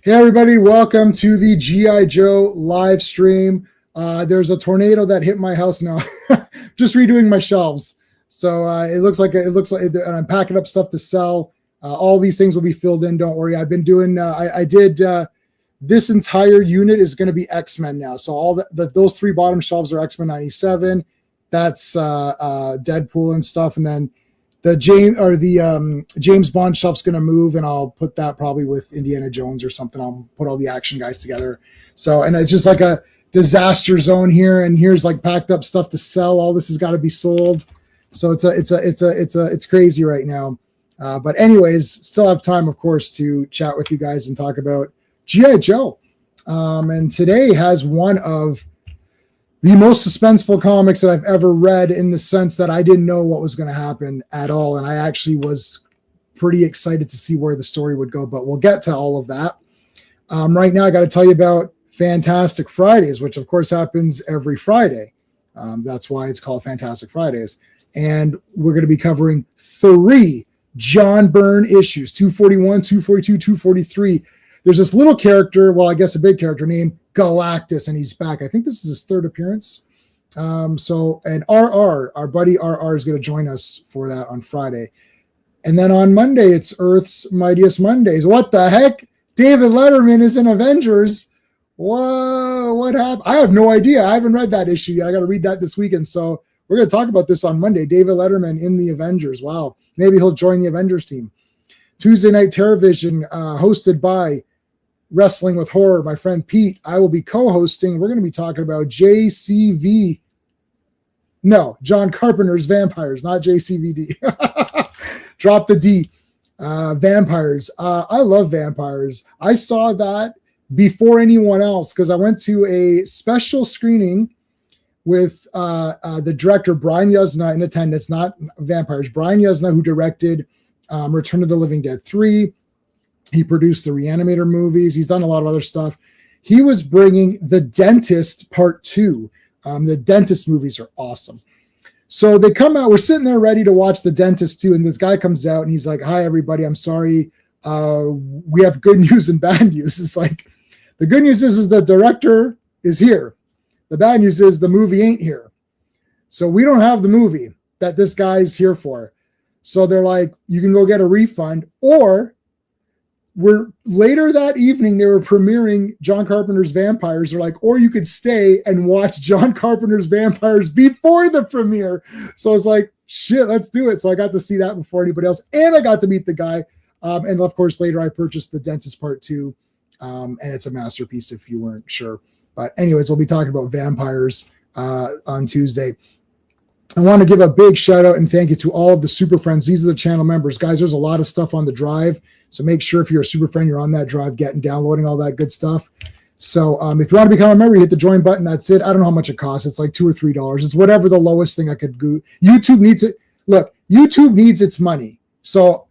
Hey everybody, welcome to the G.I. Joe live stream. There's a tornado that hit my house now. Just redoing my shelves. So it looks like and I'm packing up stuff to sell. All these things will be filled in. Don't worry. I've been doing. I did. This entire unit is going to be X-Men now. So all those three bottom shelves are X-Men 97. That's Deadpool and stuff, and then the James Bond shelf's going to move, and I'll put that probably with Indiana Jones or something. I'll put all the action guys together. So, and it's just like a disaster zone here, and here's like packed up stuff to sell. All this has got to be sold. So it's crazy right now. But anyways, still have time, of course, to chat with you guys and talk about G.I. Joe. And today has one of the most suspenseful comics that I've ever read, in the sense that I didn't know what was going to happen at all. And I actually was pretty excited to see where the story would go, but we'll get to all of that. Right now, I got to tell you about Fantastic Fridays, which of course happens every Friday. That's why it's called Fantastic Fridays. And we're going to be covering 3 John Byrne issues, 241, 242, 243. There's this little character, well, I guess a big character, named Galactus, and he's back. I think this is his 3rd appearance. And our buddy RR is going to join us for that on Friday. And then on Monday, it's Earth's Mightiest Mondays. What the heck? David Letterman is in Avengers. Whoa, what happened? I have no idea. I haven't read that issue yet. I got to read that this weekend. So we're going to talk about this on Monday. David Letterman in the Avengers. Wow. Maybe he'll join the Avengers team. Tuesday Night Terrorvision, hosted by Wrestling with Horror, my friend Pete. I will be co-hosting. We're going to be talking about John Carpenter's Vampires, not JCVD. Drop the D. Vampires. I love vampires. I saw that before anyone else because I went to a special screening with the director Brian Yuzna in attendance, not Vampires. Brian Yuzna, who directed Return of the Living Dead 3. He produced the Reanimator movies. He's done a lot of other stuff. He was bringing The Dentist Part 2. The Dentist movies are awesome. So they come out. We're sitting there ready to watch The Dentist 2, and this guy comes out, and he's like, "Hi, everybody. I'm sorry. We have good news and bad news." It's like, the good news is the director is here. The bad news is the movie ain't here. So we don't have the movie that this guy's here for. So they're like, you can go get a refund, or later that evening, they were premiering John Carpenter's Vampires. They're like, or you could stay and watch John Carpenter's Vampires before the premiere. So I was like, shit, let's do it. So I got to see that before anybody else. And I got to meet the guy. And of course, later I purchased The Dentist Part 2. And it's a masterpiece if you weren't sure. But anyways, we'll be talking about vampires on Tuesday. I want to give a big shout out and thank you to all of the super friends. These are the channel members. Guys, there's a lot of stuff on the drive. So make sure if you're a super friend, you're on that drive, downloading all that good stuff. So if you want to become a member, you hit the join button. That's it. I don't know how much it costs. It's like $2 or $3. It's whatever the lowest thing I could do. YouTube needs it. Look, YouTube needs its money. So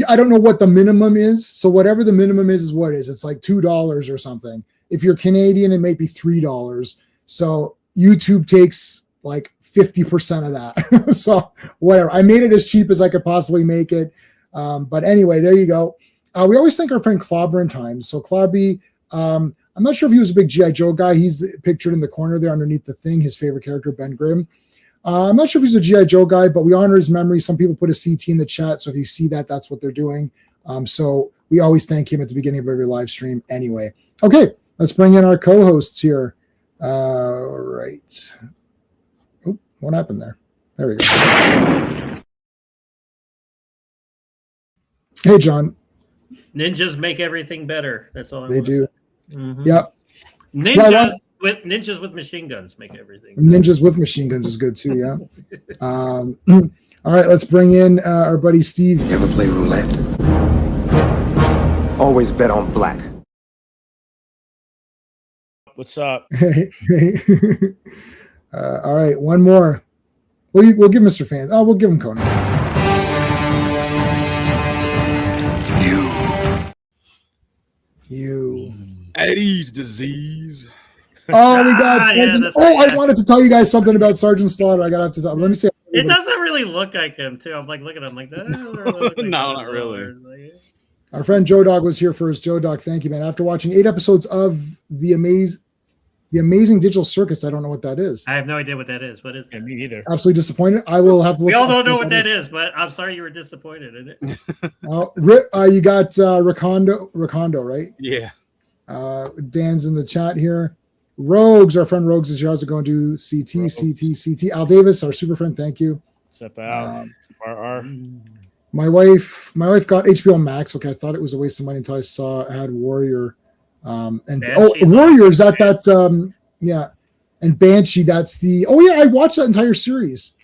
I don't know what the minimum is. So whatever the minimum is what it is. It's like $2 or something. If you're Canadian, it may be $3. So YouTube takes like 50% of that. So whatever. I made it as cheap as I could possibly make it. But anyway, there you go. We always thank our friend Clobberin times. So Clobby, I'm not sure if he was a big G.I. Joe guy. He's pictured in the corner there underneath the thing, his favorite character, Ben Grimm. I'm not sure if he's a G.I. Joe guy, but we honor his memory. Some people put a CT in the chat. So if you see that, that's what they're doing. So we always thank him at the beginning of every live stream anyway. Okay, let's bring in our co-hosts here. All right. Oh, what happened there? There we go. Hey, John. Ninjas make everything better. That's all I They do. Mm-hmm. Yep. Ninjas with machine guns make everything better. Ninjas with machine guns is good too, yeah. All right, let's bring in our buddy Steve. You ever play roulette? Always bet on black. What's up? All right, one more. We'll give Mr. Fan. Oh, we'll give him Conan. You. AIDS disease. Oh, we got. I wanted to tell you guys something about Sergeant Slaughter. I gotta have to tell. Let me see. It doesn't really look like him, too. I'm like looking at him like that. No, not really. Our friend Joe Dog was here first. Joe Dog, thank you, man. After watching 8 episodes of the Amazing Digital Circus, I don't know what that is. I have no idea what that is. What is that? Yeah, me neither. Absolutely disappointed. I will have to look. We all don't know what that is, but I'm sorry you were disappointed in it. You got Recondo, right? Yeah. Dan's in the chat here. Rogues, our friend Rogues is here. How's it going to CT? Al Davis, our super friend. Thank you. What's up, Al? RR. My wife got HBO Max. Okay, I thought it was a waste of money until I saw it had Warrior. Warriors at that and Banshee. That's the I watched that entire series.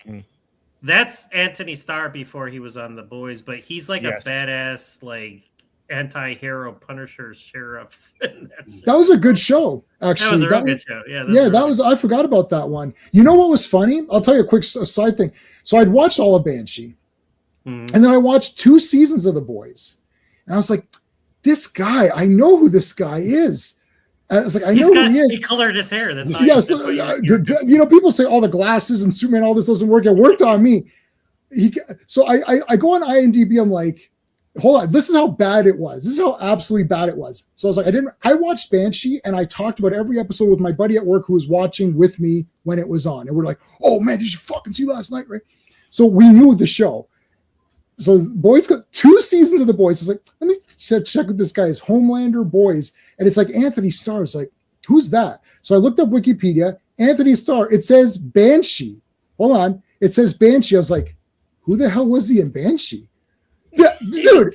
That's Anthony Starr before he was on The Boys, but he's like a badass like anti-hero Punisher sheriff. That was a good show, actually. That was a real good show. That was I forgot about that one. You know what was funny? I'll tell you a quick side thing. So I'd watched all of Banshee, and then I watched 2 seasons of The Boys, and I was like, this guy, I know who this guy is. I was like, I know who he is. He colored his hair. That's people say all the glasses and Superman, all this doesn't work. It worked on me. So I go on IMDb. I'm like, hold on. This is how bad it was. This is how absolutely bad it was. So I was like, I watched Banshee and I talked about every episode with my buddy at work who was watching with me when it was on. And we're like, oh man, did you fucking see last night? Right. So we knew the show. So Boys got 2 seasons of The Boys. It's like, let me check with this guy. It's Homelander Boys. And it's like Anthony Starr. It's like, who's that? So I looked up Wikipedia. Anthony Starr. It says Banshee. Hold on. It says Banshee. I was like, who the hell was he in Banshee? Yeah, dude,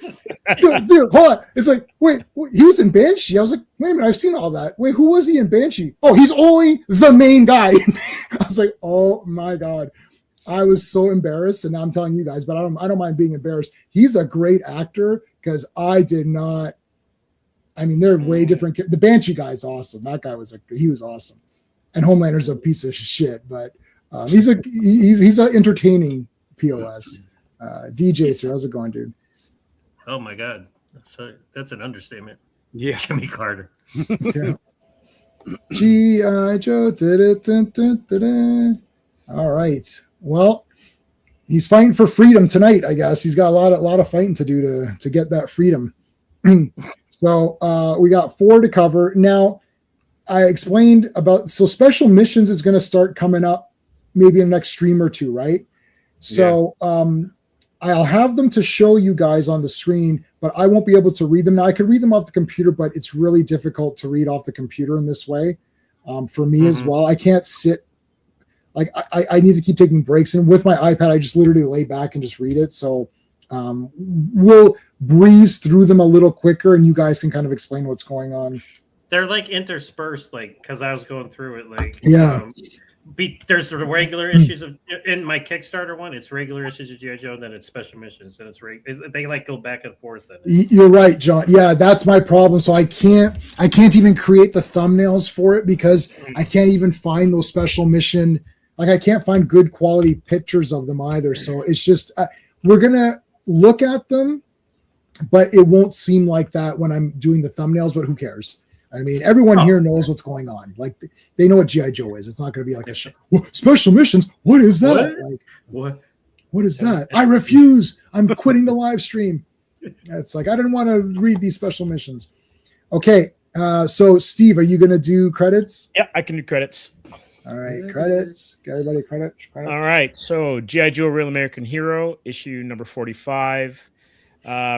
hold on. It's like, wait, he was in Banshee. I was like, wait a minute, I've seen all that. Wait, who was he in Banshee? Oh, he's only the main guy. I was like, oh my God. I was so embarrassed, and now I'm telling you guys, but I don't mind being embarrassed. He's a great actor because I did not. I mean, they're way different. The Banshee guy is awesome. That guy was awesome, and Homelander's a piece of shit, but he's an entertaining POS. DJ, sir, how's it going, dude? Oh my God, that's an understatement. Yeah, Jimmy Carter. Yeah. G.I. Joe. All right. Well, he's fighting for freedom tonight, I guess. He's got a lot of fighting to do to get that freedom. So we got 4 to cover. Now, I explained about special missions is going to start coming up maybe in the next stream or 2, right? So I'll have them to show you guys on the screen, but I won't be able to read them. Now, I could read them off the computer, but it's really difficult to read off the computer in this way for me as well. I can't sit. Like I need to keep taking breaks, and with my iPad, I just literally lay back and just read it. So we'll breeze through them a little quicker, and you guys can kind of explain what's going on. They're like interspersed, like because I was going through it, like there's the regular issues of in my Kickstarter one. It's regular issues of G.I. Joe, and then it's special missions, and they like go back and forth. You're right, John. Yeah, that's my problem. So I can't even create the thumbnails for it because I can't even find those special mission. Like I can't find good quality pictures of them either. So it's just we're gonna look at them, but it won't seem like that when I'm doing the thumbnails. But who cares? I mean, everyone here knows what's going on. Like they know what G.I. Joe is. It's not going to be like a show. Special missions. What is that? What is that? I refuse. I'm quitting the live stream. It's like I didn't want to read these special missions. Okay, so Steve, are you going to do credits? Yeah, I can do credits. All right, credits. Get everybody credits. All right, so G.I. Joe Real American Hero, issue number 45.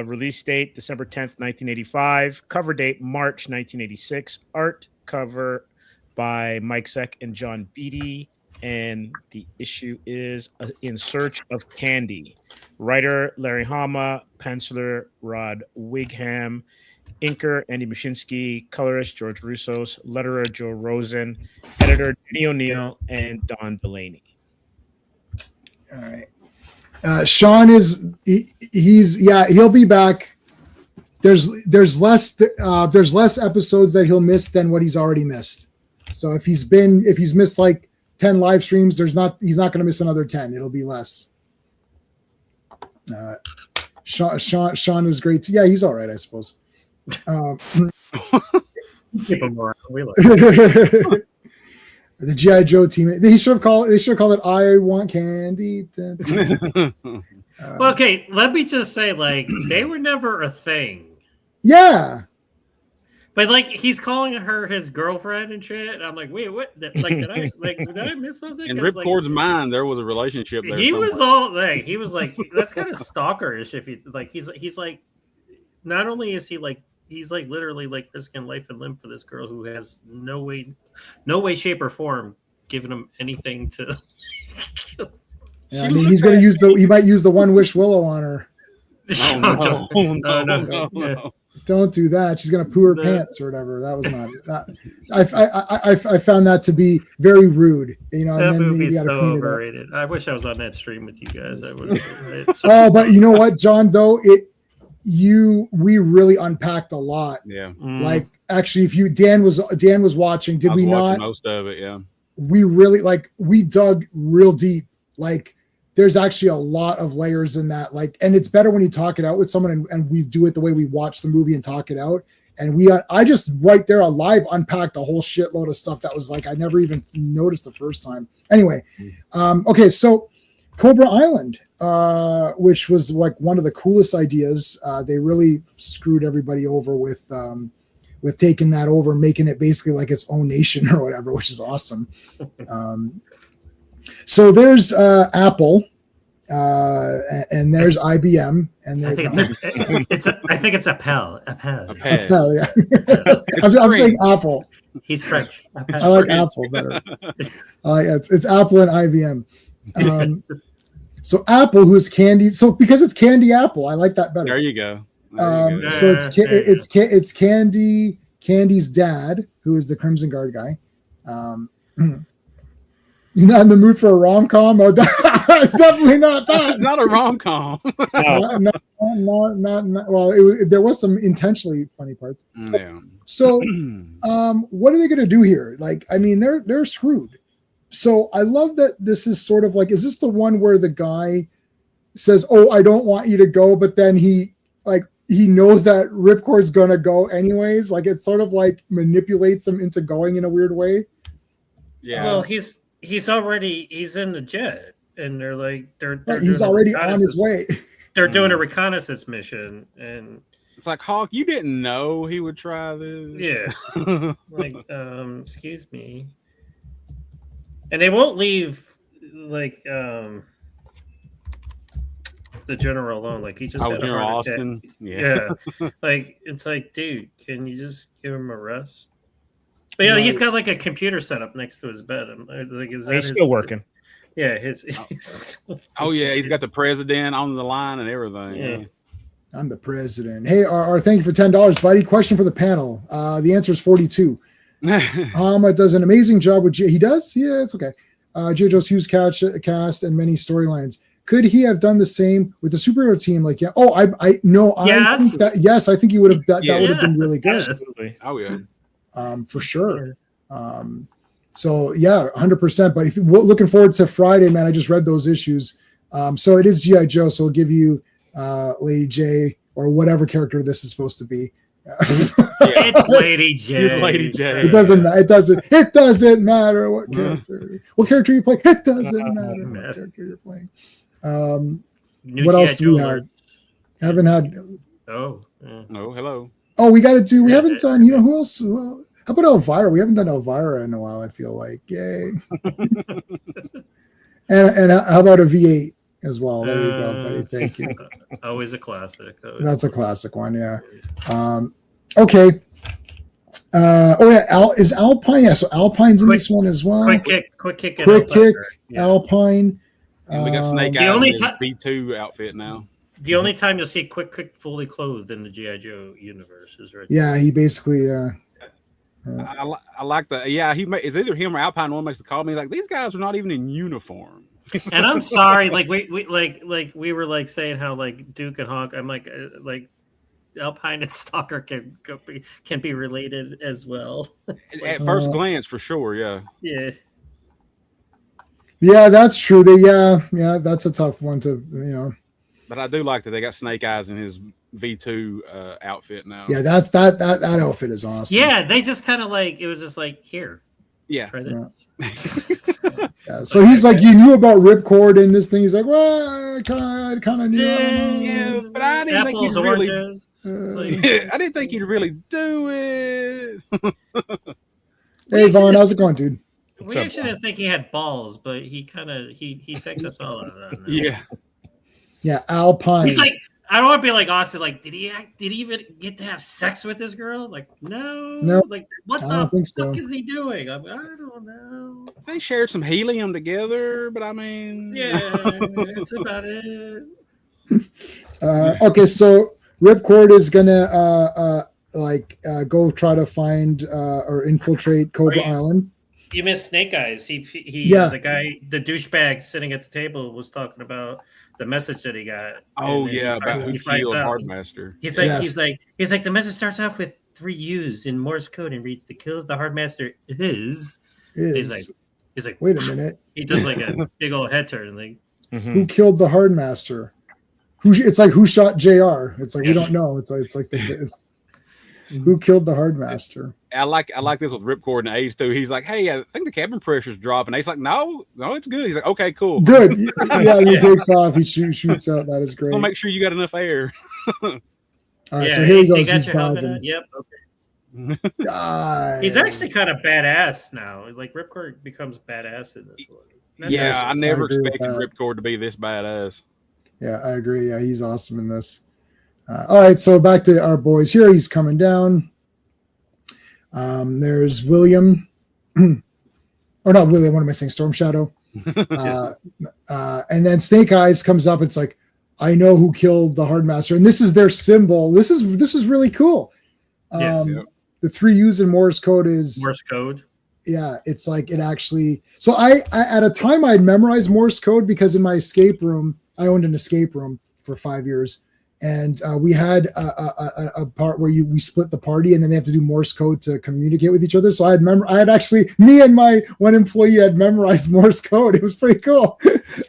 Release date, December 10th, 1985. Cover date, March 1986. Art cover by Mike Zeck and John Beatty. And the issue is In Search of Candy. Writer, Larry Hama. Penciler, Rod Wigham. Inker, Andy Mashinsky. Colorist, George Russos. Letterer, Joe Rosen. Editor, Denny O'Neill and Don Delaney. All right. Sean he'll be back. There's less episodes that he'll miss than what he's already missed. So if he's missed like 10 live streams, he's not going to miss another 10. It'll be less. Sean is great too. Yeah, he's all right, I suppose. Keep him around. We like the G.I. Joe team. They should have called it I Want Candy. Well, okay, let me just say, like, they were never a thing Yeah. But like he's calling her his girlfriend and shit. And I'm like, wait, what? Like, did I miss something? In 'Cause, Ripcord's mind, there was a relationship there. He somewhere. was all like, he was like, that's kind of stalkerish. If he like, he's like, not only is he like, he's like literally like risking life and limb for this girl who has no way, shape, or form giving him anything to. Yeah, I mean, he's going to use he might use the one wish Willow on her. Oh, no. Don't do that. She's going to poo her pants or whatever. That was not. I found that to be very rude. You know, That and then movie's you got to so clean overrated. I wish I was on that stream with you guys. I would. Oh, but you know what, John? Though we really unpacked a lot. Yeah. Like actually, if Dan was watching, did we not? Most of it, yeah. We really we dug real deep. Like there's actually a lot of layers in that. Like, and it's better when you talk it out with someone and we do it the way we watch the movie and talk it out. And I just right there live unpacked a whole shitload of stuff that was like I never even noticed the first time. Anyway, okay, so Cobra Island, which was like one of the coolest ideas. They really screwed everybody over with taking that over, making it basically like its own nation or whatever, which is awesome. So there's Apple, and there's IBM, and I think it's Appel. Apple, yeah. I'm saying Apple. He's French. I like Apple better. It's Apple and IBM. So Apple, who's Candy. So because it's Candy Apple, I like that better. There you go. So it's Candy's dad, who is the Crimson Guard guy. You're not in the mood for a rom-com? Oh, it's definitely not that. It's not a rom-com. Well, there was some intentionally funny parts. Yeah. So, what are they going to do here? Like, I mean, they're screwed. So I love that this is sort of like, is this the one where the guy says, "Oh, I don't want you to go," but then he knows that Ripcord's going to go anyways? Like, it sort of like manipulates him into going in a weird way. Yeah. Well, he's in the jet, and they're he's already on his way. They're doing a reconnaissance mission, and it's like, Hawk, you didn't know he would try this. Yeah. Excuse me. And they won't leave the general alone. Like he just had General a heart attack. Austin. Yeah. Like it's like, dude, can you just give him a rest? But yeah, he's got like a computer set up next to his bed. I'm like, he's still working. Yeah, oh yeah, he's got the president on the line and everything. Yeah. I'm the president. Hey, thank you for $10, buddy. Question for the panel. The answer is 42. Does an amazing job with he does? Yeah, it's okay. JoJo's huge cast and many storylines. Could he have done the same with the superhero team? Like, yeah. Oh, yes. I think he would have. That would have been really good. Absolutely. Oh yeah. For sure. So yeah, 100%. But looking forward to Friday, man. I just read those issues. So it is G.I. Joe. So we'll give you Lady J or whatever character this is supposed to be. It's Lady J. It's Lady J. It doesn't matter what character. What character you play. It doesn't matter what character you're playing. What else do we have? Haven't had. Oh, hello. Oh, we got to do. We haven't done. You know who else? Well, how about Elvira? We haven't done Elvira in a while. I feel like, yay. and how about a V8 as well? There you go, buddy. Thank you. Always a classic. That's a classic one, yeah. Okay. Is Alpine? Yeah, so Alpine's in this one as well. Quick kick. Yeah. Alpine. And we got Snake Eyes in his B2 outfit now. The only time you'll see Quick fully clothed in the G.I. Joe universe is right. Yeah, he basically. I like the. Yeah, it's either him or Alpine. One makes the call. Me like these guys are not even in uniform. And I'm sorry, like we were like saying how like Duke and Hawk. I'm like Alpine and Stalker can be related as well. At first glance, for sure. Yeah. Yeah. Yeah, that's true. Yeah, that's a tough one to. But I do like that they got Snake Eyes in his V2 outfit now. Yeah, that outfit is awesome. Yeah, they just kind of it was just like, here. Yeah. Try that. Yeah. So he's like, you knew about Ripcord and this thing. He's like, well, I kind of knew. Yeah, but I didn't think apples, you'd really. oranges. I didn't think you'd really do it. Hey Vaughn, how's it going, dude? We actually didn't think he had balls, but he kind of he faked us all out of that. Yeah. Yeah, Alpine. He's like, I don't want to be like Austin. Like, did he even get to have sex with this girl? Like, no. Like, what the fuck is he doing? I don't know. They shared some helium together, but I mean, yeah, it's about it. Okay, so Ripcord is gonna go try to find or infiltrate Cobra Island. You missed Snake Eyes. The douchebag sitting at the table was talking about the message that he got. Oh yeah, about who killed Hardmaster. He's like the message starts off with 3 U's in Morse code and reads, "The kill of the Hardmaster is." He's like, wait a minute. He does like a big old head turn. Like, who killed the Hardmaster? It's like who shot JR? It's like we don't know. It's like who killed the Hardmaster? I like this with Ripcord and Ace too. He's like, hey, I think the cabin pressure's dropping. Ace like, no, it's good. He's like, okay, cool, good. Yeah, when he takes off, he shoots out. That is great. I'll make sure you got enough air. All right, so here he goes. He's diving. Yep. Okay. He's actually kind of badass now. Like Ripcord becomes badass in this one. I never expected Ripcord to be this badass. Yeah, I agree. Yeah, he's awesome in this. All right, so back to our boys here. He's coming down. There's William, or not William. What am I saying? Storm Shadow. And then Snake Eyes comes up. It's like, I know who killed the Hardmaster, and this is their symbol. This is really cool. The 3 U's in Morse code is Morse code. Yeah, it's like it actually. So I at a time I'd memorized Morse code because in my escape room, I owned an escape room for 5 years. And we had a part where we split the party, and then they have to do Morse code to communicate with each other. So me and my one employee had memorized Morse code. It was pretty cool.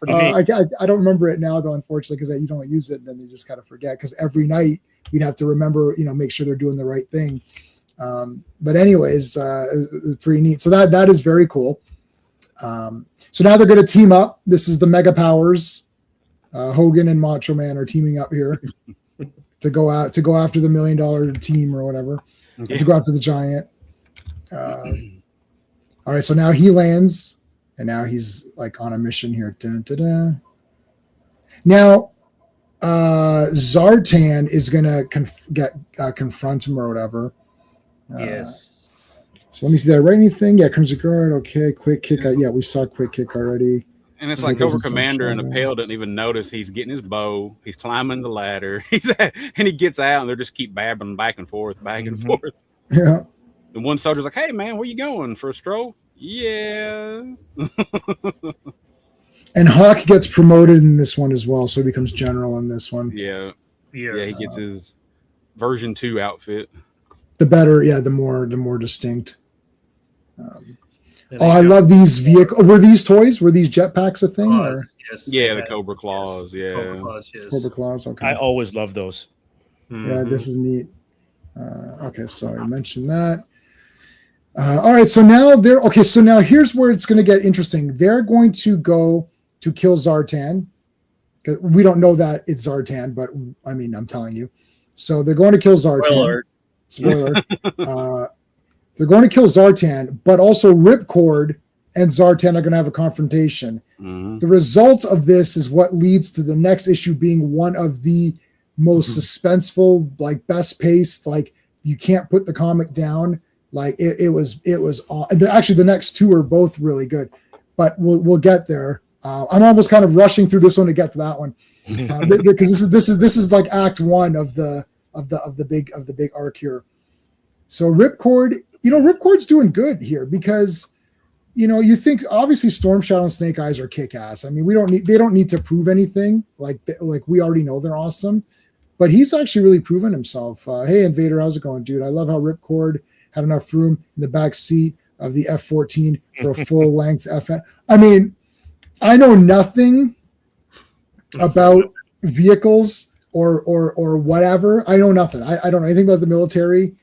I don't remember it now though, unfortunately, because you don't use it, and then you just kind of forget. Because every night we'd have to remember, make sure they're doing the right thing. But anyways, it was pretty neat. So that is very cool. So now they're going to team up. This is the Mega Powers. Hogan and Macho Man are teaming up here to go after the $1 million team or whatever, to go after the Giant. All right, so now he lands, and now he's like on a mission here. Dun, dun, dun. Now, Zartan is gonna confront him or whatever. Yes. So let me see. Did I write anything? Yeah, Crimson Guard. Okay, quick kick. Yeah, we saw quick kick already. And it's like Cobra Commander and the Pale doesn't even notice he's getting his bow. He's climbing the ladder. And he gets out, and they just keep babbling back and forth. Yeah. The one soldier's like, hey, man, where you going? For a stroll? Yeah. And Hawk gets promoted in this one as well, so he becomes general in this one. Yeah. Yeah, he gets his version 2 outfit. The better, the more distinct. I love these vehicles. Were these toys? Were these jetpacks a thing? Yes. Yeah, the Cobra Claws. Yes. Yeah. Cobra Claws, yes. Cobra Claws. Okay. I always love those. Yeah, this is neat. Okay, so I mentioned that. All right, so now So now here's where it's going to get interesting. They're going to go to kill Zartan. We don't know that it's Zartan, but I mean, I'm telling you. So they're going to kill Zartan. Spoiler. They're going to kill Zartan, but also Ripcord and Zartan are going to have a confrontation. Mm-hmm. The result of this is what leads to the next issue being one of the most suspenseful, like best paced, like you can't put the comic down. Like it was actually the next 2 are both really good, but we'll get there. I'm almost kind of rushing through this one to get to that one because this is like act 1 of the big arc here. So Ripcord, Ripcord's doing good here because, you think obviously Storm Shadow and Snake Eyes are kick ass. I mean, they don't need to prove anything. Like we already know they're awesome, but he's actually really proven himself. Hey, Invader, how's it going, dude? I love how Ripcord had enough room in the back seat of the F-14 for a full length FN. I mean, I know nothing about vehicles or whatever. I know nothing. I don't know anything about the military.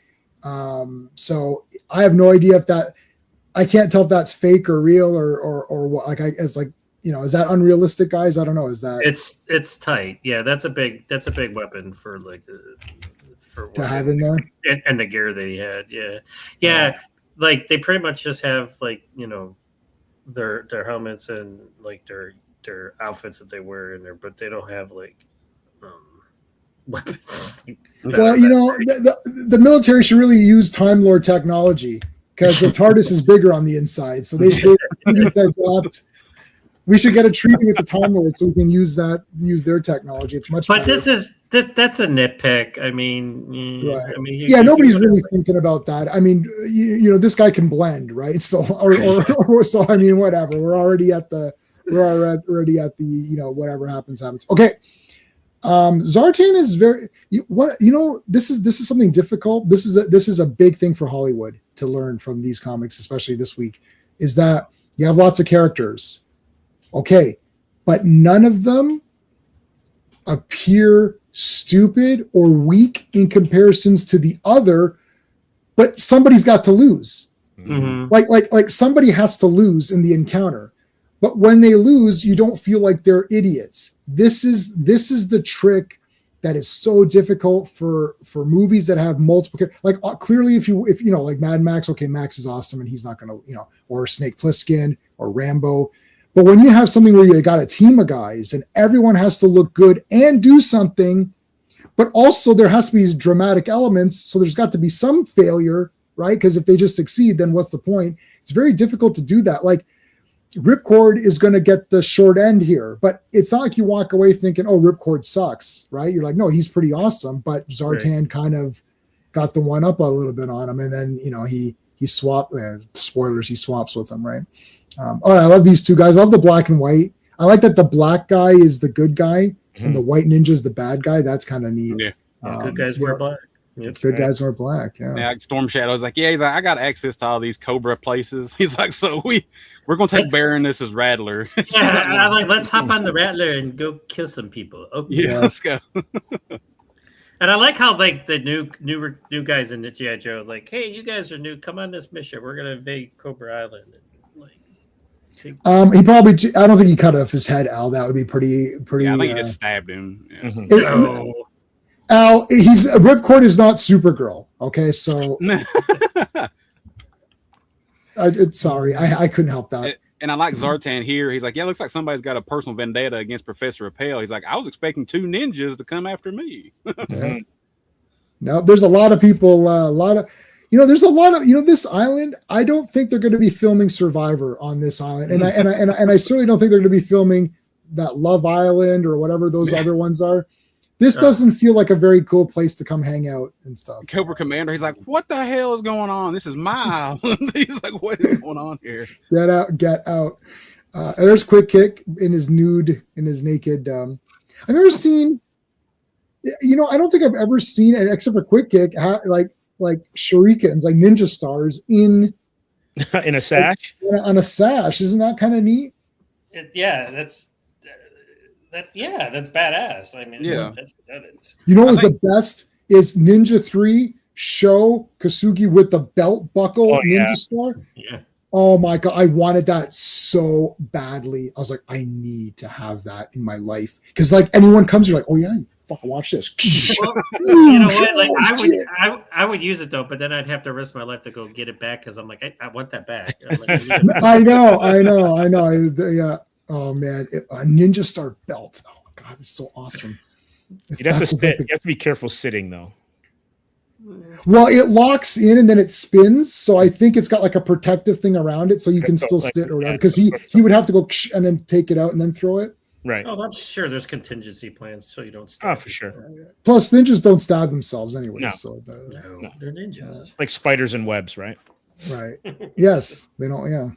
So I have no idea if that, I can't tell if that's fake or real or what, it's like is that unrealistic, guys? I don't know. Is that it's tight? Yeah, that's a big weapon for like for to have in there, and the gear that he had. Yeah. Like they pretty much just have like their helmets and like their outfits that they wear in there, but they don't have like weapons. Well, the military should really use Time Lord technology because the TARDIS is bigger on the inside, so they should adopt. We should get a treaty with the Time Lord so we can use their technology. It's much. But better. that's a nitpick. I mean, right. Nobody's really thinking about that. I mean, this guy can blend, right? So, or so. I mean, whatever. We're already at the whatever happens. Okay. Zartan is very. This is something difficult. This is a big thing for Hollywood to learn from these comics, especially this week, is that you have lots of characters. Okay, but none of them appear stupid or weak in comparisons to the other, but somebody's got to lose. Mm-hmm. Like somebody has to lose in the encounter. But when they lose, you don't feel like they're idiots. This is the trick that is so difficult for movies that have multiple. Like clearly, if like Mad Max, okay, Max is awesome and he's not gonna, or Snake Plissken or Rambo. But when you have something where you got a team of guys and everyone has to look good and do something, but also there has to be dramatic elements. So there's got to be some failure, right? Because if they just succeed, then what's the point? It's very difficult to do that. Like Ripcord is going to get the short end here, but it's not like you walk away thinking, oh, Ripcord sucks, right? You're like, no, he's pretty awesome. But Zartan kind of got the one up a little bit on him. And then, he swapped, spoilers, he swaps with him, right? I love these two guys. I love the black and white. I like that the black guy is the good guy and the white ninja is the bad guy. That's kind of neat. Yeah. Good guys wear black. Yep. Good guys wear black. Yeah. Storm Shadow's like, he's like, I got access to all these Cobra places. He's like, so we're gonna take Baroness as Rattler. I'm like, let's hop on the Rattler and go kill some people. Okay. Yeah, let's go. And I like how like the new guys in the G.I. Joe, like, hey, you guys are new. Come on this mission. We're gonna invade Cobra Island. He probably. I don't think he cut off his head, Al. That would be pretty. Yeah, I think he just stabbed him. Yeah. Al, Ripcord is not Supergirl. Okay, so sorry, I couldn't help that. And I like Zartan here. He's like, looks like somebody's got a personal vendetta against Professor Appel. He's like, I was expecting 2 ninjas to come after me. Yeah. No, there's a lot of people. There's a lot of this island. I don't think they're going to be filming Survivor on this island, and I certainly don't think they're going to be filming that Love Island or whatever those other ones are. This doesn't feel like a very cool place to come hang out and stuff. Cobra Commander, he's like, what the hell is going on? This is my island. He's like, what is going on here? Get out. And there's Quick Kick in his naked. I've never seen, I don't think I've ever seen it except for Quick Kick, like shurikens, like ninja stars in a sash. On a sash. Isn't that kind of neat? That's badass. I mean, that's what that is. What was the best is Ninja 3 show Kasugi with the belt buckle ninja star. Yeah. Oh my God. I wanted that so badly. I was like, I need to have that in my life. Because like anyone comes, you're like, oh yeah, fucking watch this. Well, you know what? Like I would use it though, but then I'd have to risk my life to go get it back because I'm like, I want that back. I know. Yeah. Oh man, a ninja star belt. Oh my God, it's so awesome. You have to be careful sitting though. Well, it locks in and then it spins, so I think it's got like a protective thing around it, so you can still sit or whatever. Because he would have to go and then take it out and then throw it. Right. Oh, I'm sure there's contingency plans so you don't stab. Oh, for sure. Plus, ninjas don't stab themselves anyway. No. So no, they're ninjas. Like spiders and webs, right? Right. Yes, they don't. Yeah.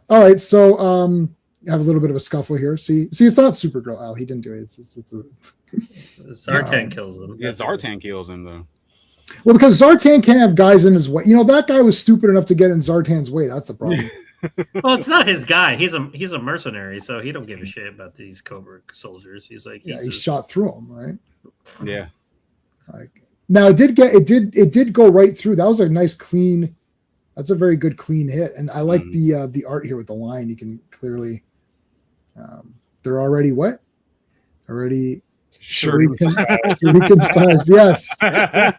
All right. So, have a little bit of a scuffle here. See, it's not Supergirl. Al, he didn't do it. It's Zartan kills him. Yeah, Zartan kills him though. Well, because Zartan can't have guys in his way. That guy was stupid enough to get in Zartan's way. That's the problem. Well, it's not his guy. He's a mercenary, so he don't give a shit about these Cobra soldiers. He's like, he shot through them, right? Yeah. Like now, it did go right through. That was a nice clean. That's a very good clean hit, and I like the art here with the line. You can clearly. They're already what? Already Circumcised. Yes. Wow,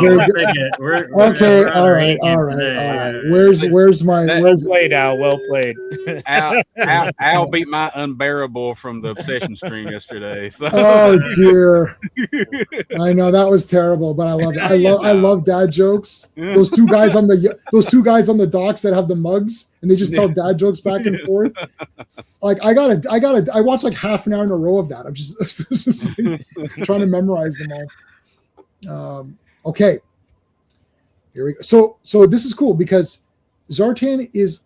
very we're good. taking it. We're Okay. on All our right. A game All right. today. All right. Yeah. Where's my Well played, Al. Well played. Al beat my unbearable from the obsession stream yesterday. So. Oh dear. I know that was terrible, but I love it. I love dad jokes. Those two guys on the docks that have the mugs and they just tell dad jokes back and forth. Like I watched like half an hour in a row of that. I'm just trying to memorize them all. Okay. Here we go. So this is cool because Zartan is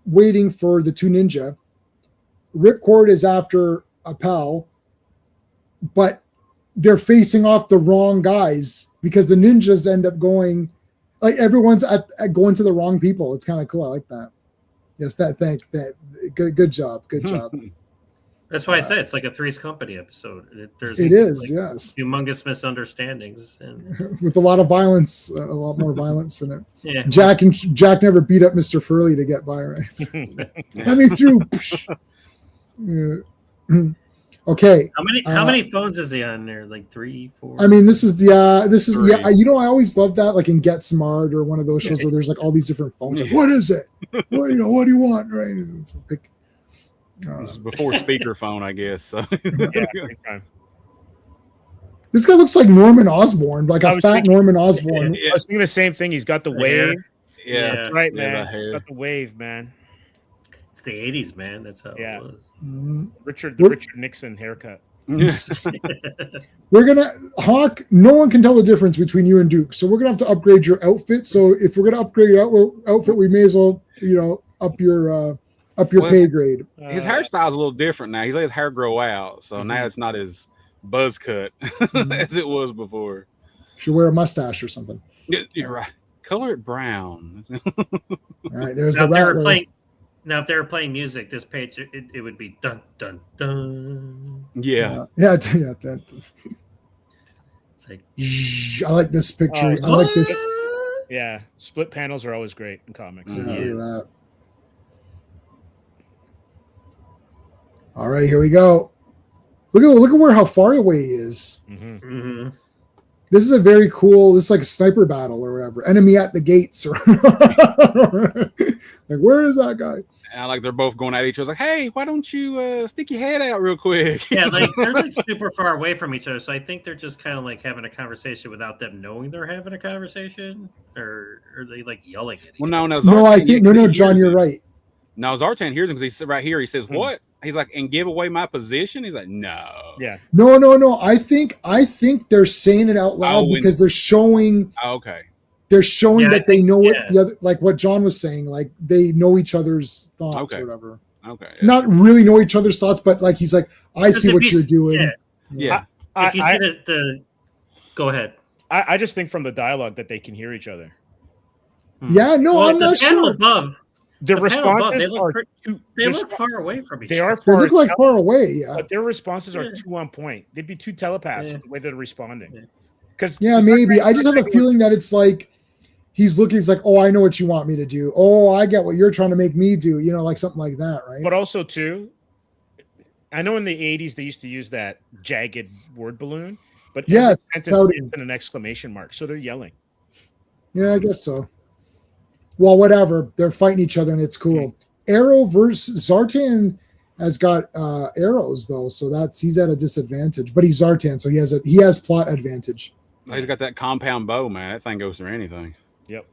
waiting for the two ninja. Ripcord is after a pal, but they're facing off the wrong guys because the ninjas end up going like everyone's at going to the wrong people. It's kind of cool. I like that. Yes, that good job. Good job. That's why I say it's like a Three's Company episode. It is, yes. Humongous misunderstandings and with a lot of violence, a lot more violence in it. Yeah. Jack never beat up Mr. Furley to get by, right? Let me through. Okay. How many phones is he on there? Like 3, 4? I mean, this is Three. I always love that, like in Get Smart or one of those shows where there's like all these different phones. Like, what is it? What do you want? Right? It's like, this is before speakerphone, I guess. So. Yeah, this guy looks like Norman Osborn, like a fat Norman Osborn. I was thinking the same thing. He's got the wave. Yeah, That's right, yeah, man. He's got the wave, man. It's the 80s, man. That's how it was. Richard Nixon haircut. We're gonna Hawk. No one can tell the difference between you and Duke, so we're gonna have to upgrade your outfit. So if we're gonna upgrade your outfit, we may as well, up your pay grade. His hairstyle's a little different now. He's let his hair grow out, so now it's not as buzz cut as it was before. Should wear a mustache or something. You're right. Color it brown. All right, there's Now, the Rattler. if they were playing music, this page it would be dun dun dun. Yeah. Yeah. It's like, I like this picture. Oh, I like this. Yeah, split panels are always great in comics. Look at that. All right, here we go. Look at how far away he is. mm-hmm. This is a very cool. This is like a sniper battle or whatever. Enemy at the gates. Or like, where is that guy? And like they're both going at each other. Like, hey, why don't you stick your head out real quick? Yeah, like they're like super far away from each other, so I think they're just kind of like having a conversation without them knowing they're having a conversation, or are they like yelling at each other? No, I think no, John, you're right. No, Zartan hears him because he's right here. He says, "What?" He's like, "And give away my position." He's like, "No." Yeah. No. I think they're saying it out loud because they're showing. Okay. They're showing that they know what the other, like what John was saying, like they know each other's thoughts or whatever. Okay. Yeah. Not really know each other's thoughts, but like he's like, I see what you're doing. Yeah. If you see the go ahead. I just think from the dialogue that they can hear each other. Yeah, no, Well, I'm not sure. Above, The responses they look far away from each other. They are They far. look like far away, yeah. But their responses are too on point. They'd be too telepaths with the way they're responding. Because Maybe. I just have a feeling that it's like he's like, oh, I know what you want me to do. Oh, I get what you're trying to make me do. Like something like that, right? But also too, I know in the 80s they used to use that jagged word balloon, but every sentence ends in an exclamation mark, so they're yelling. Yeah, I guess so. Well, whatever. They're fighting each other and it's cool. Arrow versus Zartan has got arrows though, so he's at a disadvantage. But he's Zartan, so he has plot advantage. He's got that compound bow, man. That thing goes through anything. Yep.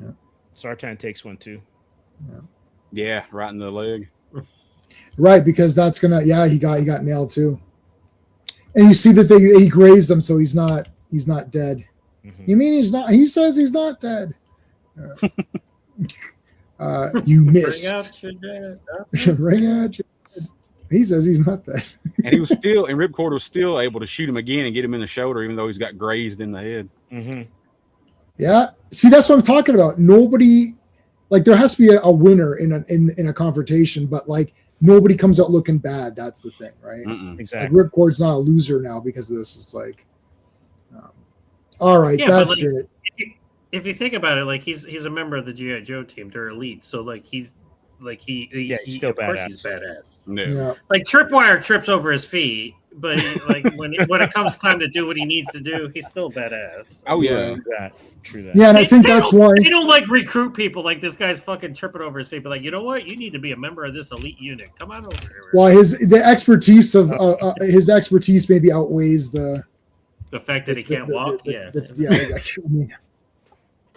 Yeah. Zartan takes one too. Yeah, right in the leg. Right, because that's gonna. Yeah, he got nailed too. And you see that he grazed them, so he's not dead. Mm-hmm. You mean he's not? He says he's not dead. You missed. Bring out your dad. He says he's not dead. And he was still, and Ripcord was still able to shoot him again and get him in the shoulder, even though he's got grazed in the head. Mm-hmm. Yeah, see, that's what I'm talking about. Nobody, like, there has to be a winner in a confrontation, but like nobody comes out looking bad. That's the thing, right? Exactly. Like, Ripcord's not a loser now because of this. It's like, all right, that's it. If you think about it, like he's a member of the G.I. Joe team. They're elite, so like he's like he's still of course he's badass. badass. Yeah. Yeah. Like Tripwire trips over his feet, but like when it comes time to do what he needs to do, he's still badass. Oh yeah. True that. Yeah, and I think that's why they don't like recruit people like this guy's fucking tripping over his feet. But like, you know what? You need to be a member of this elite unit. Come on over here. well, the expertise of his expertise maybe outweighs the fact that he can't walk. I mean,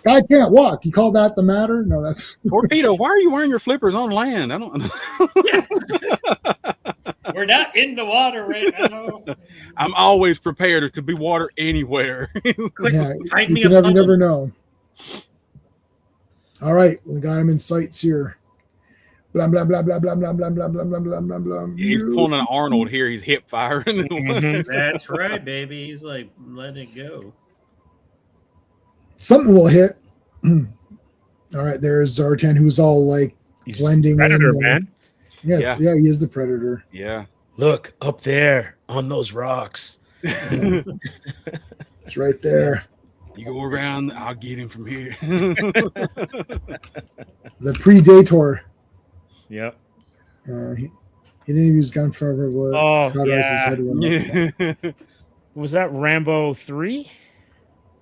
guy can't walk. You call that the matter? No, that's Torpedo, why are you wearing your flippers on land? I don't know. We're not in the water right now. I'm always prepared. There could be water anywhere. Quick, yeah. find You me can a never, you bubble. never know. All right, we got him in sights here. Blah blah blah blah blah blah blah blah blah blah blah blah blah. He's pulling an Arnold here. He's hip firing. That's right, baby. He's like, let it go. Something will hit. All right, there's Zartan, who's all like He's blending Predator, in. man. Yes, yeah, he is the Predator. Yeah. Look up there on those rocks. Yeah. It's right there. You go around, I'll get him from here. The Predator. Yep. He didn't even use gunfire. Oh, God, yeah. his head went up. Was that Rambo 3?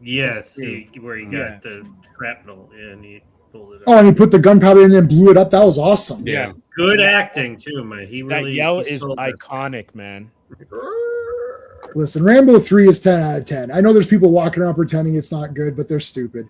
Yes, where he got the shrapnel and he pulled it up. Oh, and he put the gunpowder in and blew it up. That was awesome. Yeah. Good acting too, man. He That really yell he is sold that. iconic, man. Listen, Rambo 3 is 10 out of 10. I know there's people walking around pretending it's not good, but they're stupid.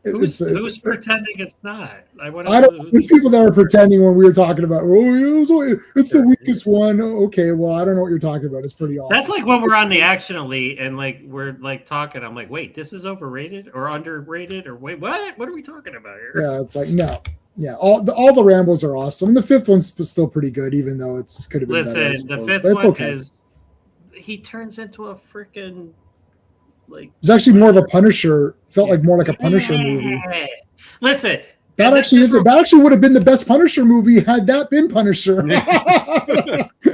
Who's pretending it's not? I don't. There's people that are pretending when we were talking about. It's the weakest one. Okay, well, I don't know what you're talking about. It's pretty awesome. That's like when we're on the Action Elite and like we're like talking. I'm like, wait, this is overrated or underrated or wait, what? What are we talking about here? Yeah, it's like no. Yeah, all the Rambos are awesome. And the fifth one's still pretty good, even though it's could have been better. Listen, the fifth one is he turns into a freaking like. It's actually more of a Punisher. Felt like more like a Punisher movie. Listen, that actually is. That actually would have been the best Punisher movie had that been Punisher.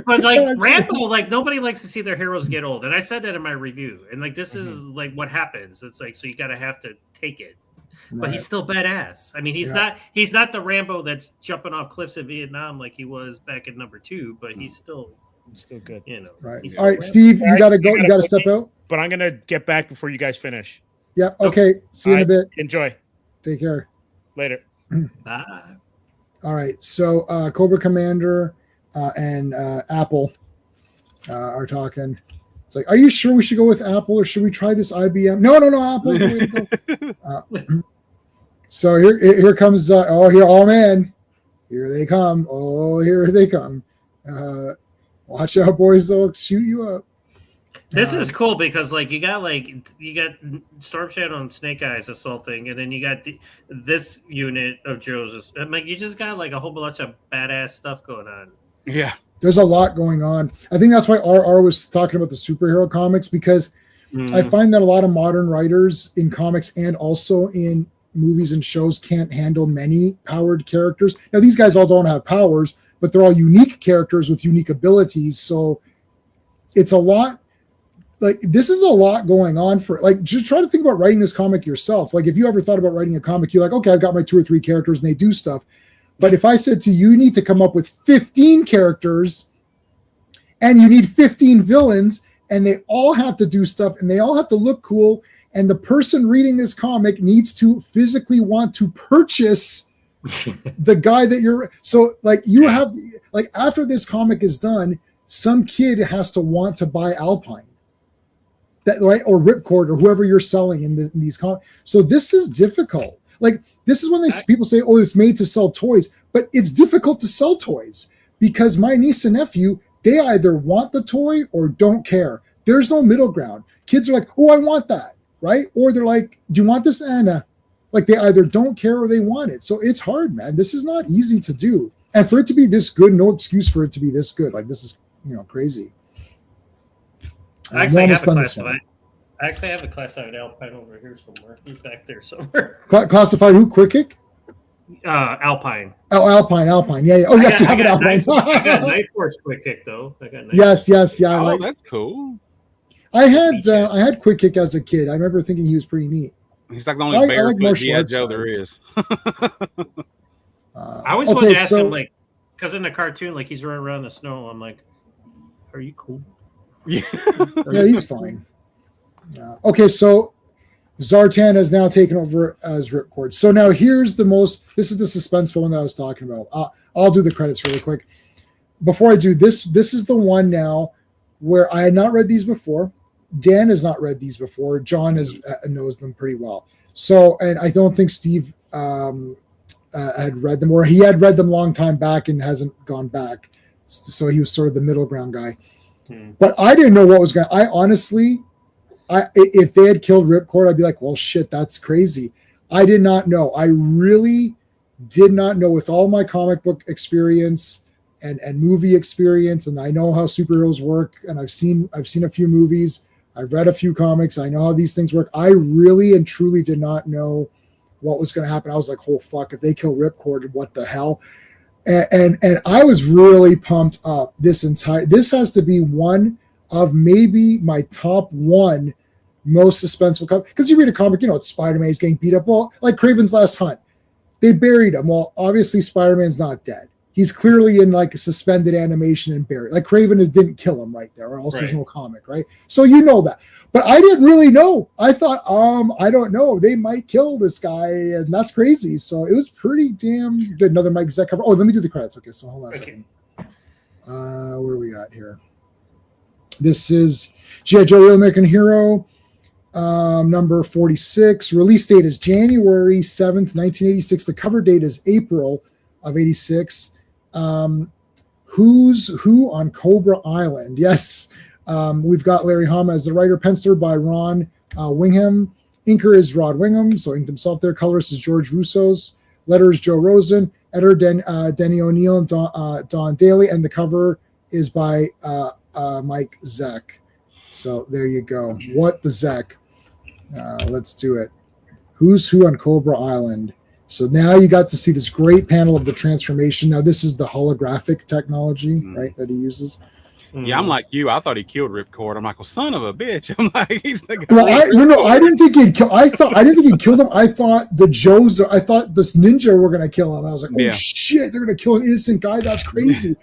But like Rambo, like nobody likes to see their heroes get old, and I said that in my review. And like this is like what happens. It's like so you gotta have to take it. But he's still badass. I mean, he's not the Rambo that's jumping off cliffs in Vietnam like he was back in number 2, but he's still good. You know. Right. All right, Steve, you gotta go. You gotta step out. But I'm gonna get back before you guys finish. Yeah. Okay. See you in a bit. Enjoy. Take care. Later. Bye. All right. So Cobra Commander and Apple are talking. It's like, are you sure we should go with Apple or should we try this IBM? No, Apple's the way to go. So here comes oh man, here they come. Oh, here they come. Watch out, boys! They'll shoot you up. This is cool because like you got Storm Shadow and Snake Eyes assaulting, and then you got this unit of Joe's. Like you just got like a whole bunch of badass stuff going on. Yeah, there's a lot going on. I think that's why RR was talking about the superhero comics because I find that a lot of modern writers in comics and also in movies and shows can't handle many powered characters. Now these guys all don't have powers, but they're all unique characters with unique abilities. So it's a lot. Like this is a lot going on for like just try to think about writing this comic yourself. Like if you ever thought about writing a comic, you're like, okay, I've got my 2 or 3 characters and they do stuff. But if I said to you, you need to come up with 15 characters and you need 15 villains and they all have to do stuff and they all have to look cool. And the person reading this comic needs to physically want to purchase the guy that you're. So like you have like after this comic is done, some kid has to want to buy Alpine. That right or Ripcord or whoever you're selling in these comics. So this is difficult. Like this is when people say, "Oh, it's made to sell toys," but it's difficult to sell toys because my niece and nephew they either want the toy or don't care. There's no middle ground. Kids are like, "Oh, I want that," right? Or they're like, "Do you want this, Anna?" Like they either don't care or they want it. So it's hard, man. This is not easy to do, and for it to be this good, no excuse for it to be this good. Like this is crazy. I actually have a classified Alpine over here somewhere. He's back there somewhere. Classified who? Quick Kick? Alpine. Oh, Alpine. Yeah. Oh, yes, you have an Alpine. I got Night Force Quick Kick though. Yes. Yeah. Oh, that's cool. I had Quick Kick as a kid. I remember thinking he was pretty neat. He's like the only barefoot martial G.I. arts Joe there guys. is. I always wanted to ask him, like, because in the cartoon, like, he's running around in the snow. I'm like, are you cool? Yeah, yeah, he's fine. Okay, so Zartan has now taken over as Ripcord. So now here's this is the suspenseful one that I was talking about. I'll do the credits really quick. Before I do this is the one now where I had not read these before. Dan has not read these before. John knows them pretty well. So, and I don't think Steve had read them, or he had read them a long time back and hasn't gone back. So he was sort of the middle ground guy. But I didn't know what was going to, I honestly, if they had killed Ripcord, I'd be like, well, shit, that's crazy. I did not know. I really did not know, with all my comic book experience and movie experience, and I know how superheroes work, and I've seen a few movies, I've read a few comics, I know how these things work. I really and truly did not know what was going to happen. I was like, oh fuck, if they kill Ripcord, what the hell? And I was really pumped up. This has to be one of maybe my top one most suspenseful comic, because you read a comic, it's Spider-Man, he's getting beat up. Well, like Kraven's Last Hunt, they buried him. Well, obviously Spider-Man's not dead. He's clearly in like a suspended animation and buried. Like Kraven didn't kill him right there, or else there's no comic, right? So you know that. But I didn't really know. I thought, I don't know. They might kill this guy, and that's crazy. So it was pretty damn good. Another Mike Zeck cover. Oh, let me do the credits. Okay, so hold on a second. Where are we at here? This is G.I. Joe Real American Hero, number 46. Release date is January 7th, 1986. The cover date is April of 86. Who's Who on Cobra Island? Yes. We've got Larry Hama as the writer, penciler by Ron Wingham. Inker is Rod Wingham, so inked himself there. Colorist is George Russo's. Letter is Joe Rosen. Editor Denny O'Neill and Don Daly. And the cover is by Mike Zeck. So there you go. What the Zeck? Let's do it. Who's Who on Cobra Island? So now you got to see this great panel of the transformation. Now this is the holographic technology, right, that he uses. Yeah, I'm like you. I thought he killed Ripcord. I'm like, well, son of a bitch. I'm like, he's the guy. Well, I didn't think he'd kill. I didn't think he killed him. I thought I thought this ninja were gonna kill him. I was like, oh shit, they're gonna kill an innocent guy. That's crazy.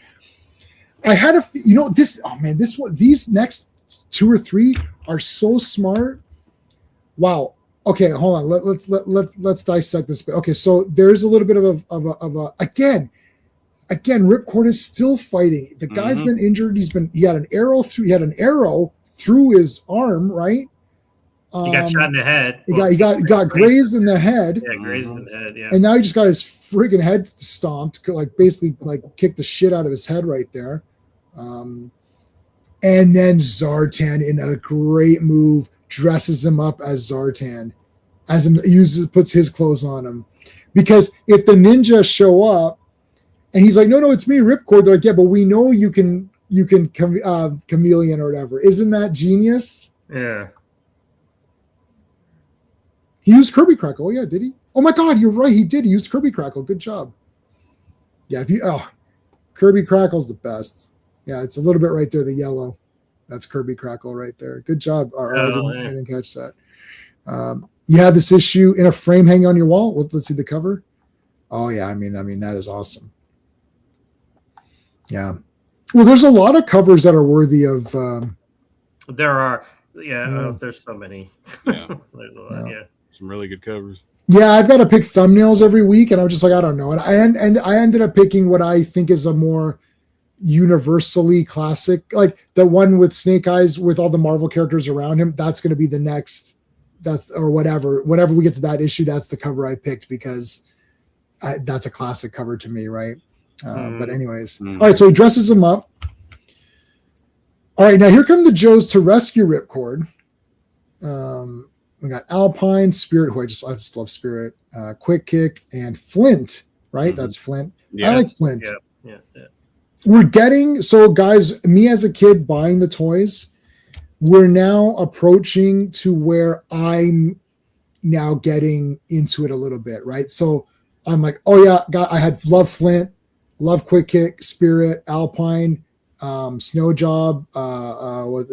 I had these next two or three are so smart. Wow. Okay, hold on. Let's dissect this bit. Okay, so there's a little bit of a again, Ripcord is still fighting. The guy's been injured. He had an arrow through his arm, right? He got shot in the head. He got grazed in the head. Yeah, grazed in the head. Yeah. And now he just got his friggin' head stomped, like basically like kicked the shit out of his head right there. And then Zartan, in a great move, dresses him up as Zartan, puts his clothes on him, because if the ninjas show up and he's like, no, it's me, Ripcord, they're like, yeah, but we know you can chameleon or whatever. Isn't that genius? Yeah. He used Kirby Crackle. Oh, yeah, did he? Oh my God, you're right. He did. He used Kirby Crackle. Good job. Yeah, Kirby Crackle's the best. Yeah, it's a little bit right there, the yellow. That's Kirby Crackle right there. Good job. I didn't catch that. You have this issue in a frame hanging on your wall. Let's see the cover. Oh yeah, I mean that is awesome. Yeah. Well, there's a lot of covers that are worthy of. There are. Yeah. There's so many. Yeah. There's a lot. Yeah. Some really good covers. Yeah, I've got to pick thumbnails every week, and I'm just like, I don't know. And I ended up picking what I think is a more universally classic, like the one with Snake Eyes with all the Marvel characters around him. That's going to be the next. Or whatever. Whenever we get to that issue, that's the cover I picked, because that's a classic cover to me, right? But anyways, all right. So he dresses him up. All right, now here come the Joes to rescue Ripcord. We got Alpine, Spirit, who I just love Spirit, Quick Kick, and Flint. Right, that's Flint. Yeah. I like Flint. Yeah. We're getting, so guys, me as a kid buying the toys, we're now approaching to where I'm now getting into it a little bit, right? So I'm like, oh yeah, I love Flint, love Quick Kick, Spirit, Alpine, Snow Job, what's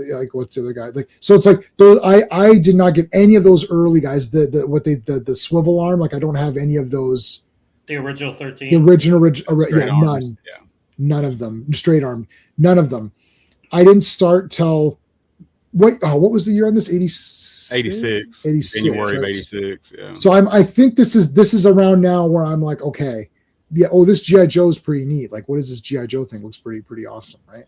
the other guy? Like, so it's like those, I did not get any of those early guys. The swivel arm, like I don't have any of those The original 13. The original, Straight yeah, arms, none of them. Straight arm, none of them. I didn't start till what was the year on this? 86. January of 86. Yeah. So I think this is around now where I'm like, okay, yeah. Oh, this GI Joe's pretty neat. Like, what is this GI Joe thing? Looks pretty awesome, right?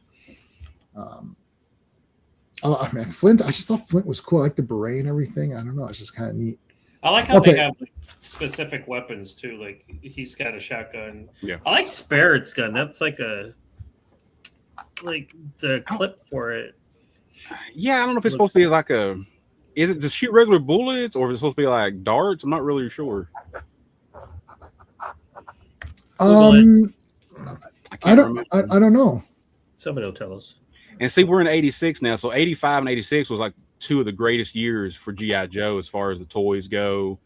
Oh man, Flint. I just thought Flint was cool. I like the beret and everything. I don't know. It's just kind of neat. I like how they have like, specific weapons too. Like he's got a shotgun. Yeah. I like Spirit's gun. That's like the clip for it. Yeah, I don't know if it's supposed to be like is it to shoot regular bullets or if it's supposed to be like darts? I'm not really sure. I don't know. Somebody will tell us. And see, we're in 86 now. So 85 and 86 was like two of the greatest years for G.I. Joe as far as the toys go.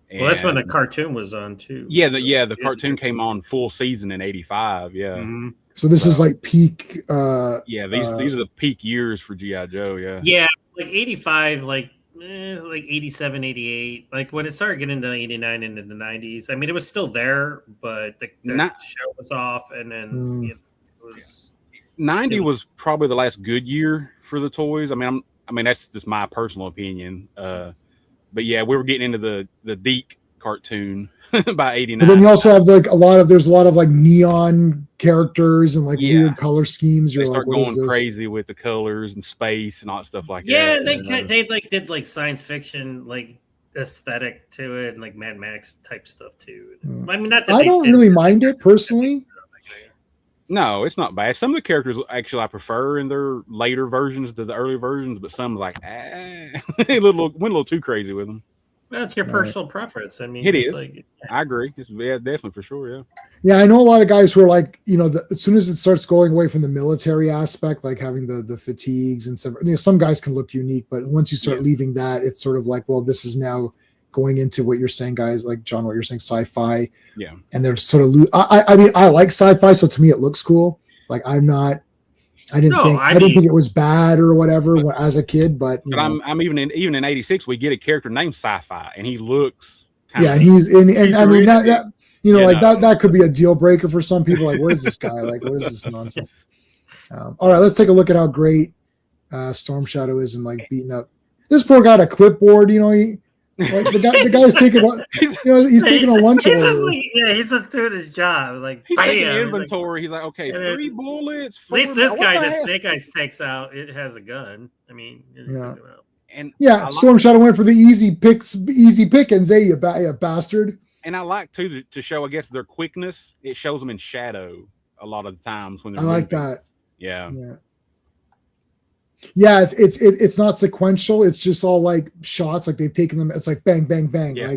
And well, that's when the cartoon was on too. Yeah, the cartoon came on full season in 85. Yeah. Mm-hmm. So this is like peak. These are the peak years for G.I. Joe. Yeah. Yeah, like 85, like 87, 88. Like when it started getting into 89 and into the 90s. I mean, it was still there, but the show was off, and then it was. 90 was probably the last good year for the toys. I mean, that's just my personal opinion. But yeah, we were getting into the Deke cartoon by 89. But then you also have like there's a lot of like neon characters and like weird color schemes. They start going crazy with the colors and space and all that stuff like that. Yeah, they like did like science fiction like aesthetic to it and like Mad Max type stuff too. I mean, I don't really mind it personally. No, it's not bad. Some of the characters actually I prefer in their later versions to the early versions, but some like went a little too crazy with them. That's your personal preference. I mean, it is. Like, I agree. Definitely for sure. Yeah. Yeah, I know a lot of guys who are like, as soon as it starts going away from the military aspect, like having the fatigues and stuff. Some guys can look unique, but once you start leaving that, it's sort of like, well, this is now going into what you're saying, guys, like John, what you're saying, sci-fi. Yeah. And they're sort of I mean, I like sci-fi, so to me it looks cool. Like I didn't think it was bad or whatever as a kid, but I'm even in 86 we get a character named Sci-Fi and he looks and he's and I mean that that could be a deal breaker for some people. Like, what is this guy? Like, what is this nonsense? All right, let's take a look at how great Storm Shadow is and like beating up this poor guy at a clipboard. Like the guy's taking he's taking a lunch order. He's just doing his job. Like he's taking inventory. He's like, okay, 3 bullets. At least this guy that Snake Eyes takes out, it has a gun. I mean, Storm Shadow went for the easy pickings, you bastard. And I like to show, I guess, their quickness. It shows them in shadow a lot of the times when they're like that. Yeah. Yeah, it's not sequential. It's just all like shots. Like they've taken them. It's like bang, bang, bang. Yeah.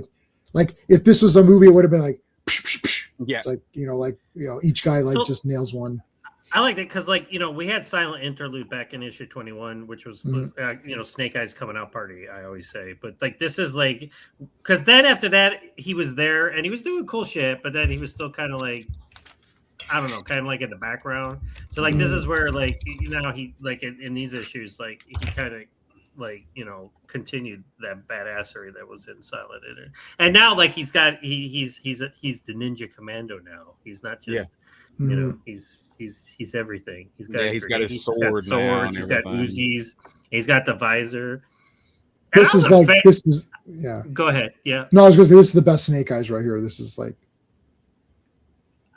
Like if this was a movie, it would have been like. Psh, psh, psh. Yeah. It's like each guy just nails one. I like that because we had silent interlude back in issue 21, which was Snake Eyes coming out party. I always say, but like this is like because then after that he was there and he was doing cool shit, but then he was still kind of like. I don't know, kind of like in the background. So like this is where like he like in these issues like he kind of like continued that badassery that was in Silent Inter. And now like he's the Ninja Commando now. He's not just he's everything. He's got his sword, he's got Uzis, he's got the visor. This is Go ahead. Yeah. No, I was going to say this is the best Snake Eyes right here. This is like.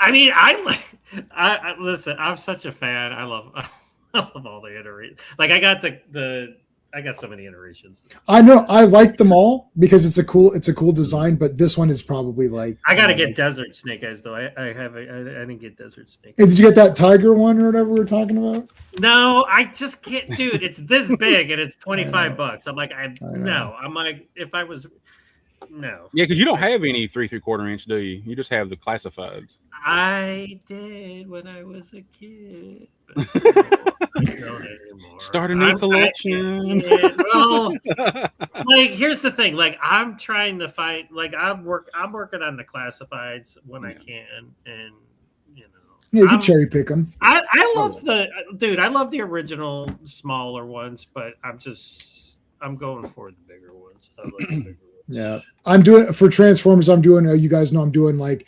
I mean, I listen. I'm such a fan. I love all the iterations. Like I got I got so many iterations. I know I like them all because it's a cool design. But this one is probably like I got to get Desert Snake Eyes though. I didn't get Desert Snake Eyes. Hey, did you get that tiger one or whatever we were talking about? No, I just can't, dude. It's this big and it's $25. I'm like, no. I'm like, if I was. No. Yeah, because you don't have any 3 3/4 inch, do you? You just have the classifieds. I did when I was a kid. But don't anymore. Start a new collection. Well, like here's the thing. Like I'm trying to find. Like I'm working on the classifieds when I can, and yeah, you can cherry pick them. I love I love the original smaller ones, but I'm going for the bigger ones. I like the bigger ones. Yeah, I'm doing for Transformers. I'm doing. You guys know I'm doing like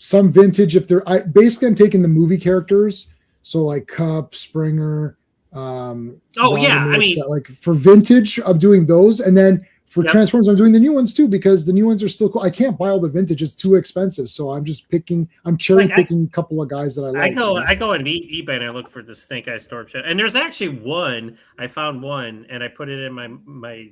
some vintage. If they're basically, I'm taking the movie characters, so like Cup, Springer. Like for vintage, I'm doing those, and then for Transformers, I'm doing the new ones too because the new ones are still cool. I can't buy all the vintage; it's too expensive. So I'm just picking. I'm cherry picking a couple of guys that I like. I go on eBay and I look for the Snake Eye Storm Shadow, and there's actually one. I found one, and I put it in my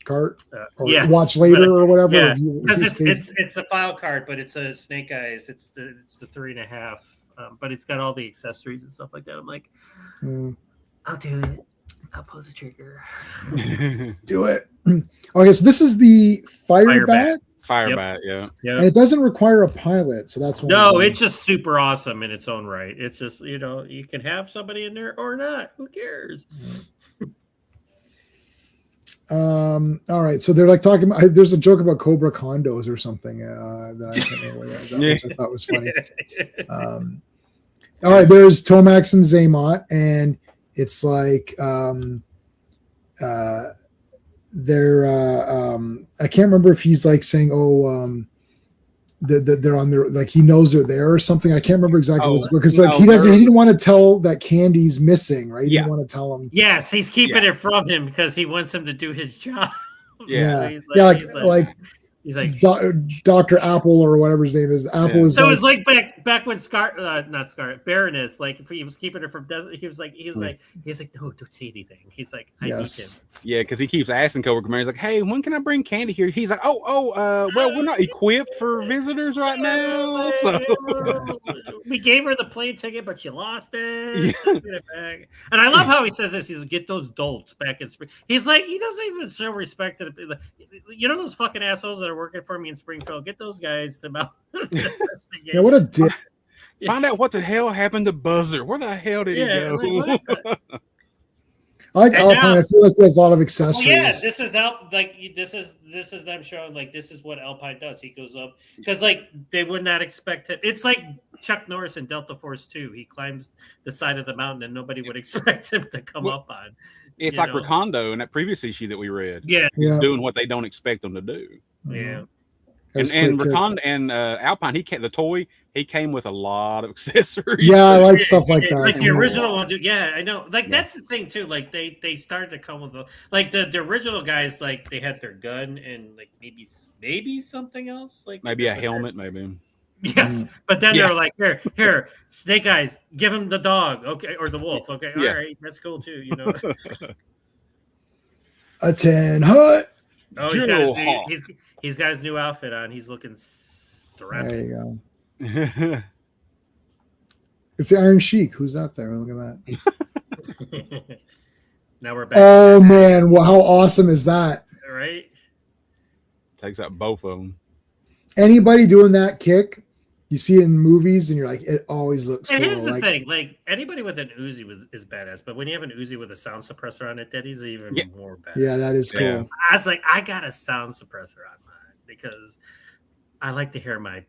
cart. Watch later or whatever. Yeah, because it's a file card, but it's a Snake Eyes. It's the 3.5. But it's got all the accessories and stuff like that. I'm like, I'll do it. I'll pull the trigger. Do it. Okay, so this is the Firebat. Firebat, yeah. And it doesn't require a pilot, so that's one. No, it's just super awesome in its own right. It's just, you can have somebody in there or not. Who cares? All right, so they're like talking about. There's a joke about Cobra condos or something that I can't remember which I thought was funny. All right, there's Tomax and Zaymot, and it's like they're I can't remember if he's like saying, that they're on their, like he knows they're there or something. I can't remember exactly what's going, because he didn't want to tell that Candy's missing, right? He didn't want to tell him. Yes, he's keeping it from him because he wants him to do his job. Yeah, so he's like Dr. Apple or whatever his name is. Apple is. So it's like back when Baroness, like if he was keeping her from desert, he was like, no, don't say anything. He's like, I need him. Yeah, because he keeps asking Cobra Commander, he's like, hey, when can I bring Candy here? He's like, well, we're not equipped for visitors right now. So we gave her the plane ticket, but she lost it. Yeah. And I love how he says this. He's like, get those dolts back in spring. He's like, he doesn't even show respect to the, those fucking assholes that are working for me in Springfield. Get those guys to mount. Yeah, what a dick. Find out what the hell happened to Buzzer. Where the hell did he go? I like Alpine. I feel like he has a lot of accessories. This is them showing like this is what Alpine does. He goes up because like they would not expect him. It's like Chuck Norris in Delta Force 2. He climbs the side of the mountain and nobody would expect him to come up on. It's like Recondo in that previous issue that we read. Yeah, he's doing what they don't expect them to do. Yeah. And Recondo and Alpine, he came with a lot of accessories. Yeah, I like stuff like that. Like the original one, I know. Like that's the thing too. Like they started to come with the original guys. Like they had their gun and like maybe something else. Like maybe a helmet, maybe. Yes, but then they're like, here, Snake Eyes, give him the dog, okay, or the wolf, okay, all right, that's cool too, A 10 hut. Oh, he's got his new outfit on. He's looking strapped. There you go. It's the Iron Sheik. Who's out there? Look at that. Now we're back. Oh man, well, how awesome is that? Right. Takes out both of them. Anybody doing that kick, you see it in movies, and you're like, it always looks cool. Here's the thing: like anybody with an Uzi is badass, but when you have an Uzi with a sound suppressor on it, that is even more badass. Yeah, that is cool. Yeah. I was like, I got a sound suppressor on mine because I like to hear my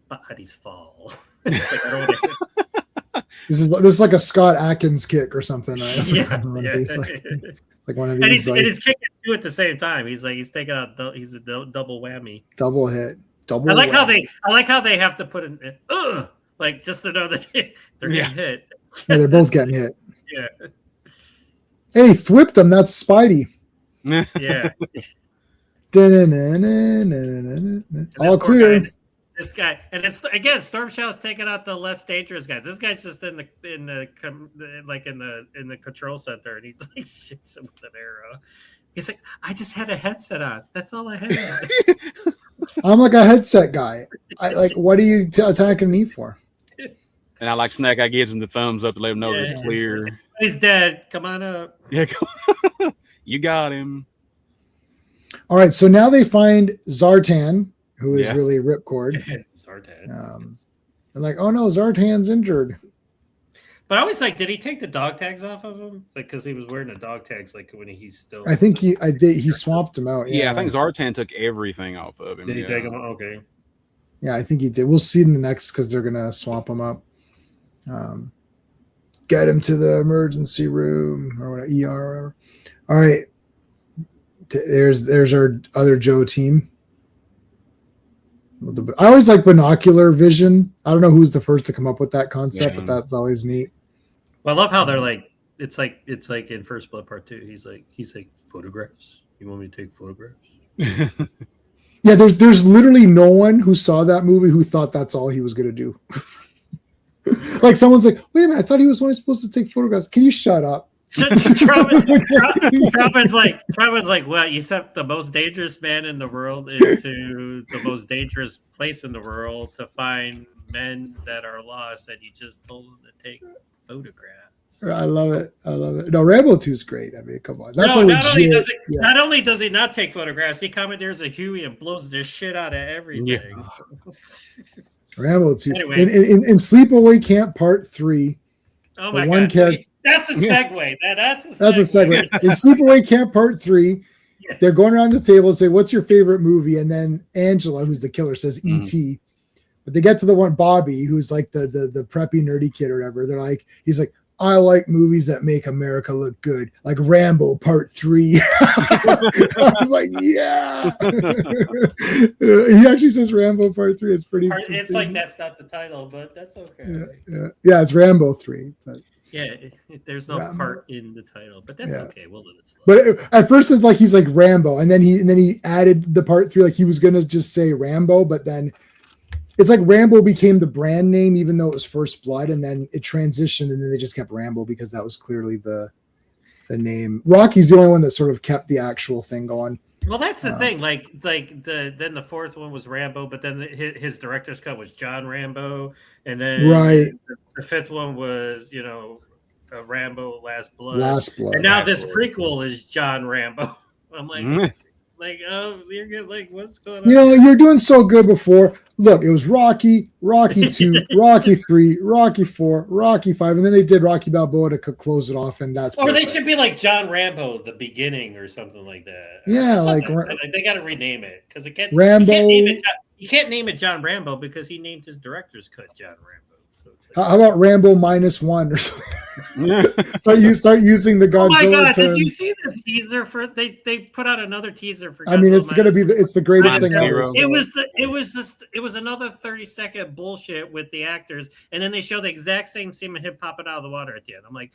bodies fall. It's like, I don't want to... This is like a Scott Adkins kick or something. Right? It's like one of these. And he's kicking two at the same time. He's taking out. He's a double whammy. Double hit. I like how they have to put in like just to know that they're getting hit. Yeah, they're both getting hit. Yeah. Hey, thwipped them. That's Spidey. Yeah. All clear. This guy, and it's again, Storm Shadow's taking out the less dangerous guys. This guy's just in the control center, and he's like shoots him with an arrow. He's like, I just had a headset on. That's all I had. I'm like a headset guy. What are you attacking me for? And I like Snake. I gives him the thumbs up to let him know it's clear. He's dead. Come on up. Yeah, you got him. All right, so now they find Zartan, who is really Ripcord. Zartan. They're like, oh no, Zartan's injured. But I was like, did he take the dog tags off of him? Like, because he was wearing the dog tags, like when he's still. I think he swapped him out. Yeah, I think Zartan took everything off of him. Did he take him? Okay. Yeah, I think he did. We'll see in the next because they're gonna swap him up. Get him to the emergency room or whatever, ER or whatever. All right. There's our other Joe team. I always like binocular vision. I don't know who's the first to come up with that concept, but that's always neat. Well, I love how they're like, it's like in First Blood Part 2. He's like photographs. You want me to take photographs? Yeah, there's literally no one who saw that movie who thought that's all he was gonna do. Like someone's like, wait a minute, I thought he was only supposed to take photographs. Can you shut up? Truman's like, well, you sent the most dangerous man in the world into the most dangerous place in the world to find men that are lost, and you just told them to take photographs. I love it. No, Rambo 2 is great. I mean, come on. That's not only does he not take photographs, he commandeers a Huey and blows the shit out of everything. Yeah. Rambo 2. Anyway. In Sleepaway Camp Part 3. Oh my god. That's a segue. That's a segue. In Sleepaway Camp Part 3, yes. They're going around the table and say, what's your favorite movie? And then Angela, who's the killer, says E.T. But they get to the one, Bobby, who's like the preppy nerdy kid or whatever. He's like, I like movies that make America look good, like Rambo Part 3. I was like, yeah. He actually says Rambo Part 3. It's pretty. It's like that's not the title, but that's okay. Yeah, it's Rambo 3. But yeah, there's no part in the title, but that's okay. We'll let it slide. But at first, it's like he's like Rambo, and then he added the Part 3, like he was gonna just say Rambo, but then. It's like Rambo became the brand name, even though it was First Blood, and then it transitioned, and then they just kept Rambo because that was clearly the name. Rocky's the only one that sort of kept the actual thing going. Well, that's the thing. Then the fourth one was Rambo, but then his director's cut was John Rambo, and then the fifth one was Rambo Last Blood. And now this prequel is John Rambo. I'm like. You're good. Like, what's going on? You're doing so good before. Look, it was Rocky 2, Rocky 3, Rocky 4, Rocky 5, and then they did Rocky Balboa to close it off, and that's. Or they should be like John Rambo, the beginning, or something like that. Yeah, they got to rename it because it can't. Rambo. You can't name it John Rambo because he named his director's cut John Rambo. How about Rambo -1 or something? start using the Godzilla. Oh my god! term. Did you see the teaser for? They put out another teaser for. Godzilla I mean, it's gonna be it's the greatest thing ever. It was another 30-second bullshit with the actors, and then they show the exact same scene of him popping out of the water at the end. I'm like,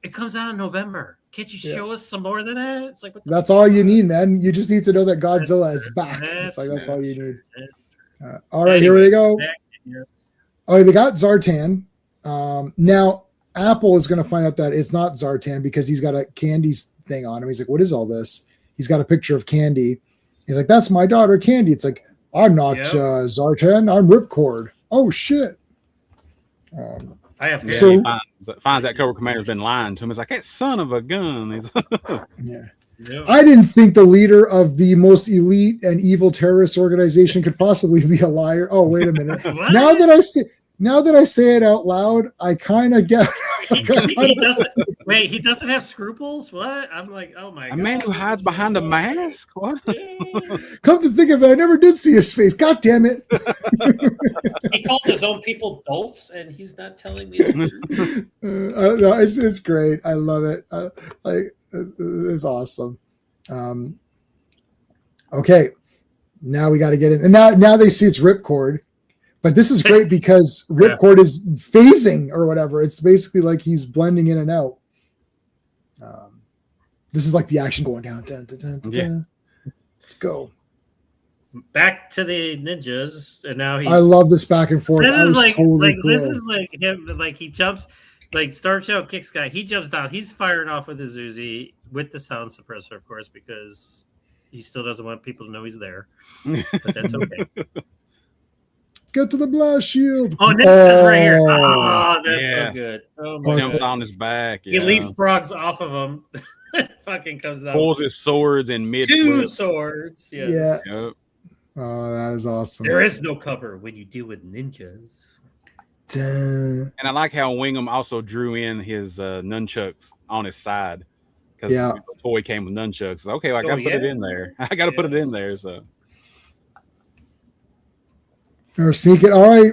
it comes out in November. Can't you show us some more than that? It's like that's all you need, man. You just need to know that Godzilla is back. It's like that's all you need. All right, here we go. Oh, they got Zartan. Now, Apple is going to find out that it's not Zartan because he's got a Candy thing on him. He's like, what is all this? He's got a picture of Candy. He's like, that's my daughter, Candy. It's like, I'm not Zartan. I'm Ripcord. Oh, shit. I have he finds that Cobra Commander's been lying to him. He's like, that son of a gun. He's I didn't think the leader of the most elite and evil terrorist organization could possibly be a liar. Oh, wait a minute. Now that I say it out loud, I kind of get. He doesn't have scruples. What? I'm like, oh my god. A man who hides behind a mask. What? Come to think of it, I never did see his face. God damn it! He called his own people dolts, and he's not telling me the truth. No, it's great. I love it. It's awesome. Okay, now we got to get in, and now they see it's Ripcord. But this is great because Ripcord is phasing or whatever. It's basically like he's blending in and out. This is like the action going down. Dun, dun, dun, dun, dun. Let's go. Back to the ninjas, and now he's. I love this back and forth. This is like cool. This is like him. Like he jumps, like Storm Shadow kicks guy. He jumps down. He's firing off with his Uzi with the sound suppressor, of course, because he still doesn't want people to know he's there. But that's okay. Get to the blast shield. Oh, Nick's is right here. Oh, that's so good. Oh my jumps god. on his back. He leapfrogs off of him. Fucking comes down. Pulls his swords in mid. Two swords. Yeah. Yep. Oh, that is awesome. There is no cover when you deal with ninjas. Duh. And I like how Wingham also drew in his nunchucks on his side because the toy came with nunchucks. Okay, well, I got to put it in there. I got to put it in there. So. Or sneak it. All right.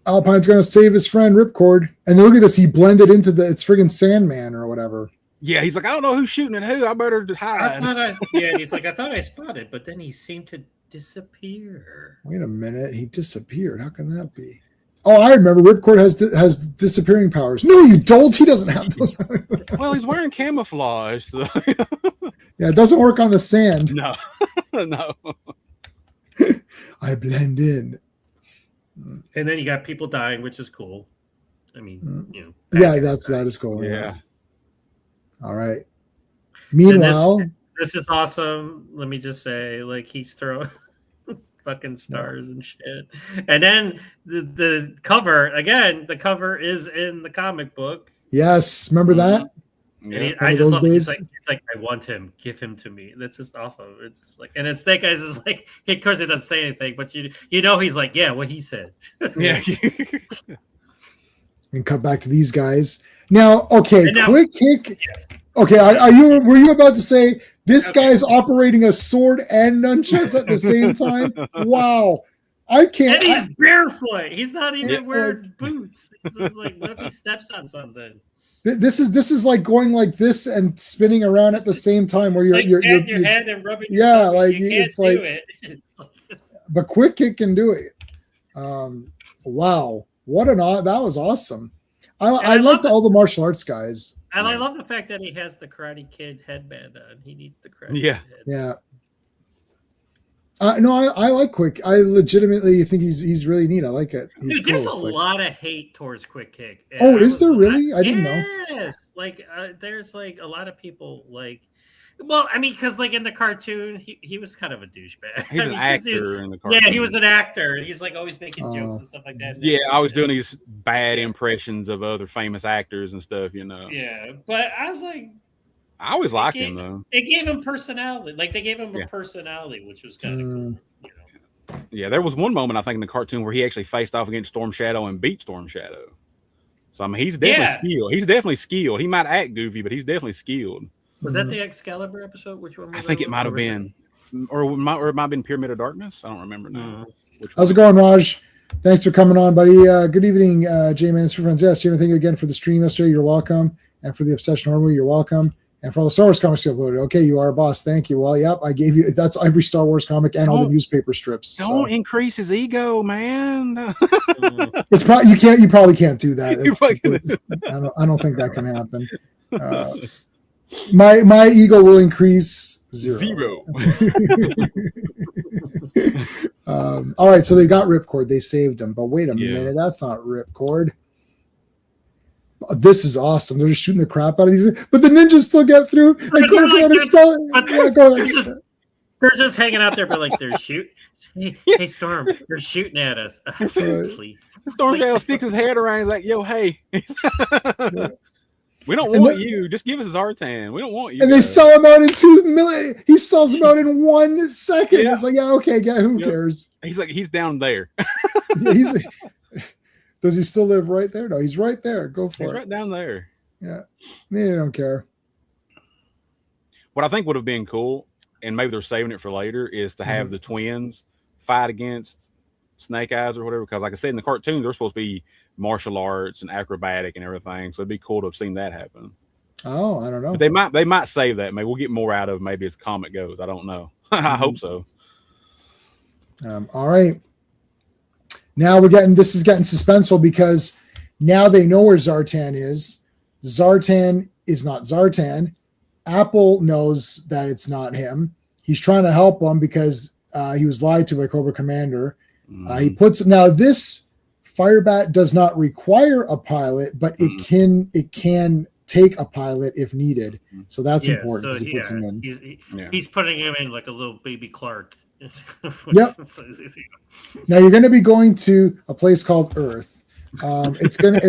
Alpine's going to save his friend Ripcord. And look at this. He blended into it's friggin' Sandman or whatever. Yeah, he's like, I don't know who's shooting at who. I better hide. And he's like, I thought I spotted, but then he seemed to disappear. Wait a minute, he disappeared. How can that be? Oh, I remember. Ripcord has disappearing powers. No, you don't. He doesn't have those. Well, he's wearing camouflage. So. Yeah, it doesn't work on the sand. No, no. I blend in. And then you got people dying, which is cool. I mean, Yeah, that is cool. Yeah. All right. Meanwhile, this is awesome. Let me just say, like, he's throwing fucking stars and shit. And then the cover again. The cover is in the comic book. yes, remember that? Yeah. I just love days? it's like I want him. Give him to me. That's just awesome. It's just like, and it's Snake Eyes is like, of course, he doesn't say anything, but you know he's like, yeah, what he said. Yeah. And cut back to these guys. Now, okay, And now- quick kick. Yes. Okay, were you about to say this guy's operating a sword and nunchucks at the same time? Wow. I can't. And he's barefoot. He's not even Yeah. wearing boots. It's just like, what if he steps on something? This is like going like this and spinning around at the same time where Like you're patting your head and rubbing your yeah, stomach. like You can't it's like do it. but quick kick can do it. Wow, that was awesome. I I liked love all the martial arts guys. And I love the fact that he has the Karate Kid headband on. He needs the Karate Yeah. Kid. Yeah. No, I like Quick. I legitimately think he's really neat. I like it. He's Dude, there's cool. a lot of hate towards Quick Kick. And Oh, I is there really? I didn't know. Yes, like there's like a lot of people like. Well, I mean, because like in the cartoon, he was kind of a douchebag. He's an actor in the cartoon. Yeah, he was an actor. He's like always making jokes and stuff like that. Yeah, I was doing these bad impressions of other famous actors and stuff, Yeah, but I was like, I always liked him though. it gave him personality. Like they gave him a personality, which was kind of cool. Yeah, there was one moment I think in the cartoon where he actually faced off against Storm Shadow and beat Storm Shadow. So I mean, he's definitely skilled. He's definitely skilled. He might act goofy, but he's definitely skilled. Was that the Excalibur episode? Which one? I think it might have been, or it might have been Pyramid of Darkness. I don't remember now. How's it going, Raj? Thanks for coming on, buddy. Good evening, J-Man and friends. Yes, Stephen, thank you again for the stream yesterday. You're welcome. And for the Obsession Armory, you're welcome. And for all the Star Wars comics you uploaded. Okay, you are a boss. Thank you. Well, yep, I gave you, that's every Star Wars comic and all the newspaper strips. Don't increase his ego, man. It's probably, you probably can't do that. I don't think that can happen. My ego will increase zero. All right, so they got Ripcord. They saved him. But wait a minute, that's not Ripcord. This is awesome. They're just shooting the crap out of these, but the ninjas still get through. They're just hanging out there, but like they're shooting. Hey, Storm, they're shooting at us. Please. Storm Shadow sticks his head around. He's like, "Yo, hey, we don't want you. Just give us Zartan. We don't want you." And they sell him out in 2 million. He sells him out in 1 second. Yeah. It's like, yeah, okay, who cares? He's like, he's down there. Does he still live right there? No, he's right there. Go for it. Right down there. Yeah. They don't care. What I think would have been cool, and maybe they're saving it for later, is to have the twins fight against Snake Eyes or whatever. Because like I said, in the cartoon, they're supposed to be martial arts and acrobatic and everything. So it'd be cool to have seen that happen. Oh, I don't know. But they might save that. Maybe we'll get more out of it maybe as the comic goes. I don't know. I hope so. All right. Now this is getting suspenseful because now they know where Zartan is. Zartan is not Zartan. Apple knows that it's not him. He's trying to help him because he was lied to by Cobra Commander. He puts now this Firebat does not require a pilot, but it can take a pilot if needed. So that's important because he puts him in. He's putting him in like a little baby Clark. Yep. Now you're going to be going to a place called Earth. It's gonna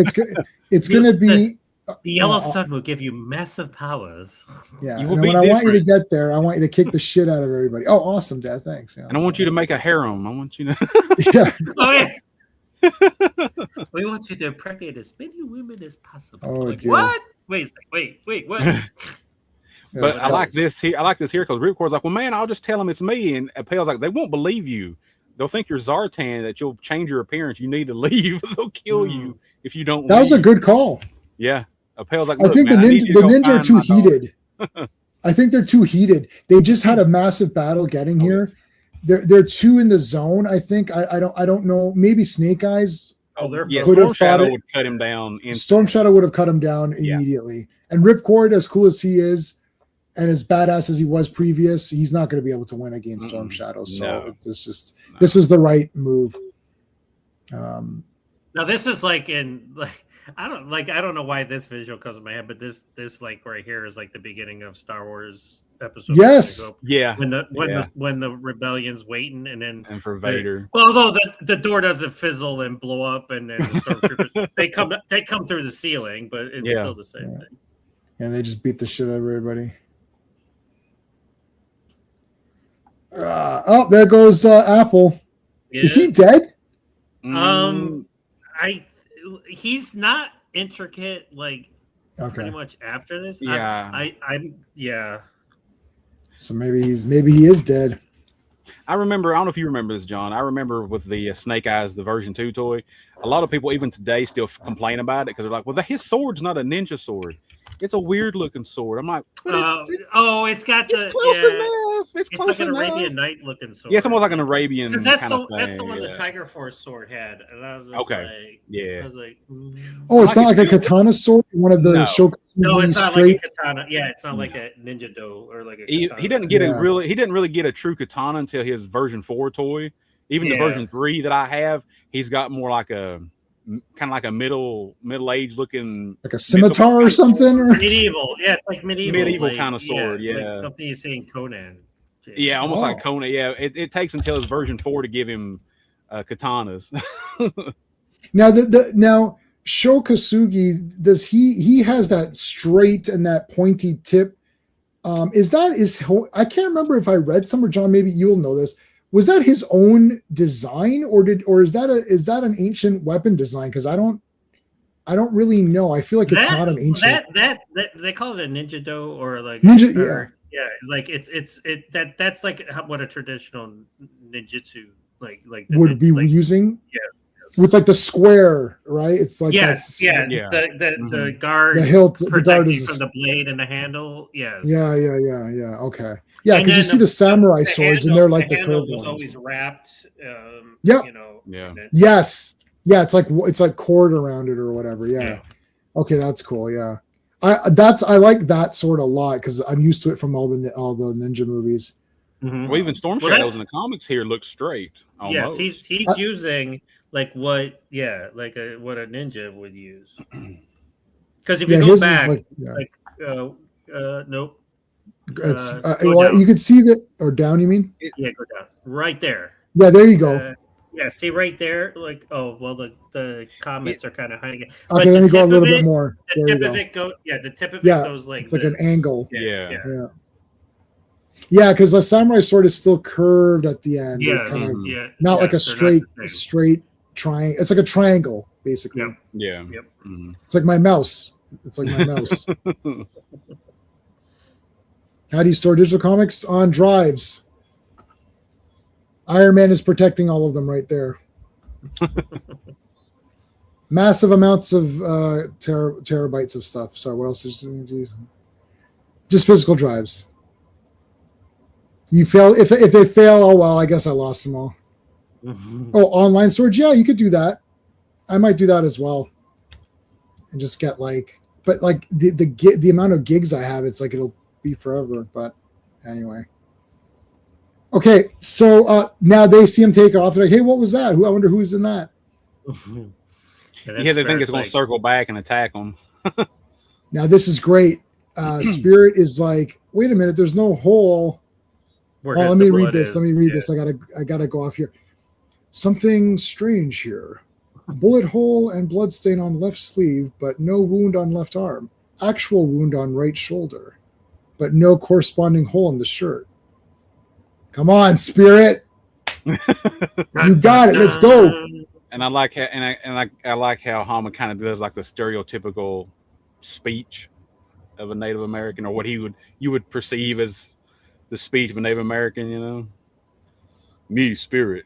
be the yellow sun will give you massive powers. Yeah. And when I want you to get there, I want you to kick the shit out of everybody. Oh, awesome, Dad. Thanks. Yeah. And I want you to make a harem. I want you to. Yeah. Oh yeah. We want you to impregnate as many women as possible. Oh, like, dear. what? Wait, what? But I like this here. I like this here because Ripcord's like, well, man, I'll just tell them it's me. And Appel's like, they won't believe you. They'll think you're Zartan, that you'll change your appearance. You need to leave. They'll kill you if you don't. That was a good call. Yeah. Appel's like, I think the ninja are too heated. I think they're too heated. They just had a massive battle getting here. they're two in the zone. I think I don't know. Maybe Snake Eyes. Oh, they're Yeah, Could have Storm Shadow fought it. would cut him down. Storm Shadow would have cut him down Yeah. immediately. And Ripcord, as cool as he is, and as badass as he was previous, he's not going to be able to win against Storm Shadow. So it's just this was the right move. Now this is like I don't know why this visual comes to my head, but this like right here is like the beginning of Star Wars episode. Yes. Yeah. When the rebellion's waiting, and then for Vader. Although the door doesn't fizzle and blow up, and then the stormtroopers they come through the ceiling, but it's still the same thing. And they just beat the shit out of everybody. There goes Apple. Yeah. Is he dead? He's not intricate pretty much after this. Yeah. So maybe he is dead. I remember, I don't know if you remember this, John. I remember with the Snake Eyes, the version 2 toy, a lot of people even today still complain about it because they're like, well, his sword's not a ninja sword. It's a weird looking sword. I'm like, it's got it's close enough. It's close like enough. an Arabian Night looking sword. Yeah, it's almost like an Arabian that's kind of thing. That's the one the Tiger Force sword had. And I was just okay. I was like, oh, it's not like a katana sword. One of the No, it's not like a katana. Yeah, it's not like a ninja do or like a. He didn't get it really. He didn't really get a true katana until his version 4 toy. Even the version 3 that I have, he's got more like a kind of like a middle-aged looking, like a scimitar or something, or medieval. Yeah, it's like medieval kind of sword. like something you see in Conan. Yeah, almost like Conan. Yeah, it takes until his version 4 to give him katanas. Now Sho Kosugi, does he has that straight and that pointy tip? I can't remember if I read somewhere, John, maybe you'll know this. Was that his own design, or is that an ancient weapon design? Because I don't really know. I feel like it's not an ancient. That they call it a ninja do or like ninja. Yeah, like that's like what a traditional ninjutsu like would be using. Yeah. With like the square, right? It's like the guard, the hilt, the guard is from the blade and the handle. Yes. Yeah. Okay. Yeah, because you see the samurai swords, and they're like the curved ones. Always wrapped. Yeah. Yes. Yeah, it's like cord around it or whatever. Yeah. Okay, that's cool. Yeah. I like that sword a lot because I'm used to it from all the ninja movies. Mm-hmm. Well, even Storm Shadows in the comics here look straight. Almost. Yes, he's using like what a ninja would use. Because if you go back, nope. It's you could see that, or down. You mean? Yeah, go down. Right there. Yeah, there you go. See right there. Like, the comments are kind of hiding it. Okay, let me go a little bit more. The tip of it goes like it's like an angle. Yeah. Yeah, because the samurai sword is still curved at the end. Not like a straight triangle. It's like a triangle, basically. Yeah. Yep. Mm-hmm. It's like my mouse. How do you store digital comics? On drives. Iron Man is protecting all of them right there. Massive amounts of terabytes of stuff. So what else is just physical drives? You fail if they fail. Oh well, I guess I lost them all. Mm-hmm. Oh, online storage. Yeah, you could do that. I might do that as well, and just get but the amount of gigs I have, it's like it'll be forever. But anyway, okay. So now they see him take off. They're like, hey, what was that? I wonder who's in that. They think it's going to circle back and attack them. Now this is great. Spirit is like, wait a minute. There's no hole. Let me read this. I gotta go off here. Something strange here. Bullet hole and blood stain on left sleeve, but no wound on left arm. Actual wound on right shoulder, but no corresponding hole in the shirt. Come on, Spirit. You got it. Let's go. And I like how I like how Hama kind of does like the stereotypical speech of a Native American, or what you would perceive as the speech of a Native American, me, Spirit,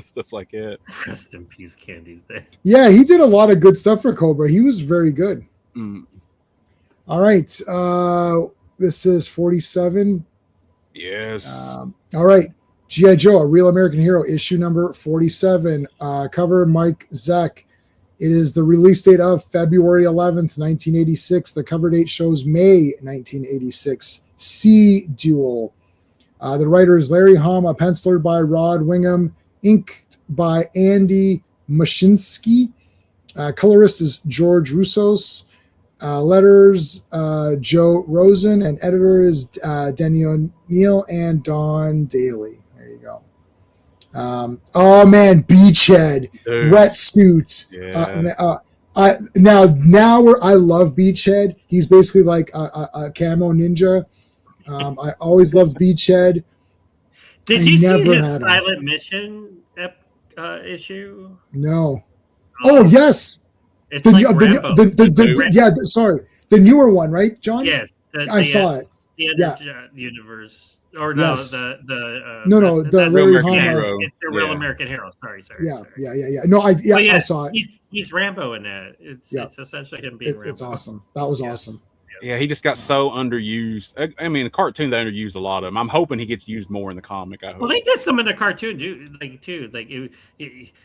stuff like that. Rest in peace, Candy's Day. Yeah, he did a lot of good stuff for Cobra. He was very good. All right. This is 47. Yes. All right. G.I. Joe, A Real American Hero, issue number 47. Cover Mike Zeck. It is the release date of February 11th, 1986. The cover date shows May 1986. Sea Duel. The writer is Larry Hama, penciler by Rod Wingham, inked by Andy Mashinsky. Colorist is George Roussos. Letters, Joe Rosen, and editor is Denny O'Neill and Don Daly. There you go. Oh man, Beachhead, Dude. wetsuit. Yeah. Now where I love Beachhead. He's basically like a camo ninja. I always loved Beachhead. Did you see his Silent Mission issue? No. Oh yes. It's like Rambo. The newer one, right, John? Yes, I saw it. The other universe, or no, yes. the Larry Hama. Hero. It's the Real American Hero. Sorry. Yeah. No, I saw it. He's Rambo in that. It's essentially him being Rambo. It's awesome. That was awesome. Yeah, he just got so underused. I mean, the cartoon they underused a lot of him. I'm hoping he gets used more in the comic. I hope. Well, they did some in the cartoon, dude.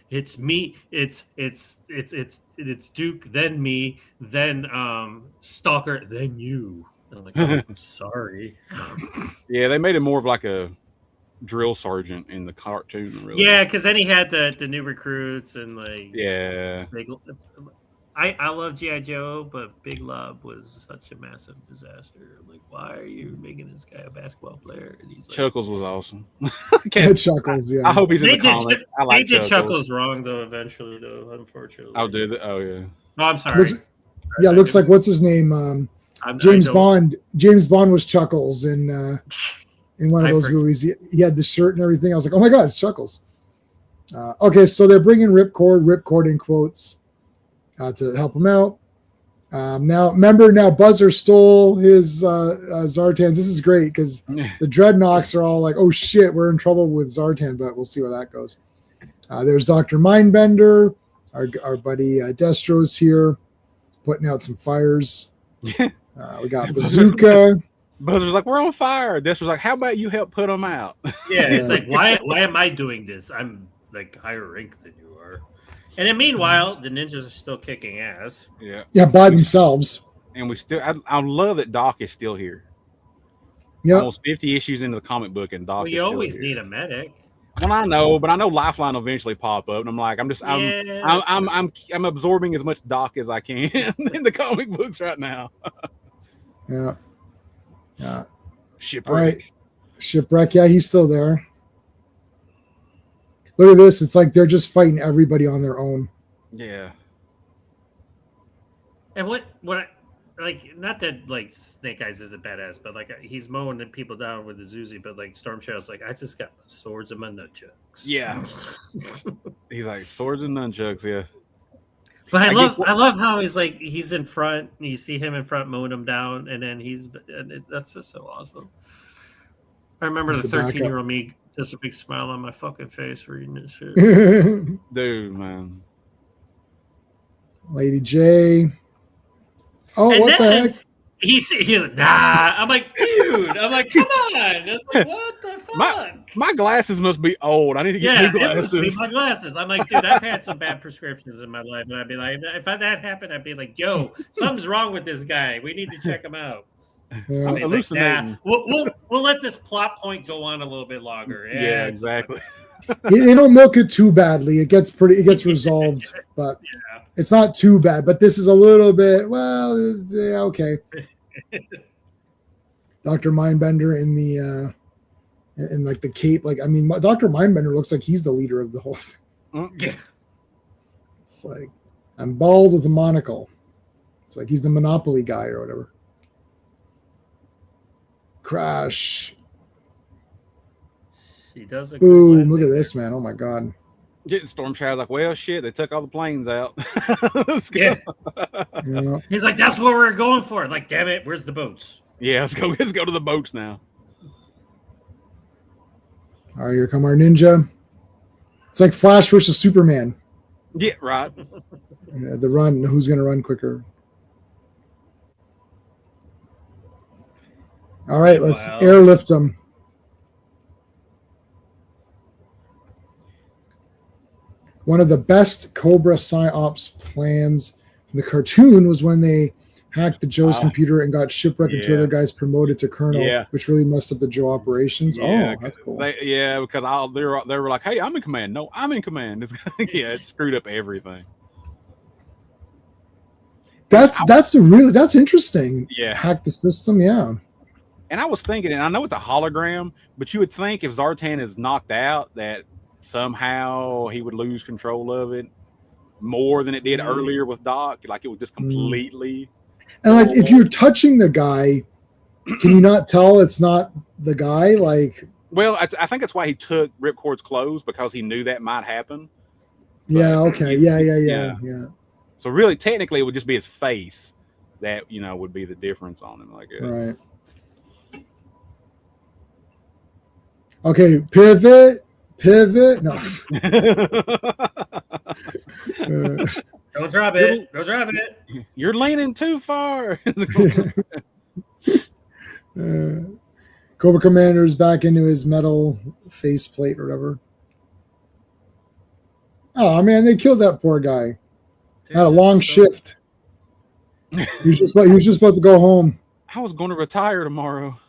It's me. It's Duke, then me, then Stalker, then you. I'm like, oh, sorry. Yeah, they made him more of like a drill sergeant in the cartoon. Really. Yeah, because then he had the new recruits and like I love G.I. Joe, but Big Love was such a massive disaster. I'm like, why are you making this guy a basketball player? And he's like, Chuckles was awesome. Chuckles, yeah. I hope he's in the comic. I like they did Chuckles wrong though. Eventually, though, unfortunately. Oh, did it? Oh, yeah. Oh, I'm sorry. Looks like what's his name? James Bond. James Bond was Chuckles in one of those movies. He had the shirt and everything. I was like, oh my god, it's Chuckles. Okay, so they're bringing Ripcord in quotes. To help him out. Now Buzzer stole his Zartans. This is great because the Dreadnoks are all like, oh shit, we're in trouble with Zartan, but we'll see where that goes. There's Dr. Mindbender. Our buddy Destro's here, putting out some fires. We got Bazooka. Buzzer's like, we're on fire. Destro's like, how about you help put them out? Yeah, it's like, why am I doing this? I'm like higher rank than you are. And then meanwhile, the ninjas are still kicking ass. Yeah, by themselves. And we still, I love that Doc is still here. Yeah, almost 50 issues into the comic book, and Doc. Well, you always need a medic. Well, I know, but I know Lifeline will eventually pop up, and I'm like, I'm absorbing as much Doc as I can in the comic books right now. Yeah. Shipwreck. All right. Shipwreck. Yeah, he's still there. Look at this. It's like they're just fighting everybody on their own. Yeah. And what I like, not that like Snake Eyes is a badass, but like he's mowing people down with the Zuzi, but like Storm Shadow's like, I just got my swords and my nunchucks. Yeah. He's like swords and nunchucks, yeah. But I love how he's in front, and you see him in front mowing them down, and then that's just so awesome. I remember the 13-year-old me, just a big smile on my fucking face reading this shit. Dude, man. Lady J. Oh, and what the heck? He's like, nah. I'm like, dude. I'm like, come on. That's like, what the fuck? My glasses must be old. I need to get new glasses. It must be my glasses. I'm like, dude, I've had some bad prescriptions in my life, and I'd be like, if that happened, I'd be like, yo, something's wrong with this guy. We need to check him out. Yeah. I'm hallucinating. Like, nah, we'll let this plot point go on a little bit longer. Yeah, exactly. You don't milk it too badly. It gets resolved, but it's not too bad. But this is a little bit. Well, yeah, okay. Dr. Mindbender in the in like the cape. Like, I mean, Dr. Mindbender looks like he's the leader of the whole thing. Yeah. It's like, I'm bald with a monocle. It's like he's the Monopoly guy or whatever. Crash. She does a boom. Look at this, man. Oh my god. Getting Storm Shadow like, well, shit, they took all the planes out. Let's go. Yeah. He's like, that's what we're going for. Like, damn it, where's the boats? Yeah, let's go to the boats now. All right, here come our ninja. It's like Flash versus Superman. Yeah, right. The run. Who's going to run quicker? All right, let's airlift them. one of the best Cobra psyops plans in the cartoon was when they hacked the Joe's computer and got shipwrecked and two other guys promoted to colonel, which really messed up the Joe operations. Yeah, that's cool. Because they were like, "Hey, I'm in command." No, I'm in command. It screwed up everything. That's interesting. Yeah, hack the system. Yeah. And I was thinking, and I know it's a hologram, but you would think if Zartan is knocked out, that somehow he would lose control of it more than it did earlier with Doc. Like it would just completely. And like if you're touching the guy, can you not tell it's not the guy? Like, well, I think that's why he took Ripcord's clothes, because he knew that might happen. Yeah. Okay. Yeah. So really, technically, it would just be his face that would be the difference on him. Like, right. Okay. Pivot. No. Don't drop it. Don't drop it. You're leaning too far. Cobra Commander is back into his metal faceplate or whatever. Oh man, they killed that poor guy. Dude, had a long shift. He was just about to go home. I was going to retire tomorrow.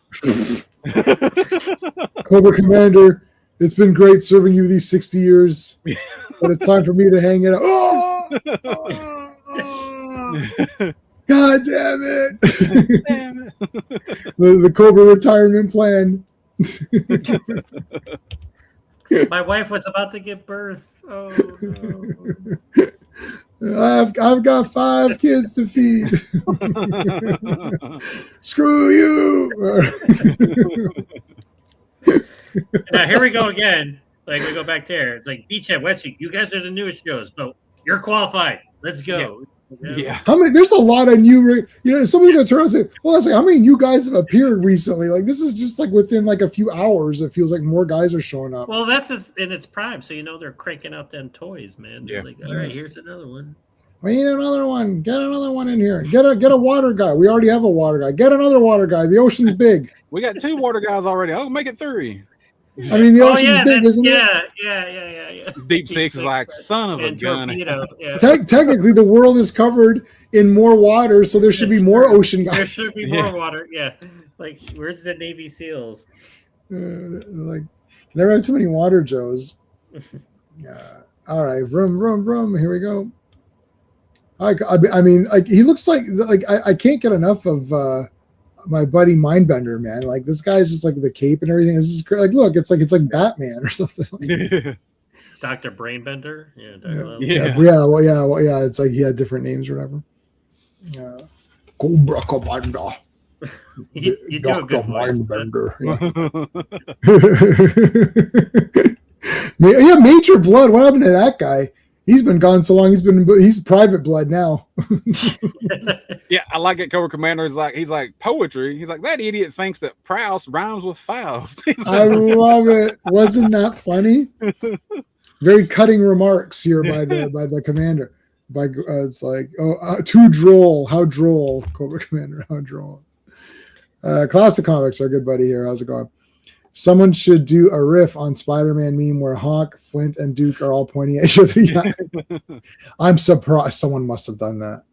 Cobra Commander, it's been great serving you these 60 years, but it's time for me to hang it up. God damn it! the Cobra retirement plan. My wife was about to give birth. Oh no! I've got 5 kids to feed. Screw you! Now here we go again. Like we go back there. It's like Beachhead, Wetsuit. You guys are the newest shows, but you're qualified. Let's go. Yeah. How many? There's a lot of new. Somebody's gonna turn around and say, "Well, it's like how many new guys have appeared recently?" Like this is just like within like a few hours. It feels like more guys are showing up. Well, that's just in its prime, so they're cranking out them toys, man. They're like, all right, here's another one. We need another one. Get another one in here. Get a water guy. We already have a water guy. Get another water guy. The ocean's big. We got 2 water guys already. I'll make it 3. I mean, the ocean's big, isn't it? Yeah. Deep Six is like, son of a gun. Technically, the world is covered in more water, so there should be more ocean guys. There should be more water. Yeah. Like, where's the Navy SEALs? Like, never have too many water Joes. All right, vroom. Here we go. I mean, like he looks like I can't get enough of my buddy Mindbender, man. Like this guy's just like with the cape and everything. This is great. Like, look, it's like Batman or something. Dr. Brainbender. Yeah. It's like he had different names or whatever. Cobra Commander. you do a good voice. Mindbender. Yeah, Major Blood. What happened to that guy? He's been gone so long. He's private blood now. Yeah, I like it. Cobra Commander is like, he's like poetry. He's like, that idiot thinks that Proust rhymes with Faust. I love it. Wasn't that funny? Very cutting remarks here by the commander. It's like, too droll. How droll, Cobra Commander. How droll. Classic Comics, our good buddy here. How's it going? Someone should do a riff on Spider-Man meme where Hawk, Flint, and Duke are all pointing at each other. Yeah. I'm surprised someone must have done that.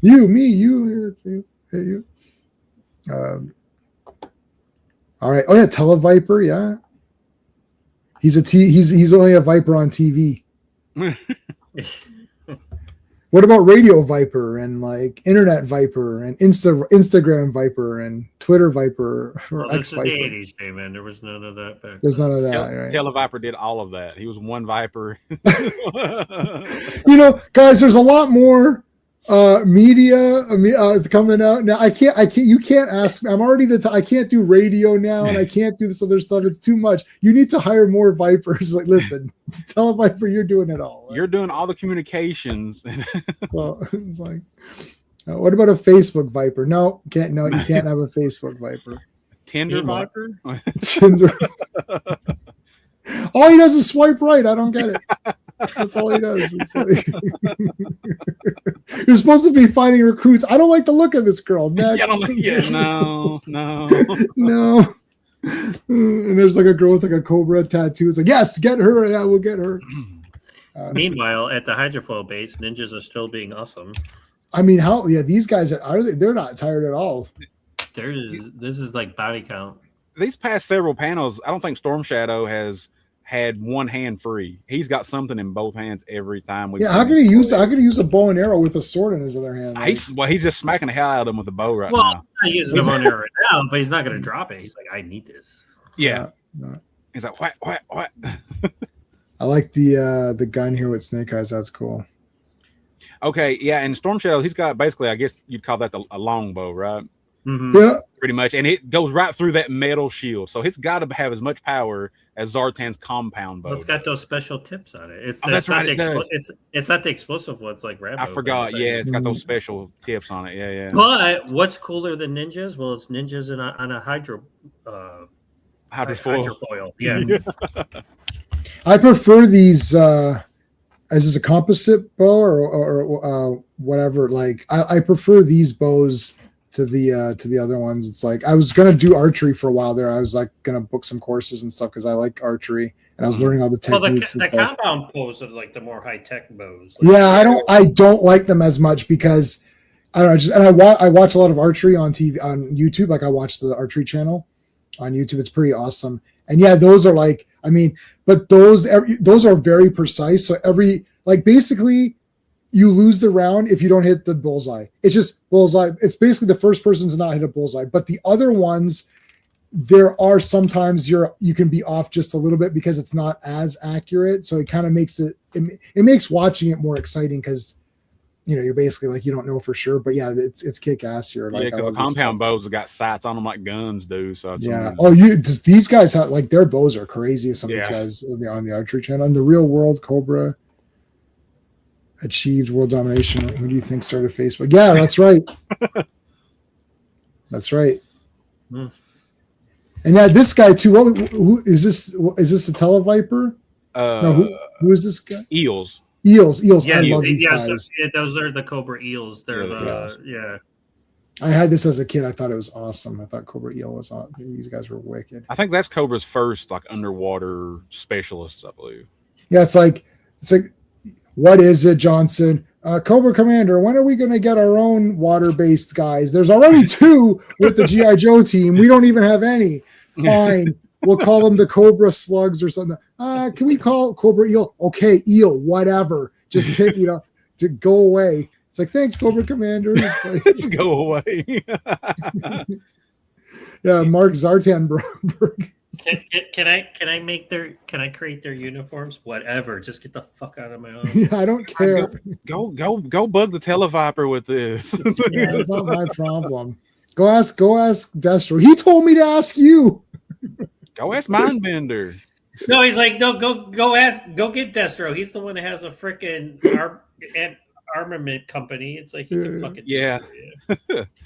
You, me, you, it's you, hey, you. All right. Oh yeah, Televiper. Yeah, he's only a Viper on TV. What about Radio Viper and like Internet Viper and Instagram Viper and Twitter Viper or X Viper? This is the 80s, man. There was none of that back then. There's none of that. Right? Televiper did all of that. He was one Viper. Guys, there's a lot more media coming out now. I can't. You can't ask me. I'm already I can't do radio now, and I can't do this other stuff. It's too much. You need to hire more Vipers. Like, listen, tell a Viper you're doing it all. You're doing all the communications. Well, it's like, what about a Facebook Viper? No, can't. No, you can't have a Facebook Viper. Tinder Viper. Tinder. All he does is swipe right. I don't get it. That's all he does. It's like, you're supposed to be finding recruits. I don't like the look of this girl. Next. No. No. And there's like a girl with like a cobra tattoo. It's like, yes, get her. Yeah, we'll get her. Meanwhile, at the hydrofoil base, ninjas are still being awesome. I mean, these guys they're not tired at all. This is like body count. These past several panels, I don't think Storm Shadow has had one hand free. He's got something in both hands every time. How can he use a bow and arrow with a sword in his other hand? Like? He's just smacking the hell out of him with a bow now. Well, I'm not using a bow and arrow right now, but he's not going to drop it. He's like, I need this. Yeah. He's like, what? I like the gun here with Snake Eyes. That's cool. Okay, yeah, and Storm Shadow, he's got basically, I guess you'd call that a longbow, right? Mm-hmm. Yeah, pretty much, and it goes right through that metal shield, so it's got to have as much power as Zartan's compound bow. Well, it's got those special tips on it. That's right. It's not the explosive ones like Rambo. I forgot. Yeah, it's got those special tips on it. Yeah. But what's cooler than ninjas? Well, it's ninjas on a hydrofoil. Yeah. I prefer these. Is this a composite bow or whatever? Like I prefer these bows to the other ones. It's like I was gonna do archery for a while there. I was like gonna book some courses and stuff because I like archery and I was learning all the techniques. Well, the compound bows are like the more high tech bows. Like, I don't like them as much because I don't know. I watch a lot of archery on TV on YouTube. Like I watch the archery channel on YouTube. It's pretty awesome. And yeah, those are like, I mean, but those are very precise. So basically you lose the round if you don't hit the bullseye. It's just bullseye. It's basically the first person to not hit a bullseye. But the other ones, there are sometimes you can be off just a little bit because it's not as accurate. So it kind of makes it makes watching it more exciting because you're basically like you don't know for sure. But yeah, it's kick ass here. Like, because the compound bows have got sights on them like guns do. So it's these guys have like their bows are crazy. Some of these guys on the archery channel. In the real world, Cobra achieved world domination. Who do you think started Facebook? Yeah, that's right. That's right. And yeah, this guy too. Who is this? Is this a Televiper? No, who is this guy? Eels. Yeah, I love these guys. Those are the Cobra Eels. They're I had this as a kid. I thought it was awesome. I thought Cobra Eel was awesome. These guys were wicked. I think that's Cobra's first like underwater specialists, I believe. Yeah, it's like what is it, Johnson? Cobra Commander, when are we going to get our own water-based guys? There's already 2 with the G.I. Joe team. We don't even have any. Fine. We'll call them the Cobra Slugs or something. Can we call Cobra Eel? Okay, Eel, whatever. Just pick, to go away. It's like, thanks, Cobra Commander. It's like, let's go away. Yeah, Marc Zartanberg. Can I create their uniforms? Whatever. Just get the fuck out of my own. Yeah, I don't care. Go bug the Televiper with this. Yeah, it's not my problem. Go ask Destro. He told me to ask you. Go ask Mindbender. No, he's like, no, go get Destro. He's the one that has a freaking armament company. It's like, you can fucking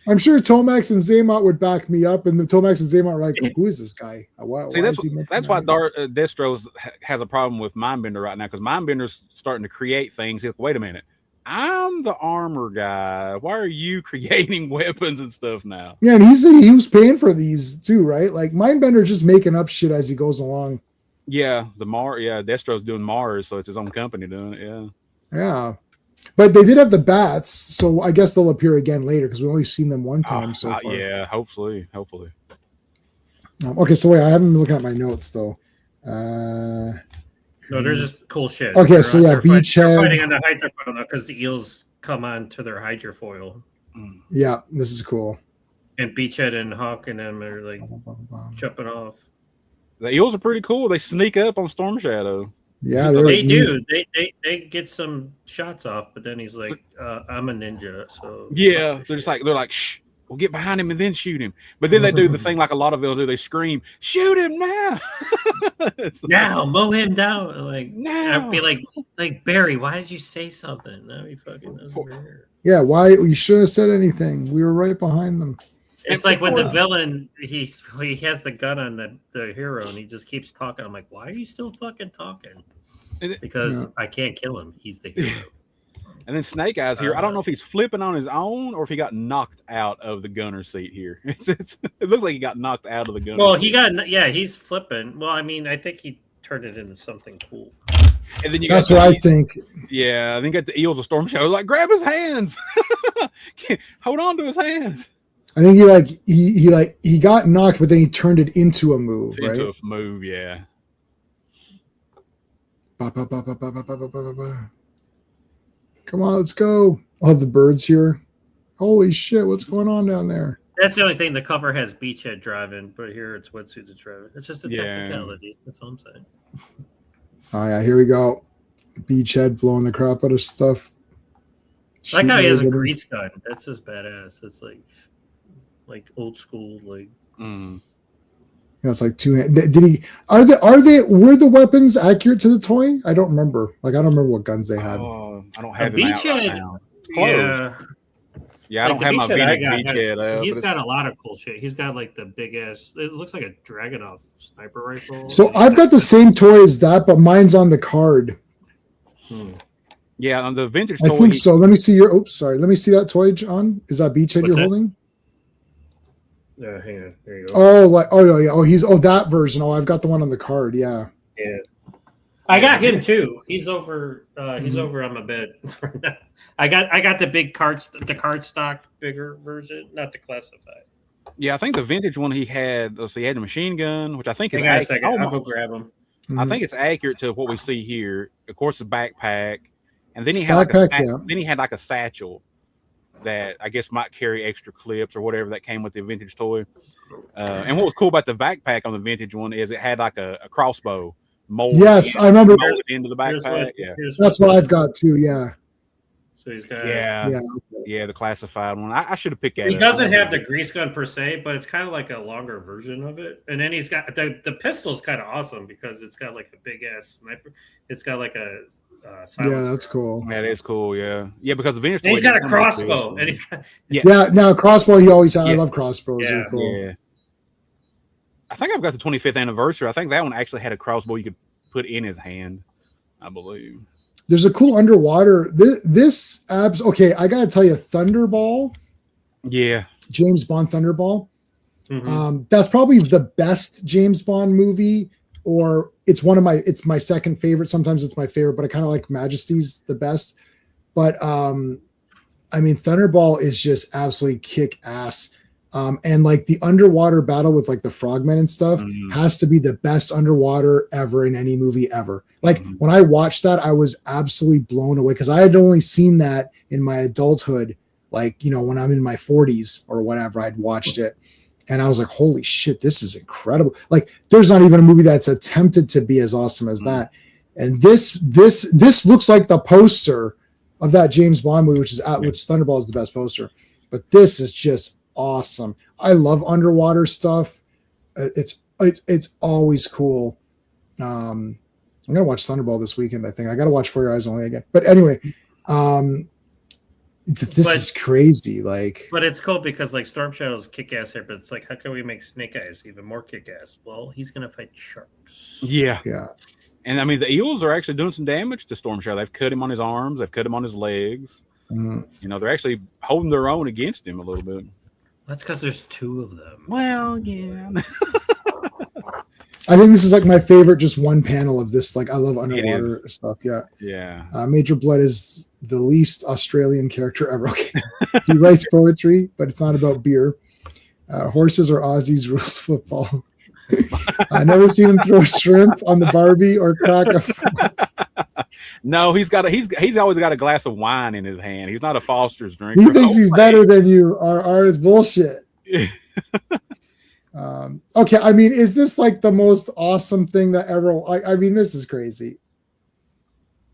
I'm sure Tomax and Zaymot would back me up, and the Tomax and Zaymot are like, who is this guy? See, that's why Destro has a problem with Mindbender right now, because Mindbender's starting to create things. He's like, wait a minute, I'm the armor guy. Why are you creating weapons and stuff now? Yeah, and he was paying for these too, right? Like Mindbender's just making up shit as he goes along. Yeah, Destro's doing Mars, so it's his own company doing it. Yeah. But they did have the bats, so I guess they'll appear again later because we've only seen them one time so far. Yeah, hopefully. Okay, so wait, I haven't been looking at my notes though. No, there's just cool shit. Okay, Beachhead. They're fighting on the hydrofoil because the eels come on to their hydrofoil. Yeah, this is cool. And Beachhead and Hawk and them are like jumping off. The eels are pretty cool. They sneak up on Storm Shadow. Yeah, they do. They get some shots off, but then he's like, "I'm a ninja." So yeah, they're like, "Shh, we'll get behind him and then shoot him." But then they do the thing like a lot of them do. They scream, "Shoot him now!" Now, mow him down. Like now. I'd be like Barry, why did you say something? Now he fucking knows we're here. Yeah, why you shouldn't have said anything. We were right behind them. It's like when the villain he has the gun on the hero and he just keeps talking. I'm like, why are you still fucking talking? Because I can't kill him. He's the hero. And then Snake Eyes here. I don't know if he's flipping on his own or if he got knocked out of the gunner seat here. It looks like he got knocked out of the gunner. Well, seat. He's flipping. Well, I mean, I think he turned it into something cool. And then you That's got what I think. Yeah, then you got the eels of Storm Shadow. Like, grab his hands. Hold on to his hands. I think he got knocked, but then he turned it into a move, right? Into a move, yeah. Ba, ba, ba, ba, ba, ba, ba, ba, ba, ba. Come on, let's go. I'll have the birds here. Holy shit, what's going on down there? That's the only thing. The cover has Beachhead driving, but here it's Wetsuit driving. It's just a technicality. That's all I'm saying. Oh yeah, here we go. Beachhead blowing the crap out of stuff. Like how he has a Shooting grease gun. That's just badass. It's like old school. Like That's like two hand. Did he? Were the weapons accurate to the toy? I don't remember. Like I don't remember what guns they had. Oh, I don't have The them out right Beachhead, now. It's closed. Yeah, I Like don't have my the Beachhead I vintage got Beachhead out. He's got a lot of cool shit. He's got like the big ass. It looks like a Dragunov sniper rifle. So I've got the same toy as that, but mine's on the card. Yeah, on the vintage I toy. think so. Let me see your. Oops, sorry. Let me see that toy, John. Is that Beachhead What's you're that? holding? Yeah, hang on. There you go. That version. Oh, I've got the one on the card. Yeah. Yeah. I got him too. He's over. He's over on my bed. I got the big the card stock bigger version, not the classified. Yeah, I think the vintage one he had. Let's see, he had a machine gun, which I think is Hang on a second. I'll go almost- grab him. I think it's accurate to what we see here. Of course, the backpack, and then he had then he had like a satchel that I guess might carry extra clips or whatever that came with the vintage toy. And what was cool about the backpack on the vintage one is it had like a crossbow molded. Yes, I remember. Molded into the backpack. That's what I've got too. Yeah. So he's got. Yeah, the classified one. I should have picked that. He doesn't have the grease gun per se, but it's kind of like a longer version of it. And then he's got the pistol's kind of awesome because it's got like a big ass sniper. It's got like a silencer. Yeah, that's cool. That is cool. Yeah, because the vintage. And he's got a crossbow, and he's got. Yeah. Now crossbow, he always had. I love crossbows. They're cool. Yeah. I think I've got the 25th anniversary. I think that one actually had a crossbow you could put in his hand, I believe. There's a cool underwater. Okay, I gotta tell you, Thunderball. Yeah. James Bond Thunderball. Mm-hmm. That's probably the best James Bond movie, or it's my second favorite. Sometimes it's my favorite, but I kind of like Majesty's the best. But I mean, Thunderball is just absolutely kick ass. And like the underwater battle with like the frogmen and stuff has to be the best underwater ever in any movie ever. Like when I watched that, I was absolutely blown away because I had only seen that in my adulthood. Like, when I'm in my 40s or whatever, I'd watched it and I was like, holy shit, this is incredible. Like there's not even a movie that's attempted to be as awesome as that. And this looks like the poster of that James Bond movie, which Thunderball is the best poster. But this is just awesome. I love underwater stuff. It's always cool. I'm gonna watch Thunderball this weekend. I think I gotta watch For Your Eyes Only again. But anyway, this is crazy. Like, but it's cool because like Storm Shadow's kick ass here, but it's like, how can we make Snake Eyes even more kick ass? Well, he's gonna fight sharks. Yeah. And I mean, the eels are actually doing some damage to Storm Shadow. They've cut him on his arms. They've cut him on his legs. They're actually holding their own against him a little bit. That's because there's two of them. Well, yeah. I think this is like my favorite, just one panel of this. Like I love underwater stuff. Yeah. Major Blood is the least Australian character ever. Okay. He writes poetry, but it's not about beer. Horses are Aussies, rules football. I never seen him throw shrimp on the Barbie or crack a. No, he's always got a glass of wine in his hand. He's not a Foster's drinker. He thinks he's better than you. R is bullshit. Okay, I mean, is this like the most awesome thing that ever? I mean, this is crazy.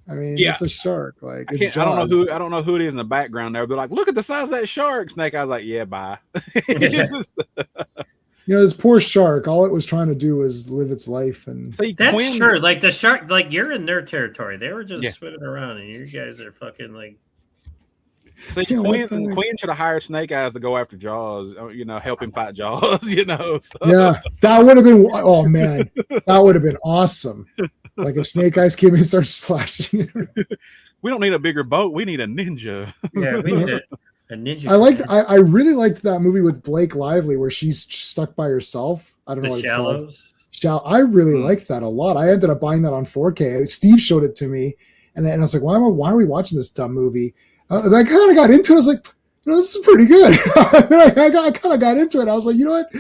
I mean, it's a shark. Like it's Jaws. I don't know who it is in the background there. They're like, look at the size of that shark. Snake Eyes like, yeah, bye. This poor shark. All it was trying to do was live its life, and that's true. Like the shark, like you're in their territory. They were just swimming around, and you guys are fucking like. See, Quinn should have hired Snake Eyes to go after Jaws. Help him fight Jaws. So. Yeah, that would have been. Oh man, that would have been awesome. Like if Snake Eyes came in and started slashing. We don't need a bigger boat. We need a ninja. Yeah, we need a ninja. I really liked that movie with Blake Lively where she's stuck by herself. I don't know what it's called. I really liked that a lot. I ended up buying that on 4K. Steve showed it to me, and I was like, why are we watching this dumb movie? And I kind of got into it. I was like, this is pretty good. I kind of got into it. I was like, you know what?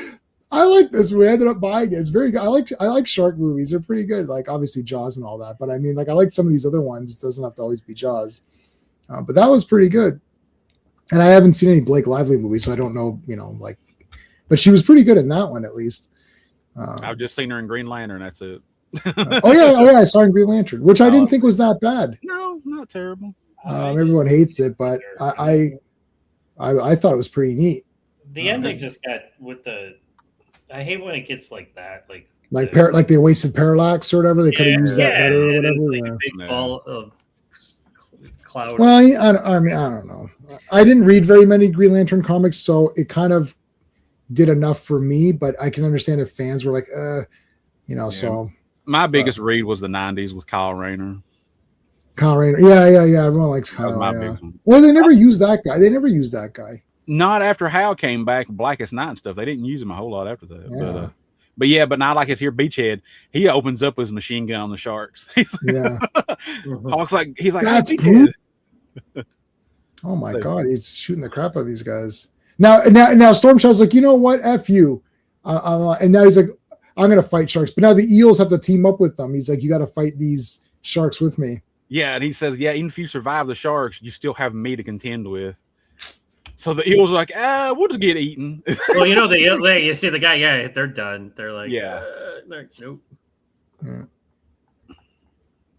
I like this movie. I ended up buying it. It's very good. I like shark movies. They're pretty good. Like obviously Jaws and all that, but I mean, like I like some of these other ones. It doesn't have to always be Jaws, but that was pretty good. And I haven't seen any Blake Lively movies, so I don't know, like, but she was pretty good in that one at least. I've just seen her in Green Lantern. That's it. Oh yeah, I saw her in Green Lantern, which I didn't think was that bad. No, not terrible. Everyone hates it, but I thought it was pretty neat. The ending just got with the. I hate when it gets like that, like they wasted parallax or whatever. They could have used that better or whatever. Like a big ball of cloud. Well, I mean, I don't know. I didn't read very many Green Lantern comics, so it kind of did enough for me. But I can understand if fans were like, So my biggest read was the '90s with Kyle Rayner. Kyle Rayner, yeah. Everyone likes Kyle. Well, they never used that guy. Not after Hal came back, Blackest Night and stuff. They didn't use him a whole lot after that. Yeah. But not like it's here, Beachhead. He opens up his machine gun on the sharks. Hawk's like, he's like, that's Beachhead. Oh my God, he's shooting the crap out of these guys. Now Storm Shadow's like, you know what? F you. And now he's like, I'm gonna fight sharks. But now the eels have to team up with them. He's like, you got to fight these sharks with me. Yeah, and he says, yeah, even if you survive the sharks, you still have me to contend with. So the eels are like, we'll just get eaten. Well, you see the guy, yeah, they're done. They're like, nope.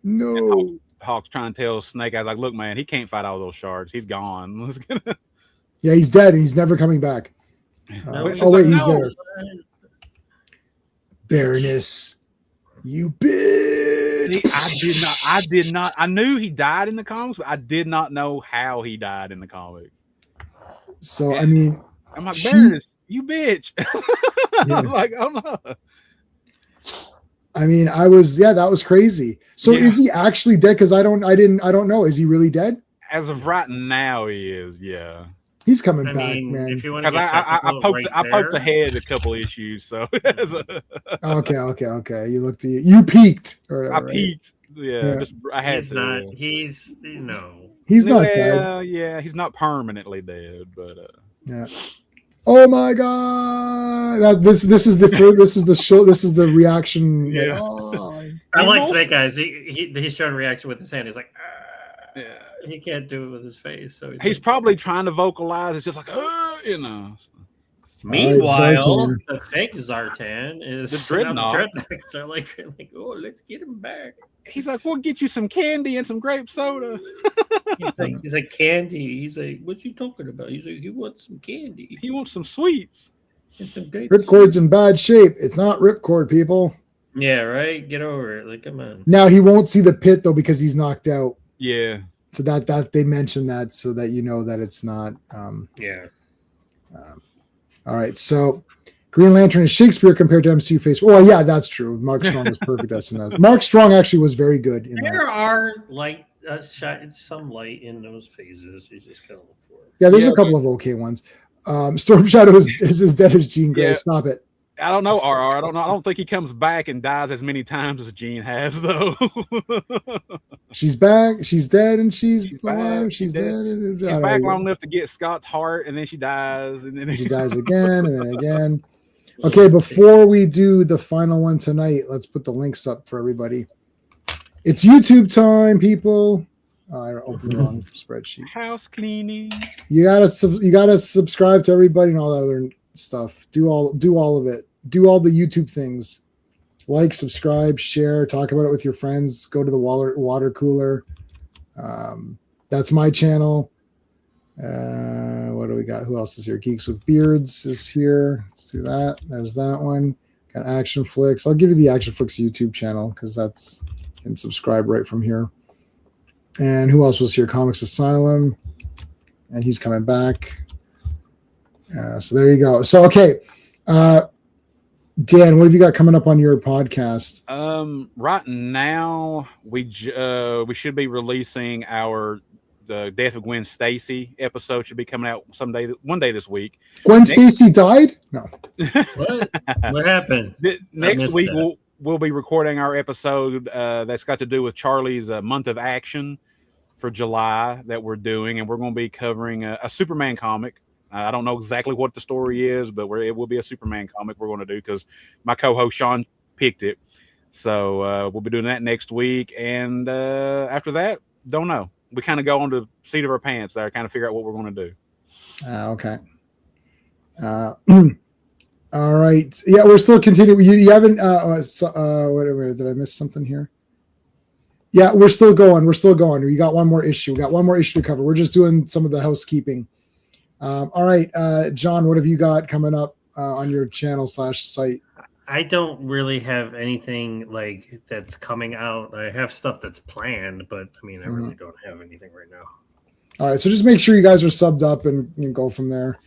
No. Hawk's trying to tell Snake Eyes, like, look, man, he can't fight all those sharks. He's gone. Yeah, he's dead and he's never coming back. He's there. Baroness, you bitch. I did not. I knew he died in the comics, but I did not know how he died in the comics. So, I mean, I'm like, Baroness, you bitch. I'm like, I'm not. I mean, that was crazy. So is he actually dead? Because I don't know. Is he really dead? As of right now, he is. Yeah, he's coming back, man. Because I poked ahead a couple issues. So okay. You peaked. I peaked. Yeah. I had he's to. Not. He's no. He's not dead. Yeah, he's not permanently dead, but yeah. Oh my God! This is the show. This is the reaction. Yeah. I like Snake Eyes. He's showing reaction with his hand. He's like, he can't do it with his face. So he's probably trying to vocalize. It's just like, Meanwhile, the fake Zartan is the Dreadnought. They're like, oh, let's get him back. He's like, we'll get you some candy and some grape soda. he's like candy. He's like, what you talking about? He's like, he wants some candy. He wants some sweets and some grape. Ripcord's in bad shape. It's not Ripcord, people. Yeah, right. Get over it. Like, come on. Now he won't see the pit though because he's knocked out. Yeah. So that they mentioned that so that you know that it's not. All right, so Green Lantern is Shakespeare compared to MCU face. Well, yeah, that's true. Mark Strong was perfect as Mark Strong actually was very good in there that. Are some light in those phases. You just gotta look for it. Yeah, there's a couple of okay ones. Storm Shadow is as dead as Jean Grey. Yeah. Stop it. I don't know, RR. I don't know. I don't think he comes back and dies as many times as Jean has, though. She's back. She's dead, and she's alive. She's dead. She's back long enough to get Scott's heart, and then she dies, and then she dies again, and then again. Okay, before we do the final one tonight, let's put the links up for everybody. It's YouTube time, people. Oh, I opened the wrong spreadsheet. House cleaning. You gotta subscribe to everybody and all that other stuff. Do all of it. Do all the YouTube things. Like, subscribe, share, talk about it with your friends. Go to the water cooler. That's my channel. What do we got? Who else is here? Geeks with Beards is here. Let's do that. There's that one. Got ACTION-FLIX. I'll give you the ACTION-FLIX YouTube channel because that's you can subscribe right from here. And who else was here? Comix Asylum. And he's coming back. So there you go. So, okay. Dan, what have you got coming up on your podcast? Right now, we should be releasing the the death of Gwen Stacy episode should be coming out one day this week. Gwen Stacy died? No. What happened? Next week we'll be recording our episode that's got to do with Charlie's month of action for July that we're doing, and we're going to be covering a Superman comic. I don't know exactly what the story is, but it will be a Superman comic we're going to do because my co-host Sean picked it. So we'll be doing that next week, and after that, don't know. We kind of go on the seat of our pants there, kind of figure out what we're going to do. Okay. All right. Yeah, we're still continuing. You haven't. Whatever. Did I miss something here? Yeah, we're still going. We got one more issue. To cover. We're just doing some of the housekeeping. All right, John, what have you got coming up on your channel /site? I don't really have anything like that's coming out. I have stuff that's planned, but I mean, I really don't have anything right now. All right, so just make sure you guys are subbed up and you can go from there.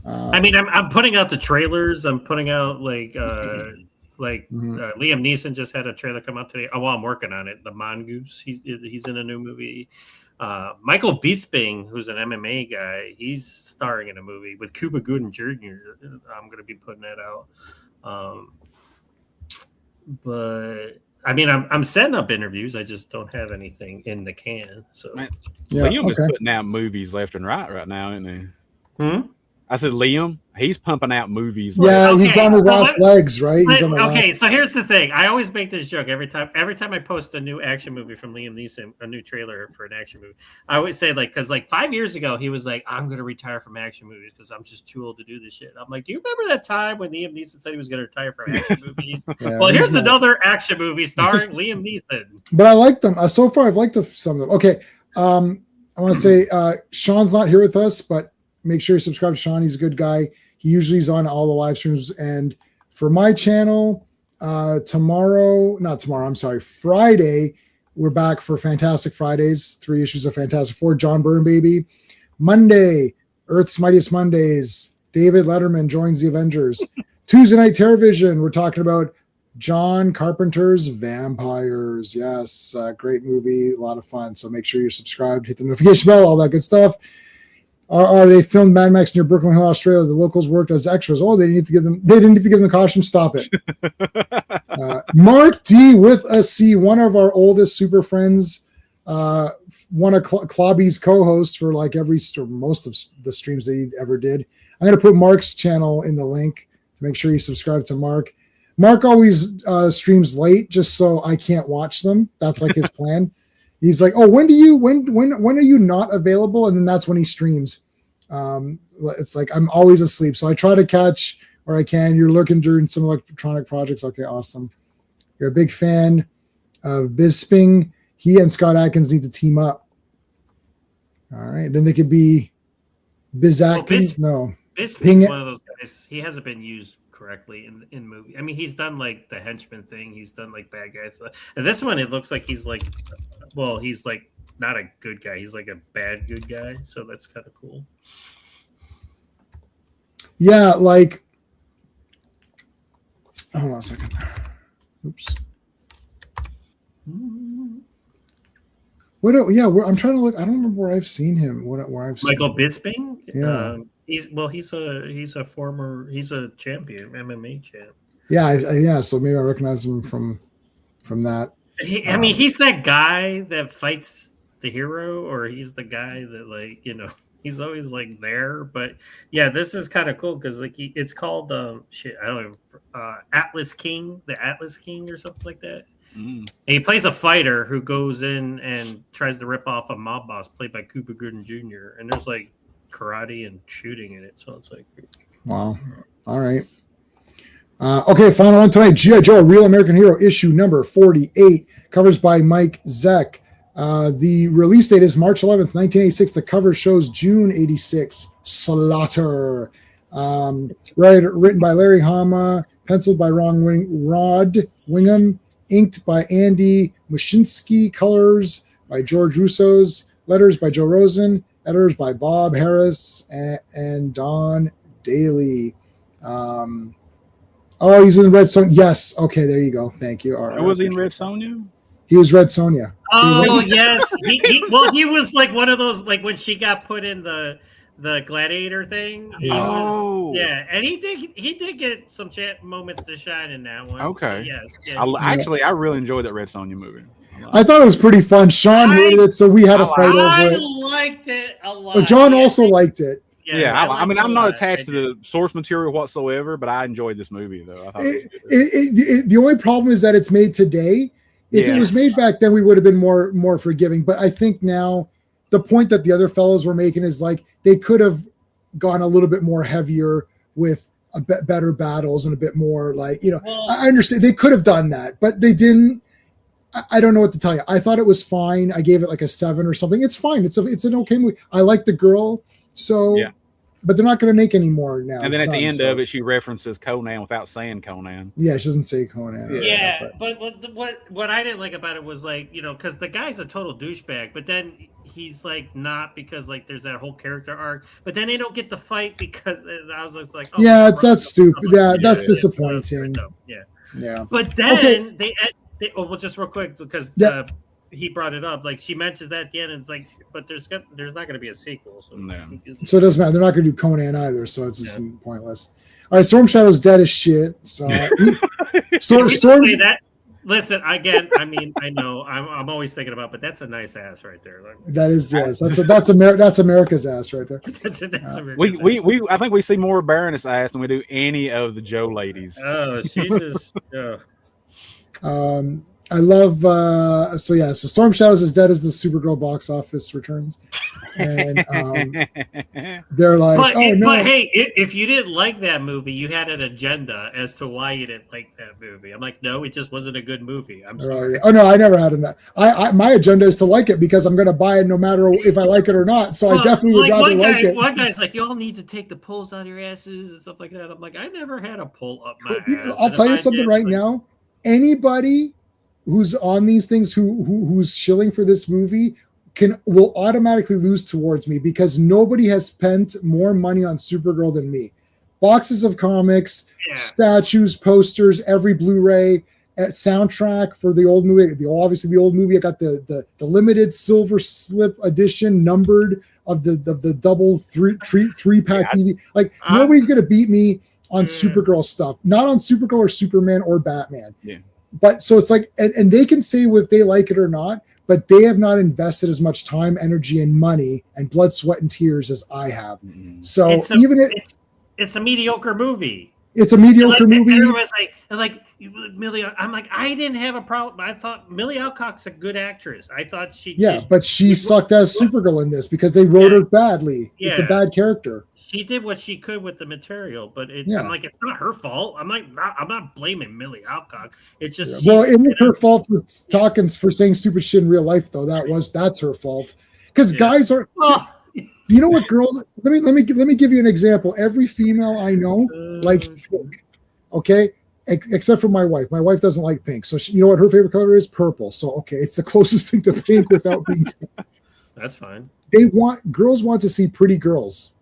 I mean, I'm putting out the trailers. I'm putting out Liam Neeson just had a trailer come out today. Oh, well, I'm working on it. The Mongoose. He's in a new movie. Michael Bisping, who's an MMA guy, he's starring in a movie with Cuba Gooding Jr. I'm going to be putting that out. But I mean, I'm setting up interviews. I just don't have anything in the can. So Liam is putting out movies left and right now, isn't he? I said Liam. He's pumping out movies. He's on the last legs, right? So here's the thing. I always make this joke every time I post a new action movie from Liam Neeson, a new trailer for an action movie. I always say because 5 years ago he was like, "I'm going to retire from action movies because I'm just too old to do this shit." I'm like, "Do you remember that time when Liam Neeson said he was going to retire from action movies?" Well, here's another action movie starring Liam Neeson. But I like them so far. I've liked some of them. Okay, I want to say Sean's not here with us, but make sure you subscribe to Sean. He's a good guy. He usually is on all the live streams. And for my channel, Friday, we're back for Fantastic Fridays, 3 issues of Fantastic Four, John Byrne, baby. Monday, Earth's Mightiest Mondays, David Letterman joins the Avengers. Tuesday night Terrorvision, we're talking about John Carpenter's Vampires. Yes, great movie, a lot of fun. So make sure you're subscribed, hit the notification bell, all that good stuff. They filmed Mad Max near Brooklyn Hill, Australia. The locals worked as extras. Oh, they didn't need to give them costume. Stop it. Marc D with a C, one of our oldest super friends, one of Clobby's co-hosts for most of the streams that he ever did. I'm going to put Marc's channel in the link to make sure you subscribe to Marc. Marc always streams late just so I can't watch them. That's like his plan. He's like, "Oh, when are you not available?" And then that's when he streams. It's like I'm always asleep, so I try to catch where I can. You're looking during some electronic projects. Okay, awesome. You're a big fan of Bisping. He and Scott Adkins need to team up. All right, then they could be Biz Atkins. Bisping's one of those guys. He hasn't been used correctly in movie. I mean, he's done the henchman thing. He's done bad guys. And this one, it looks like he's not a good guy. He's like a bad good guy. So that's kind of cool. Yeah, hold on a second. Oops. I'm trying to look. I don't remember where I've seen him. Where I've seen Michael Bisping. Yeah. He's a champion, MMA champ. Yeah. So maybe I recognize him from that. I mean, he's that guy that fights the hero, or he's the guy that he's always there. But yeah, this is kind of cool because it's called I don't know, Atlas King, the Atlas King or something like that. And he plays a fighter who goes in and tries to rip off a mob boss played by Cuba Gooding Jr. And there's karate and shooting in it, so it's wow. All right. Okay, final one tonight. G.I. Joe, Real American Hero, issue number 48, covers by Mike Zeck. The release date is March 11th, 1986. The cover shows June 86. Slaughter. Written by Larry Hama, penciled by Rod Wingham, inked by Andy Muschinsky, colors by George Russo's, letters by Joe Rosen, editors by Bob Harris and Don Daly. He's in Red Sonja. Yes. Okay, there you go. Thank you. All right. Was he in Red Sonja? He was Red Sonja. Oh yes, he was like one of those, like when she got put in the gladiator thing. He was, and he did get some moments to shine in that one. Okay. So, yes, Actually, I really enjoyed that Red Sonja movie. I thought it was pretty fun. Sean hated it, so we had a fight over it. I liked it a lot. But John also liked it. Yes, I mean, I'm not attached to the source material whatsoever, but I enjoyed this movie though. I thought the only problem is that it's made today. If it was made back then, we would have been more forgiving. But I think now the point that the other fellows were making is like they could have gone a little bit more heavier with a better battles and a bit more like, I understand they could have done that, but they didn't. I don't know what to tell you. I thought it was fine. I gave it like a 7 or something. It's fine. It's an okay movie. I like the girl. So, but they're not going to make any more now. And then at the end of it, she references Conan without saying Conan. Yeah, she doesn't say Conan. Yeah, but what I didn't like about it was like, because the guy's a total douchebag, but then he's like not, because like there's that whole character arc, but then they don't get the fight because I was just like, that's stupid. That's disappointing. Yeah. But then well, just real quick, because he brought it up. Like she mentions that at the end, and it's like, but there's not going to be a sequel, so it doesn't matter. They're not going to do Conan either, so it's just pointless. All right, Storm Shadow's dead as shit. So Storm. Say that. Listen, again, I mean, I know I'm always thinking about, but that's a nice ass right there. Like, that is, yes, that's America's ass right there. that's America's we I think we see more Baroness ass than we do any of the Joe ladies. Oh, she just. I love so Storm Shadows is dead as the Supergirl box office returns, and they're like, but hey, if you didn't like that movie, you had an agenda as to why you didn't like that movie. I'm like, no, it just wasn't a good movie. I'm sorry. Oh no, I never had that. I my agenda is to like it because I'm going to buy it no matter if I like it or not. So I definitely would rather like it. One guy's like, y'all need to take the pulls out of your asses and stuff like that. I'm like, I never had a pull up my ass. I'll tell you something right now. Anybody who's on these things who's shilling for this movie will automatically lose towards me because nobody has spent more money on Supergirl than me. Boxes of comics, statues, posters, every Blu-ray, soundtrack for the old movie. Obviously the old movie. I got the limited silver slip edition numbered of the double three pack DVD. Like nobody's gonna beat me on Supergirl stuff. Not on Supergirl or Superman or Batman. Yeah. But so it's like, and they can say whether they like it or not, but they have not invested as much time, energy, and money and blood, sweat, and tears as I have. So it's a mediocre movie. It's a mediocre movie. Everyone's like Millie. I'm like, I didn't have a problem. I thought Millie Alcock's a good actress. I thought but she sucked as Supergirl in this because they wrote her badly. Yeah. It's a bad character. She did what she could with the material, but I'm like, it's not her fault. I'm not blaming Millie Alcock. It's just it was her fault for saying stupid shit in real life, though. That's her fault because guys are. You know what, girls? Let me give you an example. Every female I know likes pink, okay, except for my wife. My wife doesn't like pink, so you know what her favorite color is? Purple. So okay, it's the closest thing to pink without being. That's fine. Girls want to see pretty girls.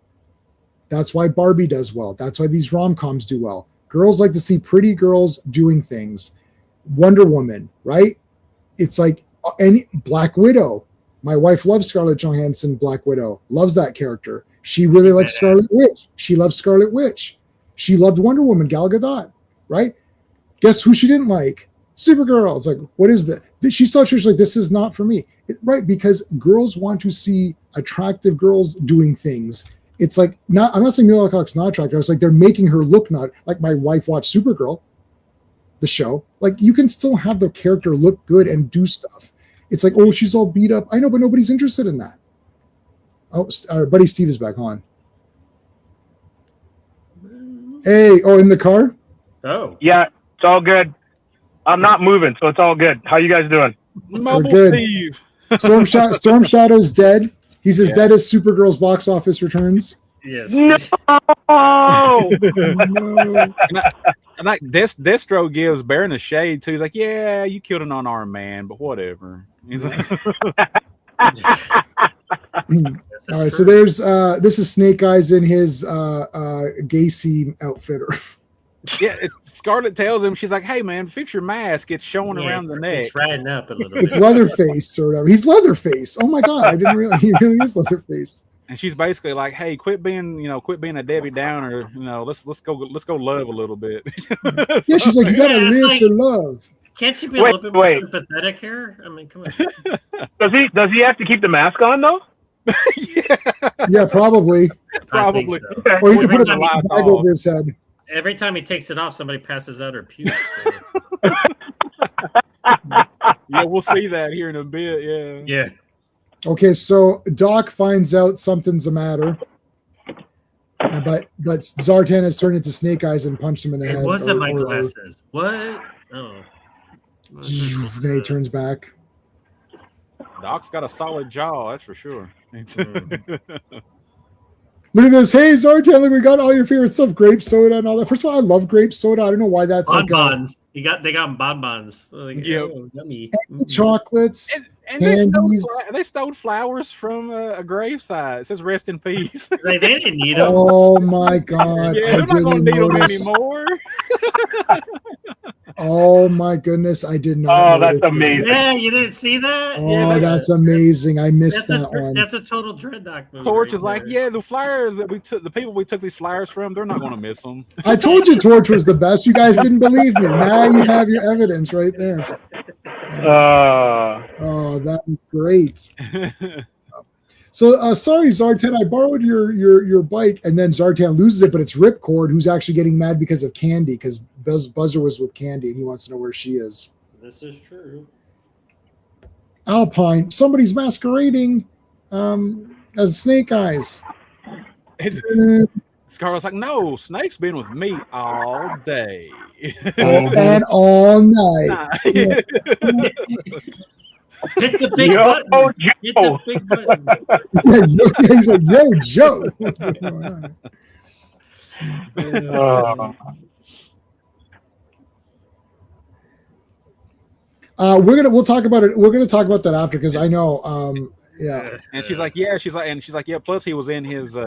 That's why Barbie does well. That's why these rom-coms do well. Girls like to see pretty girls doing things. Wonder Woman, right? It's like any Black Widow. My wife loves Scarlett Johansson, Black Widow. Loves that character. She really likes Scarlet Witch. She loves Scarlet Witch. She loved Wonder Woman, Gal Gadot, right? Guess who she didn't like? Supergirl. It's like, what is that? She saw it, she's like, this is not for me. Right, because girls want to see attractive girls doing things. It's like, I'm not saying Millie Alcock's not attractive. It's like they're making her look not like my wife watched Supergirl, the show. Like you can still have the character look good and do stuff. It's like, oh, she's all beat up. I know, but nobody's interested in that. Oh, our buddy Steve is back on. Hey, in the car? Oh. Yeah, it's all good. I'm not moving, so it's all good. How you guys doing? Mobile Steve. Storm Shadow's dead. He's as dead as Supergirl's box office returns. Yes. No. And like Destro gives Baron a shade too. He's like, yeah, you killed an unarmed man, but whatever. He's like, all right, so there's this is Snake Eyes in his Gacy outfit. Yeah, Scarlett tells him, she's like, "Hey man, fix your mask. It's showing around the neck." It's riding up a little It's bit. Leatherface or whatever. He's Leatherface. Oh my god, I didn't realize he really is Leatherface. And she's basically like, "Hey, quit being a Debbie Downer. Let's go love a little bit." Yeah, she's like, you gotta Yeah, it's live like- for love. Can't you be a little bit more sympathetic here? I mean, come on. Does he have to keep the mask on though? Yeah, probably. I think Probably. so. Okay. Or he Every can put a time bag he- over his head. Every time he takes it off, somebody passes out or pukes. Yeah, we'll see that here in a bit. Yeah. Yeah. Okay, so Doc finds out something's the matter. But Zartan has turned into Snake Eyes and punched him in the head. It wasn't my or- glasses. What? Oh. Then he turns back. Doc's got a solid jaw, that's for sure. Look at this. Hey, Zartan, look, we got all your favorite stuff. Grape soda and all that. First of all, I love grape soda. I don't know why that's like Bonbons. They got bonbons. Like, Yep. oh, yummy. chocolates. And they Candies. stole flowers from a graveside. It says "Rest in peace." Like, they didn't need them. Oh my god. Yeah, I they're not going didn't to need them notice. anymore. Oh my goodness, I did not. Oh, notice that's amazing. Yeah, you didn't see that? Oh, Yeah, that's amazing. I missed that one. That's a total Dreadnought movie. Torch right is like, there. yeah, the flyers that we took, the people we took these flyers from, they're not going to miss them. I told you Torch was the best. You guys didn't believe me. Now you have your evidence right there. Oh, that's great. So sorry, Zartan, I borrowed your bike, and then Zartan loses it, but it's Ripcord who's actually getting mad because of Candy, because Buzzer was with Candy and he wants to know where she is. This is true. Alpine, somebody's masquerading as Snake Eyes. Scarlett's like, no, Snake's been with me all day. And all night. Yeah. Hit the big Yo, button. Hit the big button. He's like, yo, Joe. What's going on? We'll talk about it. We're gonna talk about that after, because I know yeah. And she's like, yeah, yeah, plus he was in his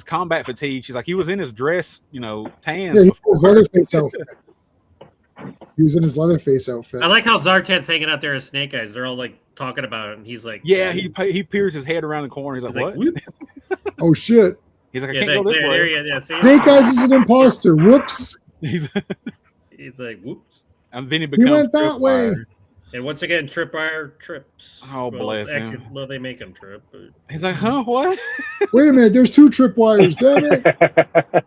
combat fatigue. She's like, he was in his dress, tan. Yeah, he was his Leatherface outfit. He was in his Leatherface outfit. I like how Zartan's hanging out there as Snake Eyes. They're all like talking about it, and he's like, yeah, he peers his head around the corner. He's like, what? Oh shit. He's like, I Yeah, can't go this way. yeah, see? Snake Eyes is an imposter. Whoops. He's like, whoops. and then he becomes went that way. Tripwire. And once again, Tripwire trips. Oh, bless him. Well, they make him trip. But... He's like, huh, what? Wait a minute, there's two tripwires, damn it.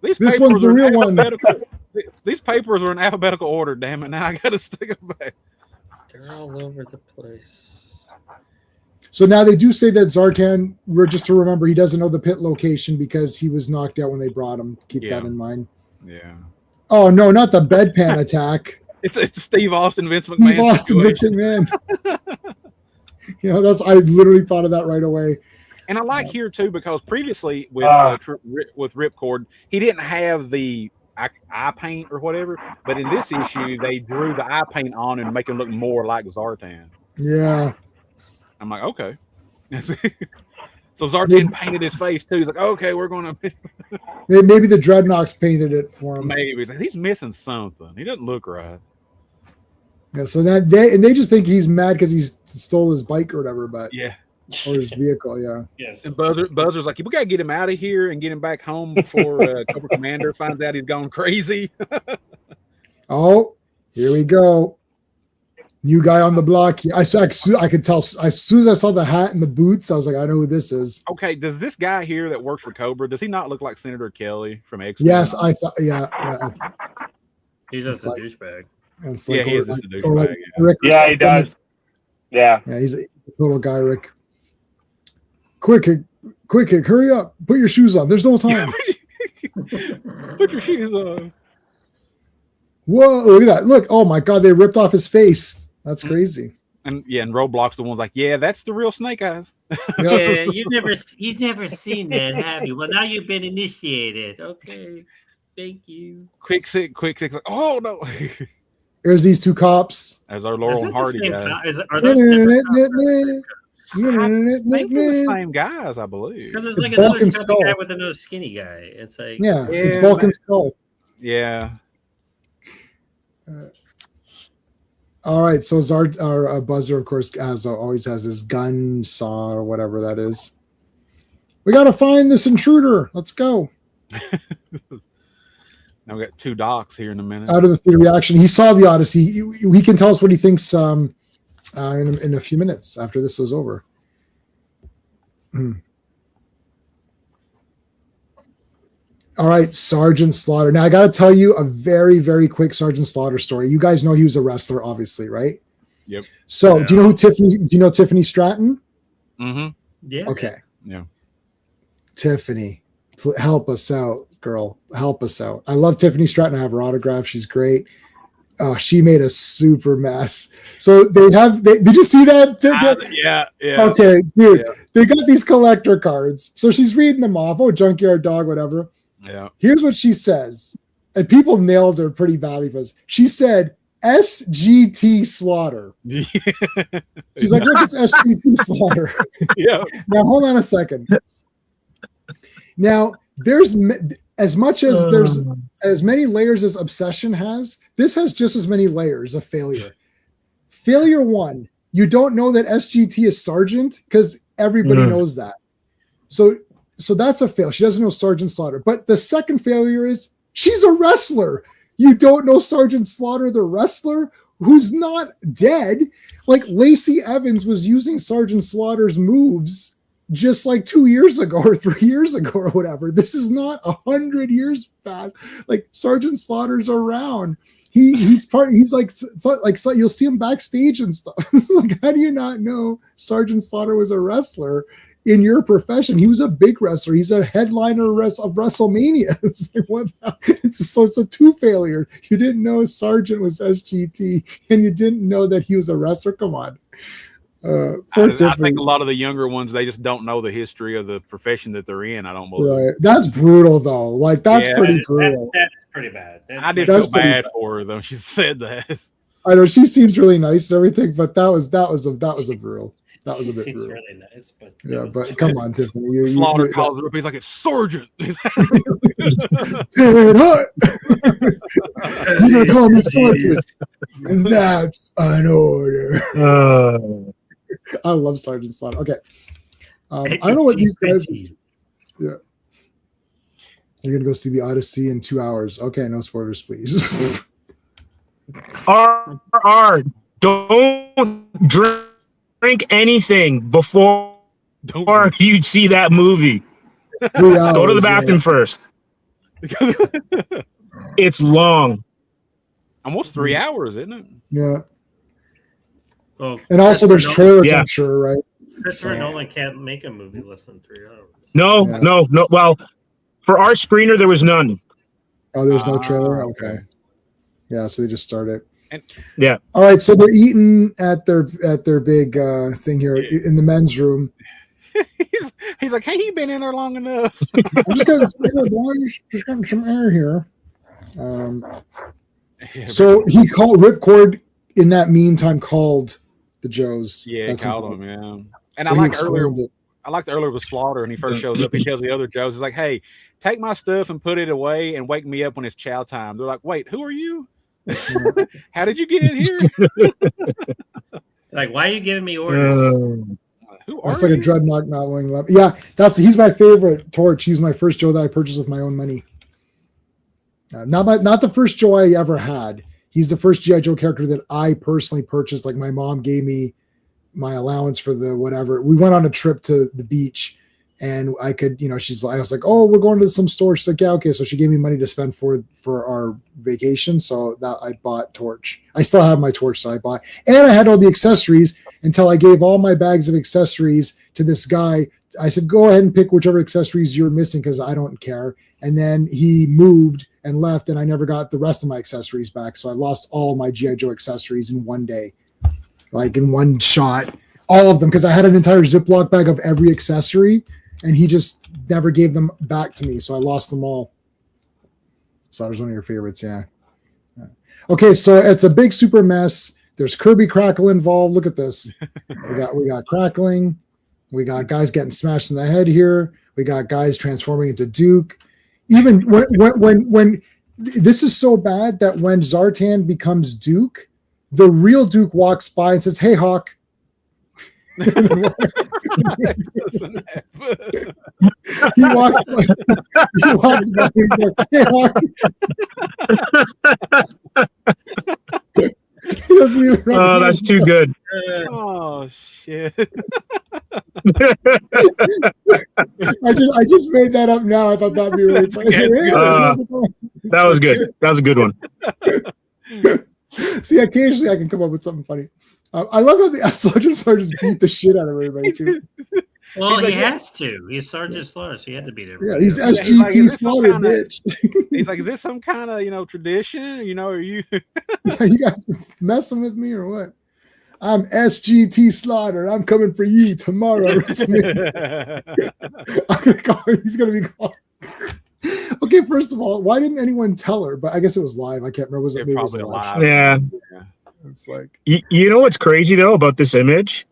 This one's the real one. These papers are in alphabetical order, damn it. Now I gotta stick them back. They're all over the place. So now they do say that Zartan, just to remember, he doesn't know the pit location because he was knocked out when they brought him. Keep that in mind. Yeah. Oh no, not the bedpan attack. It's Steve Austin, Vince McMahon. Steve Austin, Vince McMahon. I literally thought of that right away. And I like here too, because previously with Ripcord, he didn't have the eye paint or whatever, but in this issue they drew the eye paint on and make him look more like Zartan. Yeah. I'm like, okay. So Zartan painted his face too. He's like, okay, we're gonna Maybe the Dreadnoks painted it for him. maybe he's missing something. He doesn't look right. Yeah, so that they just think he's mad because he stole his bike or whatever, but Yeah. or his vehicle, yeah. Yes. And Buzzer's like, we gotta get him out of here and get him back home before Cobra Commander finds out he's gone crazy. Oh, here we go. New guy on the block. I could tell as soon as I saw the hat and the boots, I was like, I know who this is. Okay, does this guy here that works for Cobra, does he not look like Senator Kelly from X-Men? Yes, I thought. Yeah. He's just a like- douchebag. It's Yeah, like, he is just a or like douchebag. Rick or Yeah, he something. does. Yeah. Yeah, he's a total guy, Rick. Quick, hurry up. Put your shoes on. There's no time. Put your shoes on. Whoa, look at that. Look, oh my God, they ripped off his face. That's crazy. And Roadblock's the one's like, yeah, that's the real Snake Eyes. Yeah, you've never seen that, have you? Well, now you've been initiated. Okay, thank you. Quick six, like, oh no. There's these two cops. As our Is Laurel that and the Hardy same guy. Are those different cops? I think they're the same guys, I believe. Because it's It's like another Vulcan chubby Skull. guy with another skinny guy. It's like Yeah, it's Yeah, Vulcan Skull. Yeah. All right, so our buzzer, of course, always has his gun saw or whatever that is. We got to find this intruder. Let's go. Now we got 2 docs here in a minute. Out of the theater reaction, he saw the Odyssey. He can tell us what he thinks in a few minutes after this was over. All right, Sergeant Slaughter. Now I got to tell you a very, very quick Sergeant Slaughter story. You guys know he was a wrestler, obviously, right? Yep. So, do you know who Tiffany? Do you know Tiffany Stratton? Mm-hmm. Yeah. Okay. Yeah. Tiffany, help us out, girl. Help us out. I love Tiffany Stratton. I have her autograph. She's great. Oh, she made a super mess. So did you see that? Yeah. Okay, dude. Yeah. They got these collector cards. So she's reading them off. Oh, junkyard dog, whatever. Yeah. Here's what she says. And people nailed her pretty badly for this. She said, SGT Slaughter. She's like, look, it's SGT Slaughter. Yeah. Now, hold on a second. Now, there's as many layers as Obsession has. This has just as many layers of failure. Failure 1, you don't know that SGT is Sergeant because everybody knows that. So that's a fail. She doesn't know Sergeant Slaughter. But the second failure is she's a wrestler. You don't know Sergeant Slaughter, the wrestler who's not dead. Like Lacey Evans was using Sergeant Slaughter's moves just like 2 years ago or 3 years ago or whatever. This is not 100 years past. Like Sergeant Slaughter's around. He's like you'll see him backstage and stuff. It's like, how do you not know Sergeant Slaughter was a wrestler in your profession? He was a big wrestler. He's a headliner of WrestleMania. It's a 2 failure. You didn't know Sergeant was SGT, and you didn't know that he was a wrestler. Come on. I think a lot of the younger ones, they just don't know the history of the profession that they're in. I don't believe. Right. That's brutal, though. Like that's pretty brutal. That's pretty bad. I did feel bad for her though. She said that. I know she seems really nice and everything, but that was a brutal. That was a bit brutal. Really nice, but yeah, but come on, Tiffany. Slaughter calls her up. He's like, it's Sergeant. Dude, you're gonna call me Sergeant, and that's an order. I love Sergeant Slaughter. Okay, I don't know what these guys. Yeah, you're gonna go see the Odyssey in 2 hours. Okay, no spoilers, please. Don't drink anything before you see that movie. Go to the bathroom first. It's long. Almost 3 hours, isn't it? Yeah. Oh, and also there's trailers, I'm sure, right? Christopher Nolan can't make a movie less than 3 hours. No. Well, for our screener, there was none. Oh, there was no trailer? Okay. Yeah, so they just started. Yeah. All right, so they're eating at their big thing here in the men's room. He's like, hey, you been in there long enough. I'm just getting some air here. So he called Ripcord in that meantime called the Joes. Yeah, he called them, yeah. And so I liked earlier with Slaughter, and he first shows up, he tells the other Joes, he's like, hey, take my stuff and put it away and wake me up when it's chow time. They're like, wait, who are you? How did you get in here? Like, why are you giving me orders? That's like a dreadnought not knowing love. Yeah, he's my favorite Torch. He's my first Joe that I purchased with my own money. Not the first Joe I ever had. He's the first G.I. Joe character that I personally purchased. Like my mom gave me my allowance for the whatever. We went on a trip to the beach, and I could, I was like, oh, we're going to some store. She's like, yeah, okay. So she gave me money to spend for our vacation. So that I bought Torch. I still have my Torch, so I bought, and I had all the accessories until I gave all my bags of accessories to this guy. I said, go ahead and pick whichever accessories you're missing because I don't care. And then he moved and left, and I never got the rest of my accessories back. So I lost all my G.I. Joe accessories in one day, like in one shot, all of them, because I had an entire Ziploc bag of every accessory, and he just never gave them back to me. So I lost them all. So that was one of your favorites, yeah. Okay, so it's a big super mess. There's Kirby Crackle involved. Look at this. We got crackling. We got guys getting smashed in the head here. We got guys transforming into Duke. Even when This is so bad that when Zartan becomes Duke, the real Duke walks by and says, "Hey, Hawk." He walks by. He's like, "Hey, Hawk." He doesn't even Oh, that's too good. Oh shit! I just made that up now. I thought that'd be really funny. That was good. That was a good one. See, occasionally I can come up with something funny. I love how the Sergeant beat the shit out of everybody too. Well, he has to. He's Sergeant Slaughter, so he had to beat everybody. Yeah, he's SGT Slaughter, bitch. He's like, is this some kind of tradition? Are you? You guys messing with me or what? I'm SGT Slaughter. I'm coming for you tomorrow. I'm gonna call. He's gonna be called. Okay, first of all, why didn't anyone tell her? But I guess it was live. I can't remember. Was it maybe probably it was live? Yeah. It's like You know what's crazy though about this image?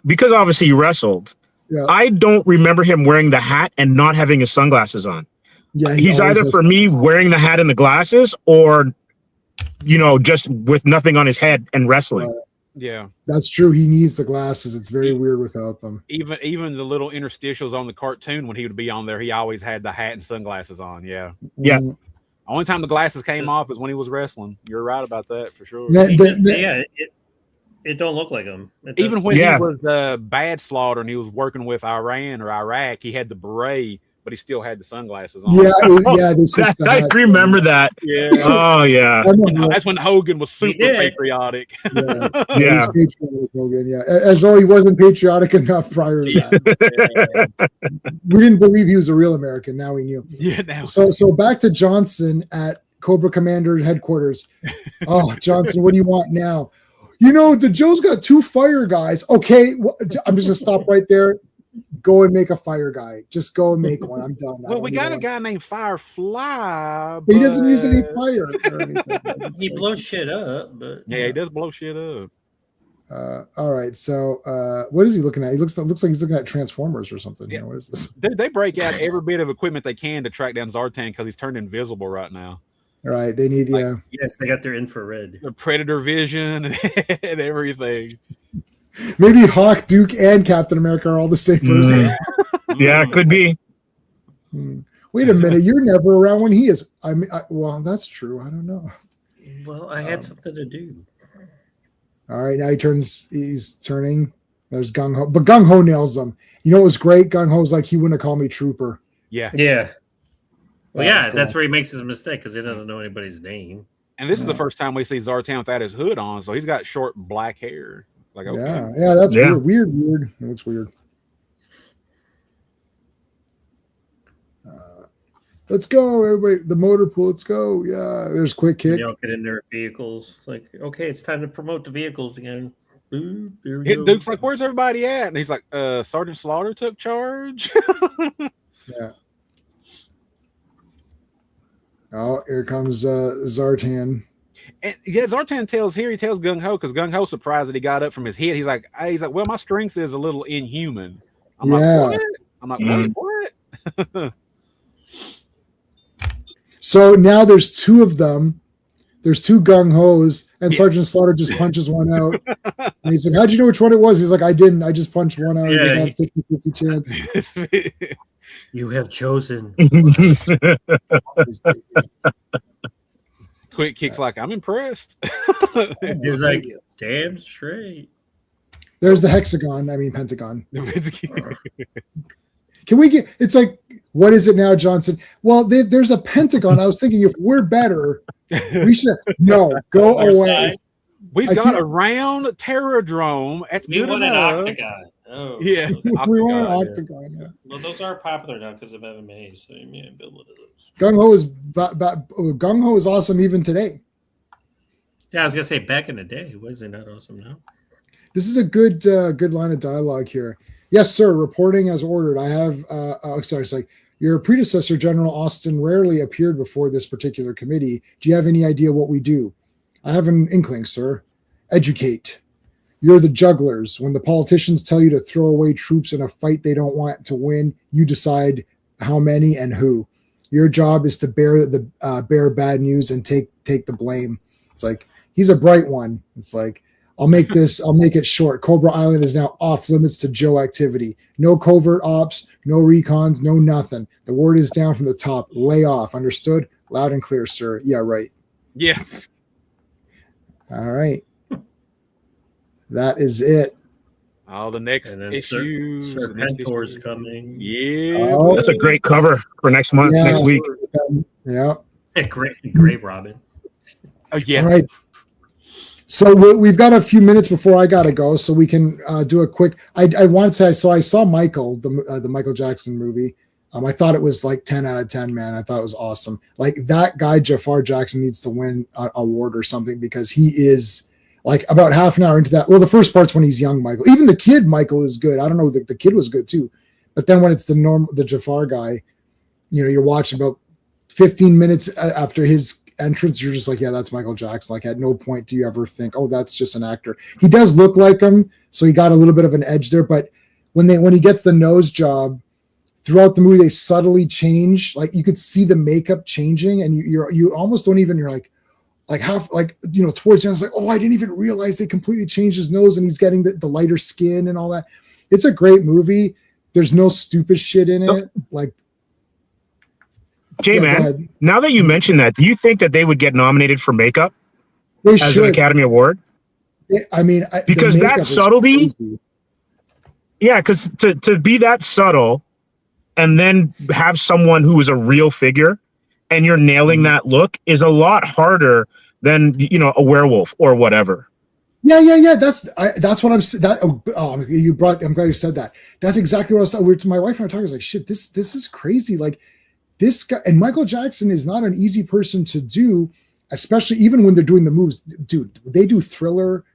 Because obviously he wrestled. Yeah. I don't remember him wearing the hat and not having his sunglasses on. Yeah, he's either for me wearing the hat and the glasses, or just with nothing on his head and wrestling. Yeah, that's true. He needs the glasses. It's very weird without them. Even the little interstitials on the cartoon when he would be on there, he always had the hat and sunglasses on. Yeah. Yeah. Only time the glasses came off is when he was wrestling. You're right about that for sure. It don't look like him. Even when he was bad Slaughter and he was working with Iran or Iraq, he had the beret, but he still had the sunglasses on. Yeah, I remember that. Yeah. Oh yeah. That's when Hogan was super patriotic. Yeah. Patriotic Hogan. Yeah, as though he wasn't patriotic enough prior to that. We didn't believe he was a real American. Now we knew. Yeah. So back to Johnson at Cobra Commander headquarters. Oh, Johnson, what do you want now? The Joe's got 2 fire guys. Okay, I'm just gonna stop right there. Go and make a fire guy. Just go and make one. I'm done. Well, we got a guy named Firefly, but he doesn't use any fire. Or anything. He blows shit up, but he does blow shit up. All right. So, what is he looking at? He looks like he's looking at Transformers or something. Yeah. What is this? They break out every bit of equipment they can to track down Zartan because he's turned invisible right now. All right. They need Yes, they got their infrared, the Predator vision, and everything. Maybe Hawk, Duke, and Captain America are all the same person. Yeah, could be. Wait a minute. You're never around when he is. Well, that's true. I don't know. Well, I had something to do. All right. Now he's turning. There's Gung Ho. But Gung Ho nails him. What was great? Gung Ho's like, he wouldn't have called me Trooper. Yeah. Yeah. Well, Cool. That's where he makes his mistake because he doesn't know anybody's name. And this is the first time we see Zartan without his hood on, so he's got short black hair. Like, okay. Yeah, that's weird. Weird. It looks weird. Let's go, everybody. The motor pool. Let's go. Yeah, there's quick kick. They all get in their vehicles. It's like, okay, it's time to promote the vehicles again. Ooh, there we go. Duke's like, where's everybody at? And he's like, Sergeant Slaughter took charge. Yeah. Oh, here comes Zartan. And Zartan tells Gung Ho because Gung Ho's surprised that he got up from his head. He's like, well, my strength is a little inhuman. I'm like, what? So now there's 2 of them. There's 2 Gung Ho's, and Sergeant Slaughter just punches one out. And he's like, how'd you know which one it was? He's like, I didn't. I just punched one out. Yeah, he had 50-50 chance. You have chosen. Quick Kick's like, I'm impressed. He's like, damn straight. There's the hexagon. I mean, pentagon. Can we get? It's like, what is it now, Johnson? Well, there's a pentagon. I was thinking, if we're better, we should. No, go away. We've got a round terradrome. That's we want an octagon. Oh, yeah. We want an octagon. Yeah. Well, those are popular now because of MMA, so you may build one of those. Gung Ho is awesome even today. Yeah, I was gonna say back in the day, was it not awesome now? This is a good line of dialogue here. Yes, sir. Reporting as ordered. I have. It's like your predecessor, General Austin, rarely appeared before this particular committee. Do you have any idea what we do? I have an inkling, sir. Educate. You're the jugglers. When the politicians tell you to throw away troops in a fight they don't want to win, you decide how many and who. Your job is to bear bad news and take the blame. It's like, he's a bright one. It's like, I'll make it short. Cobra Island is now off limits to Joe activity. No covert ops, no recons, no nothing. The word is down from the top. Lay off. Understood? Loud and clear, sir. Yeah, right. Yeah. All right. That is it. Oh, the next issue. Serpentor's coming. Yeah. Oh. That's a great cover for next month, Yeah. next week. Yeah. Great Robin. Oh, yeah. All right. So we've got a few minutes before I gotta go, so we can do a quick. I want to say, so I saw Michael, the Michael Jackson movie. I thought it was like 10 out of 10, man. I thought it was awesome. Like, that guy Jafar Jackson needs to win an award or something, because he is like about half an hour into that. Well, the first part's when he's young Michael. Even the kid Michael is good. I don't know, the kid was good too, but then when it's the Jafar guy, you're watching about 15 minutes after his entrance, you're just like, yeah, that's Michael Jackson. Like, at no point do you ever think, oh, that's just an actor. He does look like him, so he got a little bit of an edge there. But when he gets the nose job, throughout the movie, they subtly change. Like, you could see the makeup changing, and you almost don't even. You're like half, like, towards the end, it's like, oh, I didn't even realize they completely changed his nose, and he's getting the lighter skin and all that. It's a great movie. There's no stupid shit in it. Like, J-Man, now that you mention that, do you think that they would get nominated for makeup they as should. an Academy Award? I mean, because that subtlety, yeah, because to be that subtle and then have someone who is a real figure and you're nailing that look is a lot harder than, a werewolf or whatever. Yeah. That's what I'm saying. I'm glad you said that. That's exactly what I was talking. My wife and I were talking. I was like, shit, this is crazy. Like, this guy, and Michael Jackson is not an easy person to do, especially even when they're doing the moves. Dude, they do Thriller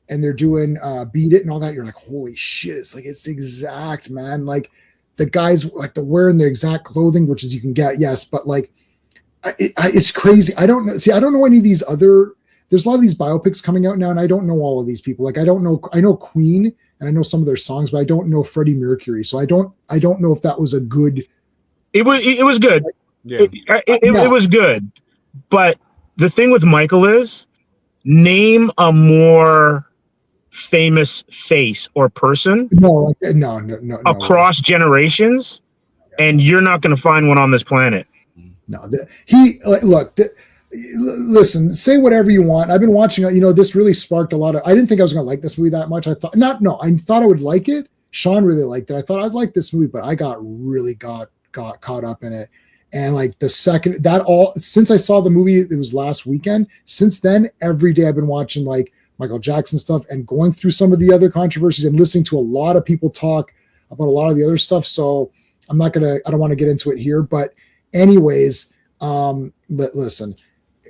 and they're doing Beat It and all that. You're like, holy shit. It's like, it's exact, man. Like, the guys, like, they're wearing their exact clothing, which is you can get, yes, but like, it's crazy. I don't know any of these other. There's a lot of these biopics coming out now, and I don't know all of these people. Like, I know Queen and I know some of their songs, but I don't know Freddie Mercury. So I don't know if that was a good. It was good. Yeah. It was good. But the thing with Michael is, name a more famous face or person No. across generations, and you're not going to find one on this planet. No, listen, say whatever you want. I've been watching, this really sparked a lot of. I didn't think I was going to like this movie that much. I thought I would like it. Sean really liked it. I thought I'd like this movie, but I got caught up in it. And like the second since I saw the movie, it was last weekend. Since then, every day I've been watching like Michael Jackson stuff and going through some of the other controversies and listening to a lot of people talk about a lot of the other stuff. So I don't want to get into it here, but anyways, but listen,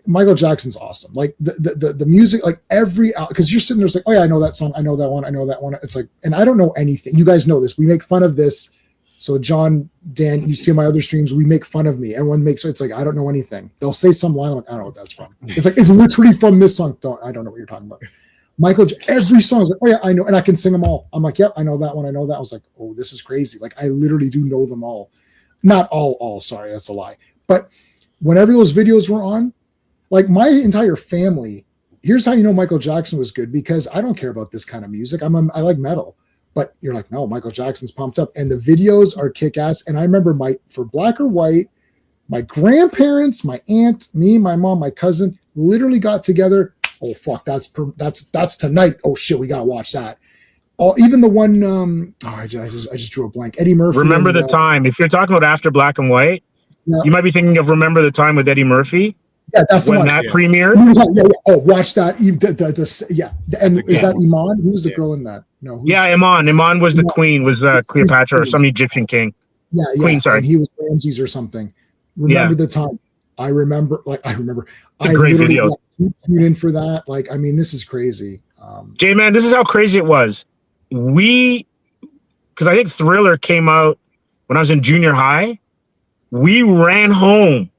Michael Jackson's awesome. Like the music, like because you're sitting there, it's like, oh yeah, I know that song, I know that one. It's like, and I don't know anything. You guys know this. We make fun of this. So John, Dan, you see my other streams, we make fun of me. Everyone makes it's like, I don't know anything. They'll say some line, I'm like, I don't know what that's from. It's like, it's literally from this song. I don't know what you're talking about. Every song is like, oh yeah, I know, and I can sing them all. I'm like, yep, I know that one. I know that. I was like, oh, this is crazy. Like, I literally do know them all. Not all. Sorry, that's a lie. But whenever those videos were on, like, my entire family. Here's how you know Michael Jackson was good, because I don't care about this kind of music. I like metal. But you're like, no, Michael Jackson's pumped up. And the videos are kick-ass. And I remember for Black or White, my grandparents, my aunt, me, my mom, my cousin literally got together. Oh, fuck, that's tonight. Oh, shit, we got to watch that. Even the one, I just drew a blank. Eddie Murphy. Remember the Time. If you're talking about after Black and White, you might be thinking of Remember the Time with Eddie Murphy. Yeah, that's the when one. that premiered. Yeah. Oh, watch that. And is that Iman? Who's the girl in that? No. Iman. Iman was the queen. Was Cleopatra or some Egyptian king? Yeah. Queen. Sorry, and he was Ramses or something. Remember the Time. I remember. It's a great video. Tune in for that. Like, I mean, this is crazy. J-Man, this is how crazy it was. Because I think Thriller came out when I was in junior high. We ran home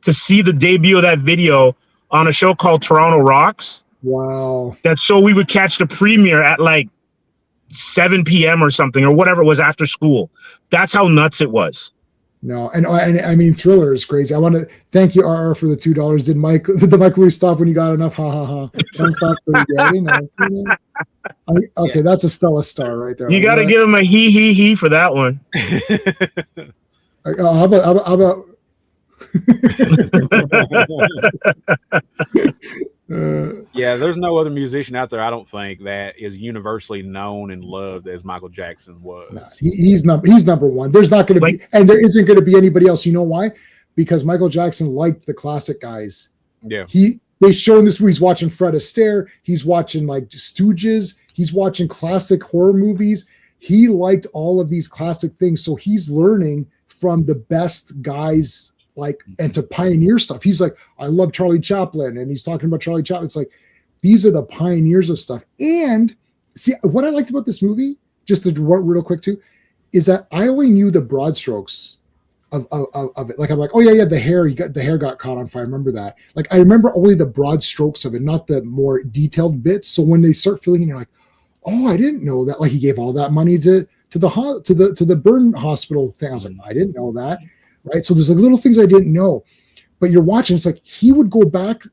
to see the debut of that video on a show called Toronto Rocks. Wow. So we would catch the premiere at like 7 p.m. or something, or whatever it was after school. That's how nuts it was. No, and I mean, Thriller is crazy. I want to thank you, RR, for the $2. Did the microwave stop when you got enough? Ha ha ha! Don't stop till you get it. Okay, that's a Stella star right there. You got to give him a he for that one. How about Yeah, there's no other musician out there, I don't think, that is universally known and loved as Michael Jackson was. No, he's number one. There's not going to be, and there isn't going to be anybody else. You know why? Because Michael Jackson liked the classic guys. Yeah. They show in this movie, he's watching Fred Astaire, he's watching like Stooges, he's watching classic horror movies. He liked all of these classic things. So he's learning from the best guys, like, and to pioneer stuff. He's like, I love Charlie Chaplin, and he's talking about Charlie Chaplin. It's like, these are the pioneers of stuff. And see, what I liked about this movie, just to real quick too, is that I only knew the broad strokes of it. Like, I'm like, oh yeah, the hair got caught on fire. I remember that. Like, I remember only the broad strokes of it, not the more detailed bits. So when they start filling in, you're like, oh, I didn't know that. Like, he gave all that money to the burn hospital thing. I was like, I didn't know that. Right. So there's like little things I didn't know, but you're watching. It's like he would go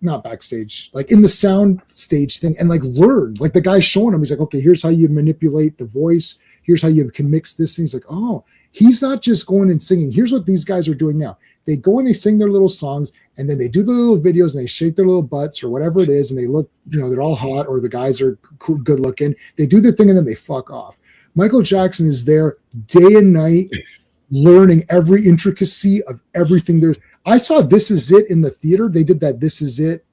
not backstage, like in the sound stage thing, and like learn. Like the guy's showing him. He's like, okay, here's how you manipulate the voice. Here's how you can mix this thing. He's like, oh, he's not just going and singing. Here's what these guys are doing now. They go and they sing their little songs, and then they do the little videos, and they shake their little butts or whatever it is, and they look, they're all hot, or the guys are cool, good looking. They do their thing, and then they fuck off. Michael Jackson is there day and night, learning every intricacy of everything. I saw This Is It in the theater. They did that This Is It.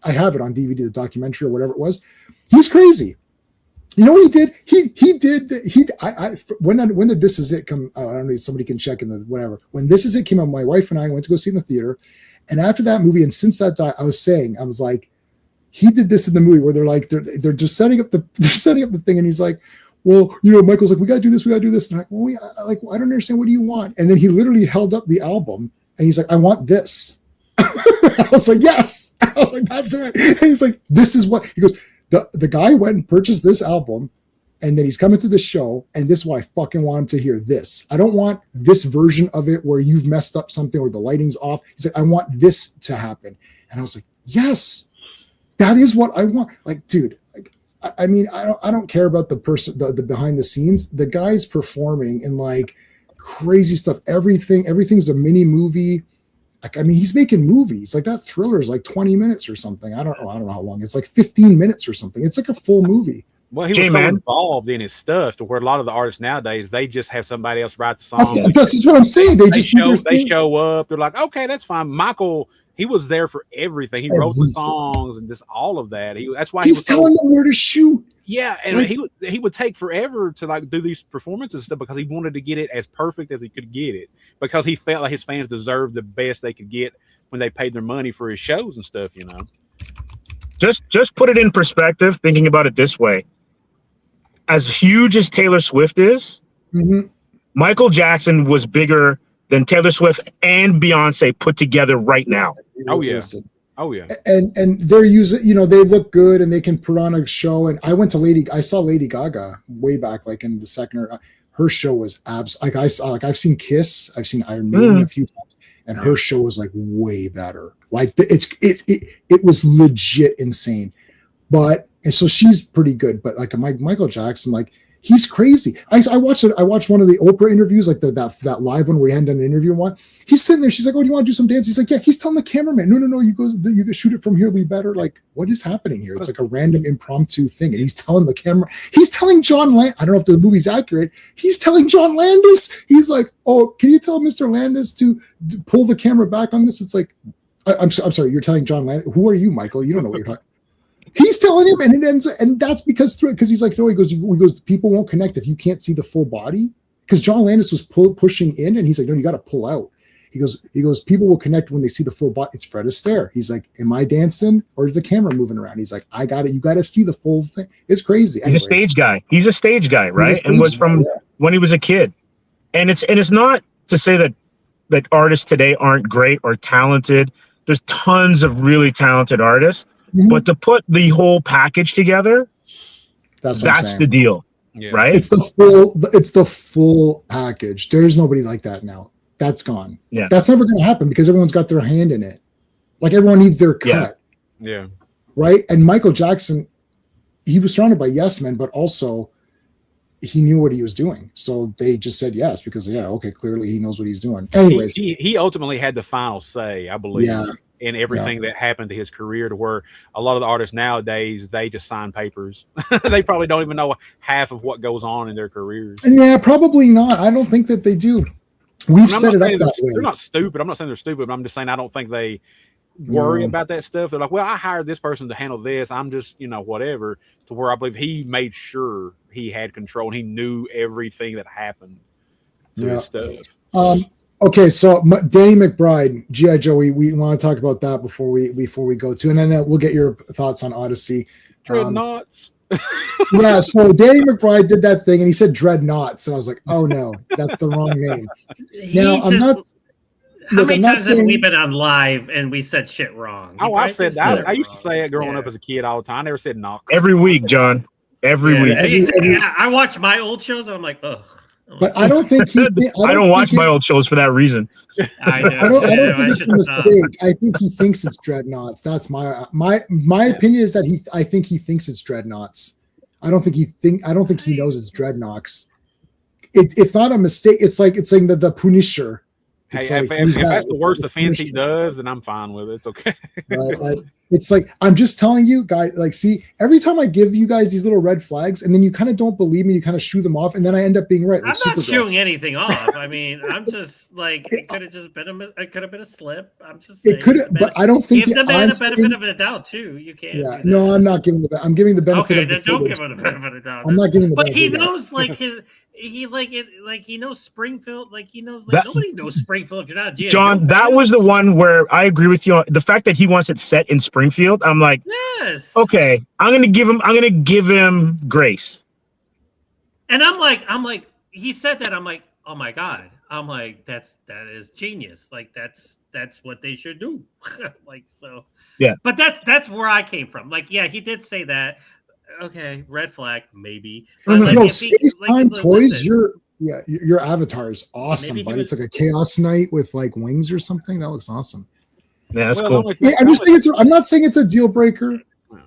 I have it on DVD, the documentary or whatever it was. He's crazy. You know what he did? When did This Is It come? I don't know. Somebody can check in the whatever. When This Is It came out, my wife and I went to go see it in the theater. And after that movie, and since that died, I was like, he did this in the movie where they're just setting up the thing, and he's like, well, Michael's like, we got to do this. And I'm like, well, I don't understand. What do you want? And then he literally held up the album and he's like, I want this. I was like, yes. I was like, that's it. And he's like, this is what he goes. The guy went and purchased this album, and then he's coming to the show, and this is what I fucking want him to hear. This. I don't want this version of it where you've messed up something or the lighting's off. He's like, I want this to happen. And I was like, yes, that is what I want. Like, dude, I mean, I don't care about the person, the behind the scenes. The guy's performing in like crazy stuff. Everything's a mini movie. Like, I mean, he's making movies. Like that Thriller is like 20 minutes or something. I don't know how long. It's like 15 minutes or something. It's like a full movie. Well, he was so involved in his stuff to where a lot of the artists nowadays, they just have somebody else write the song. That's what I'm saying. They show up. They're like, okay, that's fine. Michael, he was there for everything. He wrote the songs and just all of that. That's why he's telling them where to shoot. Yeah, and he would take forever to like do these performances and stuff because he wanted to get it as perfect as he could get it, because he felt like his fans deserved the best they could get when they paid their money for his shows and stuff. Just put it in perspective, thinking about it this way: as huge as Taylor Swift is, Michael Jackson was bigger than Taylor Swift and Beyonce put together right now. Oh yeah. Oh yeah. And they're using, they look good and they can put on a show. And I saw Lady Gaga way back, like in the second, her show was I've seen Kiss, I've seen Iron Maiden a few times, and her show was like way better. Like it was legit insane. And so she's pretty good, but like Michael Jackson, like he's crazy. I watched one of the Oprah interviews, like that live one where he hadn't done an interview one. He's sitting there. She's like, "Oh, do you want to do some dance?" He's like, "Yeah." He's telling the cameraman, "No, you can shoot it from here. It'll be better." Like, what is happening here? It's like a random impromptu thing, and he's telling the camera. He's telling John Landis. I don't know if the movie's accurate. He's telling John Landis. He's like, "Oh, can you tell Mr. Landis to pull the camera back on this?" It's like, I'm sorry. You're telling John Landis. Who are you, Michael? You don't know what you're talking. He's telling him, and it ends, and that's because he's like, no, he goes, people won't connect if you can't see the full body. Because John Landis was pushing in, and he's like, no, you got to pull out. He goes, people will connect when they see the full body. It's Fred Astaire. He's like, am I dancing or is the camera moving around? He's like, I got it. You got to see the full thing. It's crazy. Anyways. He's a stage guy. He's a stage guy, right? And was from when he was a kid. And it's not to say that artists today aren't great or talented. There's tons of really talented artists. But to put the whole package together, that's the deal, right? It's the full package. There's nobody like that now. that's gone. Yeah. That's never going to happen because everyone's got their hand in it. Like everyone needs their cut. Yeah. Right. And Michael Jackson, he was surrounded by yes men, but also he knew what he was doing. So they just said yes because, okay, clearly he knows what he's doing. Anyways. He ultimately had the final say, I believe. Yeah. In everything that happened to his career, to where a lot of the artists nowadays, they just sign papers. They probably don't even know half of what goes on in their careers. Yeah, probably not. I don't think that they do. We've set it up that way. They're not stupid. I'm not saying they're stupid, but I'm just saying I don't think they worry about that stuff. They're like, well, I hired this person to handle this. I'm just, whatever. To where I believe he made sure he had control and he knew everything that happened to his stuff. Okay, so Danny McBride, G.I. Joe, we want to talk about that before we go to, and then we'll get your thoughts on Odyssey. Dreadnoughts. Yeah, so Danny McBride did that thing, and he said Dreadnoughts, and I was like, oh no, that's the wrong name. How many times have we been on live and we said shit wrong? I said that. I used to say it growing up as a kid all the time. I never said Knox. Every week, John. Every week. I watch my old shows and I'm like, ugh. But I don't think I don't watch my old shows for that reason. I know. I don't think it's a mistake. I think he thinks it's Dreadnoughts. That's my opinion is that I think he thinks it's Dreadnoughts. I don't think he knows it's Dreadnoughts. It's not a mistake. It's like the Punisher. Hey, if that's the worst offense he does, then I'm fine with it. It's okay. Right? It's like, I'm just telling you guys, like, see, every time I give you guys these little red flags and then you kind of don't believe me, you kind of shoo them off, and then I end up being right. Like I'm not shooing anything off. I mean, I'm just like, it could have just been it could have been a slip. I'm just saying. It could have, but I don't think give the man a benefit of the doubt too. You can't. Yeah, no, I'm not giving I'm giving the benefit of the then don't give him the benefit of the doubt. I'm not giving the but benefit he of the doubt. knows like he knows Springfield, like he knows like nobody knows Springfield if you're not a G.I. John, that was the one where I agree with you. The fact that he wants it set in Springfield, I'm like, yes, okay, I'm gonna give him grace. And I'm like, he said that. I'm like, oh my god. I'm like, that is genius. Like that's what they should do. Like so. Yeah. But that's where I came from. Like, yeah, he did say that. Okay, red flag, maybe. But like, no, Space Time Toys, listen, your avatar is awesome, buddy. It's like a Chaos Knight with like wings or something. That looks awesome. Yeah, that's cool. Yeah, I'm not saying it's a deal breaker.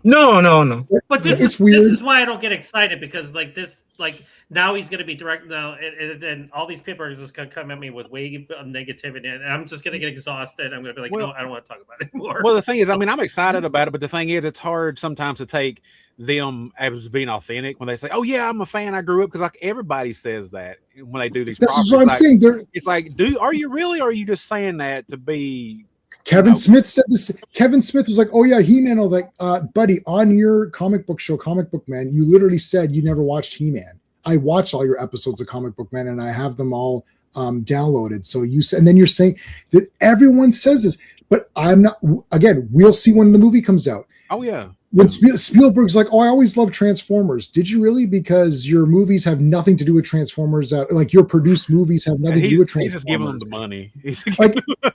No. But this is weird. This is why I don't get excited because like this, like now he's gonna be direct now, and all these people are just gonna come at me with wave of negativity, and I'm just gonna get exhausted. I'm gonna be like, no, I don't want to talk about it anymore. Well, the thing is, I mean, I'm excited about it, but the thing is, it's hard sometimes to take them as being authentic when they say, "Oh yeah, I'm a fan. I grew up," because like everybody says that when they do these. This is what I'm saying. It's like, are you really, or are you just saying that to be? Kevin Smith said this. Kevin Smith was like, "Oh yeah, He-Man." I was like, "Buddy, on your comic book show, Comic Book Man, you literally said you never watched He-Man. I watched all your episodes of Comic Book Man, and I have them all downloaded." So you said, and then you're saying that everyone says this, but I'm not. Again, we'll see when the movie comes out. Oh yeah. When Spielberg's like, "Oh, I always loved Transformers." Did you really? Because your movies have nothing to do with Transformers. Like your produced movies have nothing to do with Transformers. He's just giving them the money.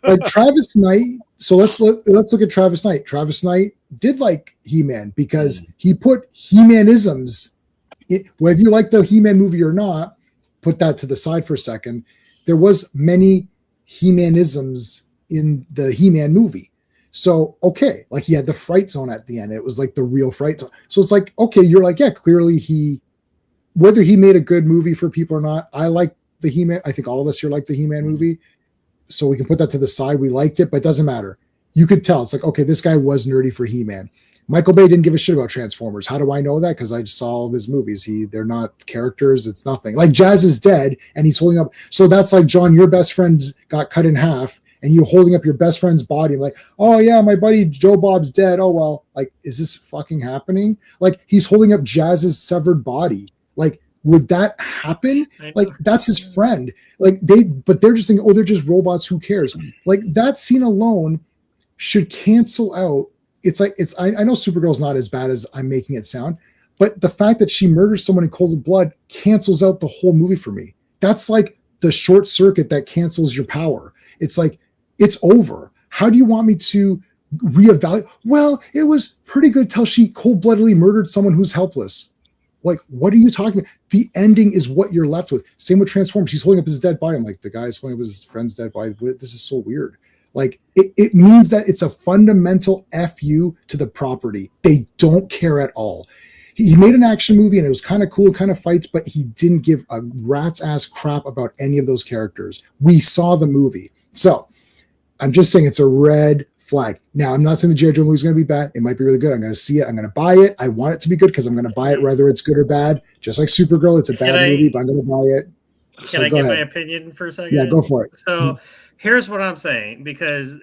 like Travis Knight. So let's look at Travis Knight. Travis Knight did like He-Man because he put He-Manisms. Whether you like the He-Man movie or not, put that to the side for a second. There was many He-Manisms in the He-Man movie. So, okay, like he had the fright zone at the end. It was like the real fright zone. So it's like, okay, you're like, yeah, clearly whether he made a good movie for people or not, I like the He-Man. I think all of us here like the He-Man movie. So we can put that to the side. We liked it, but it doesn't matter. You could tell. It's like, okay, this guy was nerdy for He-Man. Michael Bay didn't give a shit about Transformers. How do I know that? Because I just saw all of his movies. They're not characters. It's nothing. Like Jazz is dead and he's holding up. So that's like, John, your best friend got cut in half. And you holding up your best friend's body, like, oh yeah, my buddy Joe Bob's dead. Oh well, like, is this fucking happening? Like, he's holding up Jazz's severed body. Like, would that happen? Like, that's his friend. Like, they're just thinking, oh, they're just robots. Who cares? Like, that scene alone should cancel out. It's like I know Supergirl's not as bad as I'm making it sound, but the fact that she murders someone in cold blood cancels out the whole movie for me. That's like the short circuit that cancels your power. It's like, it's over. How do you want me to reevaluate? Well, it was pretty good till she cold-bloodedly murdered someone who's helpless. Like, what are you talking about? The ending is what you're left with. Same with Transformers. He's holding up his dead body. I'm like, the guy's holding up his friend's dead body. This is so weird. Like, it means that it's a fundamental FU to the property. They don't care at all. He made an action movie and it was kind of cool, kind of fights, but he didn't give a rat's ass crap about any of those characters. We saw the movie. So I'm just saying it's a red flag. Now, I'm not saying the G.I. Joe movie is going to be bad. It might be really good. I'm going to see it. I'm going to buy it. I want it to be good because I'm going to buy it whether it's good or bad. Just like Supergirl, it's a bad movie, but I'm going to buy it. Can I give my opinion for a second? Yeah, go for it. So here's what I'm saying, because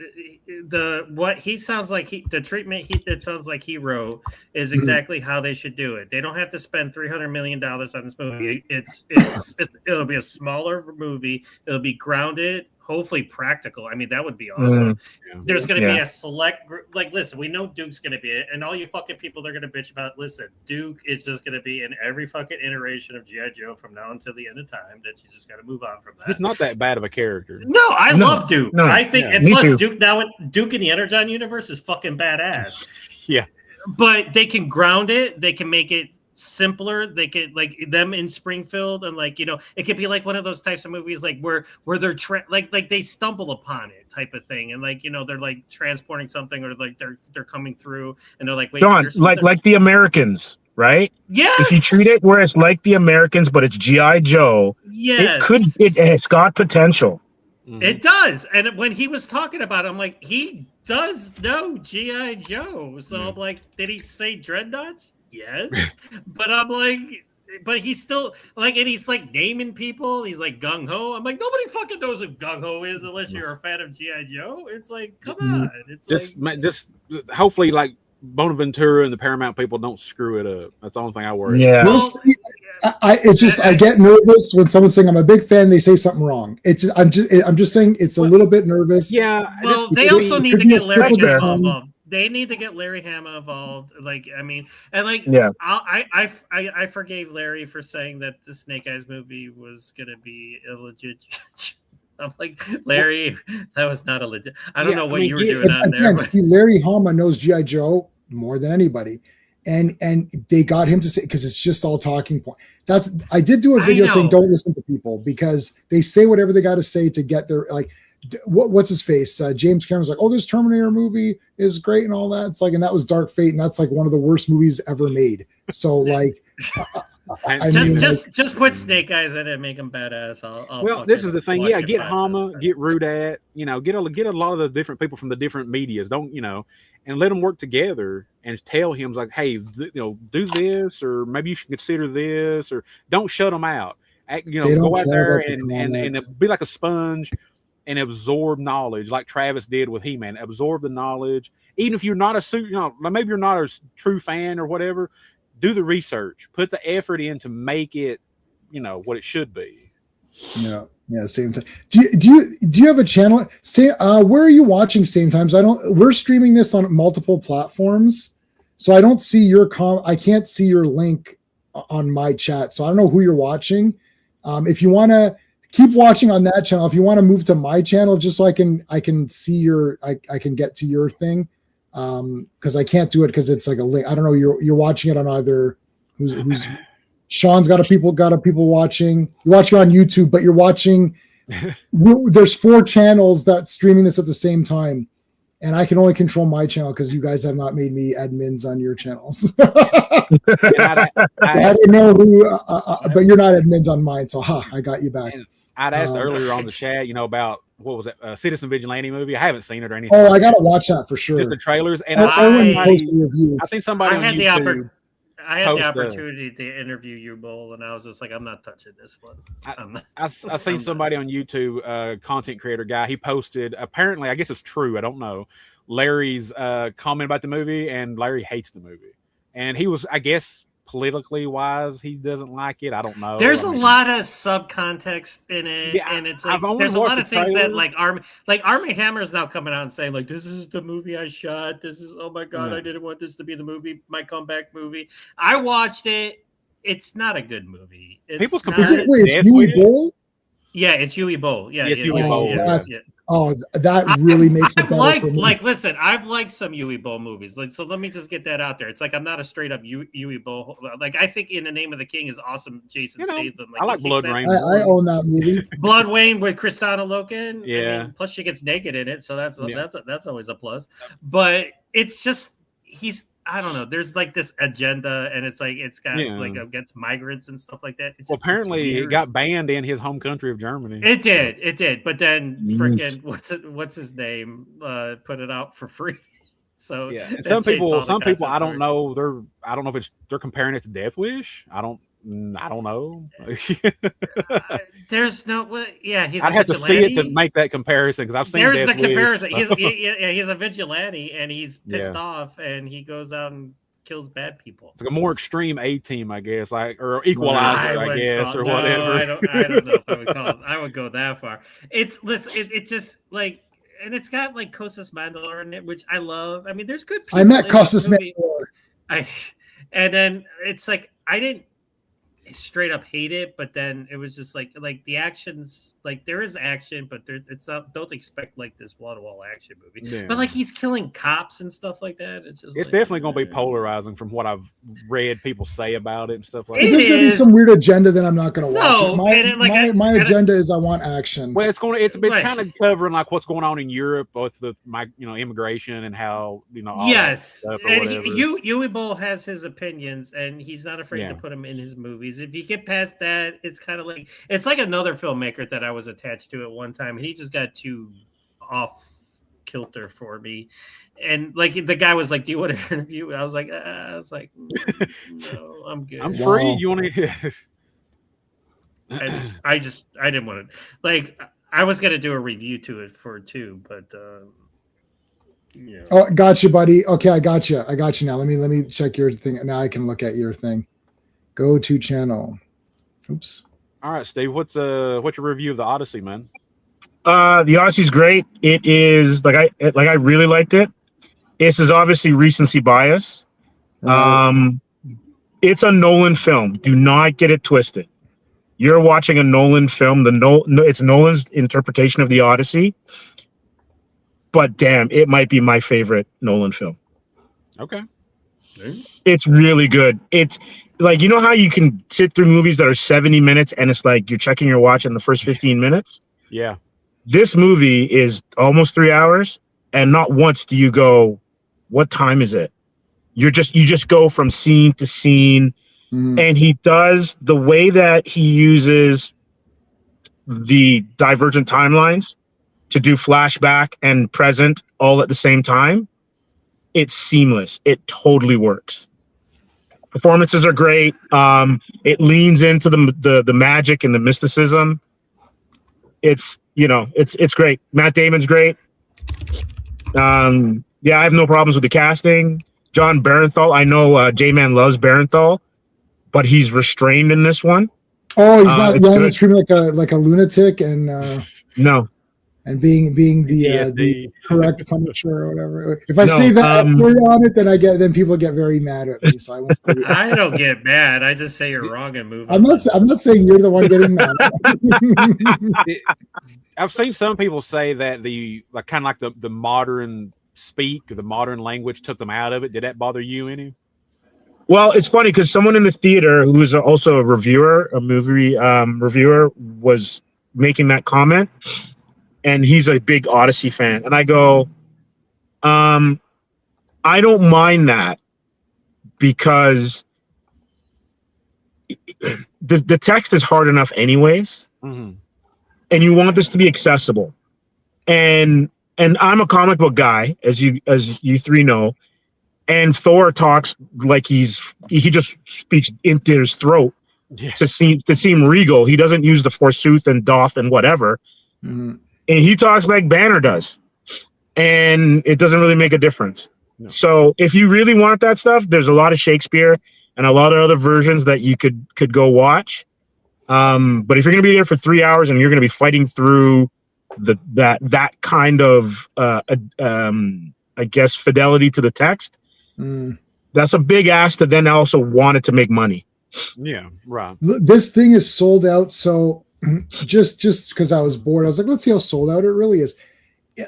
the treatment it sounds like he wrote is exactly how they should do it. They don't have to spend $300 million on this movie. It'll be a smaller movie. It'll be grounded, hopefully practical. I mean, that would be awesome. There's going to be a select group. Like, listen, we know Duke's going to be it, and all you fucking people they're going to bitch about. Listen, Duke is just going to be in every fucking iteration of G.I. Joe from now until the end of time. That you just got to move on from that. It's not that bad of a character. No, I love Duke. No, I think, and me plus too. Duke in the Energon universe is fucking badass. Yeah, but they can ground it. They can make it simpler. They can, like, them in Springfield, and, like, you know, it could be like one of those types of movies, like where they're like they stumble upon it type of thing, and, like, you know, they're like transporting something, or like they're coming through and they're like, wait, John, like the Americans, right? Yes. If you treat it where it's like the Americans, but it's G.I. Joe, yes, it's got potential. It does. And when he was talking about it, I'm like, he does know G.I. Joe. So I'm like, did he say Dreadnoughts? Yes. But I'm like, but he's still like, and he's like naming people. He's like gung ho. I'm like, nobody fucking knows who gung ho is unless you're a fan of G.I. Joe. It's like, come on. It's just hopefully, like, Bonaventura and the Paramount people don't screw it up. That's the only thing I worry. Yeah. Well, I get nervous when someone's saying I'm a big fan. They say something wrong. I'm just saying it's a little bit nervous. Yeah. Well, they also need to get Larry Hama involved. They need to get Larry Hama involved. Like, I mean, and like, yeah, I forgave Larry for saying that the Snake Eyes movie was gonna be illegit. I'm like, Larry, that was not a legit. I don't know what you were doing on there. But see, Larry Hama knows G.I. Joe more than anybody. And they got him to say, because it's just all talking point. I did do a video saying don't listen to people because they say whatever they got to say to get their, like, what's his face? James Cameron's like, oh, this Terminator movie is great and all that. It's like, and that was Dark Fate, and that's like one of the worst movies ever made. So, like, just put Snake Eyes in it and make them badass. Well, this is the thing. Yeah, get Hama, get Rudat, you know, get a lot of the different people from the different medias. Don't, you know, and let them work together and tell him, like, hey, you know, do this, or maybe you should consider this, or don't shut them out. You know, go out there and be like a sponge and absorb knowledge, like Travis did with He-Man. Absorb the knowledge, even if you're not you know, maybe you're not a true fan or whatever. Do the research, put the effort in to make it, you know, what it should be. Yeah, same time. Do you have a channel? Say, where are you watching Same Times? We're streaming this on multiple platforms, so I don't see your I can't see your link on my chat, so I don't know who you're watching. If you want to keep watching on that channel, if you want to move to my channel, just so I can see I can get to your thing. Because I can't do it because it's like a link. I don't know. You're watching it on either. Who's Sean's got a people watching. You're watching on YouTube, but you're watching. There's 4 channels that streaming this at the same time, and I can only control my channel because you guys have not made me admins on your channels. I don't know who, but you're not admins on mine, so I got you back. I'd asked earlier on the chat, you know, about what was it, Citizen Vigilante movie. I haven't seen it or anything. Oh, I gotta watch that for sure. Just the trailers, and I seen somebody on YouTube. I had the opportunity to interview you, Bull, and I was just like, I'm not touching this one. I seen somebody on YouTube, content creator guy. He posted, apparently, I guess it's true, I don't know, Larry's comment about the movie, and Larry hates the movie. And he was, I guess, politically wise, he doesn't like it. I don't know. There's a lot of subcontext in it, and it's like there's a lot of things that like Armie Hammer is now coming out and saying, like, this is the movie I shot. This is, oh my god, I didn't want this to be the movie, my comeback movie. I watched it. It's not a good movie. People Is it Huey Bowl? Yeah, it's Huey Bowl. Yeah, it's Huey Bowl. Yeah. Oh, that really makes it better for me. Listen, I've liked some Yui Bowl movies. So let me just get that out there. It's like I'm not a straight up Yui Bowl. Like I think In the Name of the King is awesome. Jason Statham. I like Blood Rain. I own that movie. Blood Rain with Kristanna Loken. Yeah. I mean, plus she gets naked in it, so that's always a plus. But it's just I don't know. There's like this agenda, and it's like it's got like against migrants and stuff like that. Apparently, it got banned in his home country of Germany. It did. But then, freaking what's his name? Put it out for free. So and some people, I don't know. I don't know if they're comparing it to Death Wish. I don't know. There's no he's I'd have to see it to make that comparison because I've seen there's Death the comparison. Wish. He's a vigilante and he's pissed off and he goes out and kills bad people. It's like a more extreme A-Team, I guess, or Equalizer, I guess, or whatever. I don't know if I would call it. I would go that far. It's just like, and it's got like Kostas Mandylor in it, which I love. I mean, there's good people. I met Kostas Mandylor. And then it's like I didn't straight up hate it, but then it was just like the actions, like there is action, but it's not, don't expect like this wall-to-wall action movie. But like he's killing cops and stuff like that. It's definitely going to be polarizing from what I've read people say about it and stuff like that. If there's going to be some weird agenda, then I'm not going to watch it. My agenda is I want action. Well, it's kind of covering like what's going on in Europe, what's immigration and how all that stuff or and whatever. Yui Boll has his opinions and he's not afraid to put them in his movies. If you get past that, it's kind of like it's like another filmmaker that I was attached to at one time, and he just got too off kilter for me. And like the guy was like, "Do you want to interview?" I was like, no, I'm good. I'm free. You want to? I didn't want to. Like I was gonna do a review to it but. Oh, got you, buddy. Okay, I got you now. Let me check your thing. Now I can look at your thing. Go to channel. Oops. All right, Steve. What's your review of the Odyssey, man? The Odyssey's great. It is I really liked it. This is obviously recency bias. It's a Nolan film. Do not get it twisted. You're watching a Nolan film. It's Nolan's interpretation of the Odyssey. But damn, it might be my favorite Nolan film. Okay. It's really good. It's like, you know how you can sit through movies that are 70 minutes and it's like you're checking your watch in the first 15 minutes? Yeah. This movie is almost 3 hours, and not once do you go, what time is it? You just go from scene to scene. And he does the way that he uses the divergent timelines to do flashback and present all at the same time. It's seamless. It totally works. Performances are great. It leans into the magic and the mysticism. It's great. Matt Damon's great. I have no problems with the casting. John Barenthal. I know J-Man loves Barenthal, but he's restrained in this one. Oh, he's not yelling and screaming like a lunatic and no. And being the correct Punisher or whatever. If I say that word on it, then people get very mad at me. So I won't. I don't get mad. I just say you're wrong and move. I'm not saying you're the one getting mad. I've seen some people say that the modern speak or the modern language took them out of it. Did that bother you any? Well, it's funny because someone in the theater who is also a movie reviewer, was making that comment. And he's a big Odyssey fan. And I go, I don't mind that because the text is hard enough anyways. Mm-hmm. And you want this to be accessible. And I'm a comic book guy, as you three know. And Thor talks like he just speaks into his throat to seem regal. He doesn't use the forsooth and doth and whatever. Mm-hmm. And he talks like Banner does. And it doesn't really make a difference. No. So if you really want that stuff, there's a lot of Shakespeare and a lot of other versions that you could go watch. But if you're going to be there for 3 hours and you're going to be fighting through that kind of, I guess, fidelity to the text, that's a big ask to then also want it to make money. Yeah, right. This thing is sold out. So just because I was bored, I was like, let's see how sold out it really is.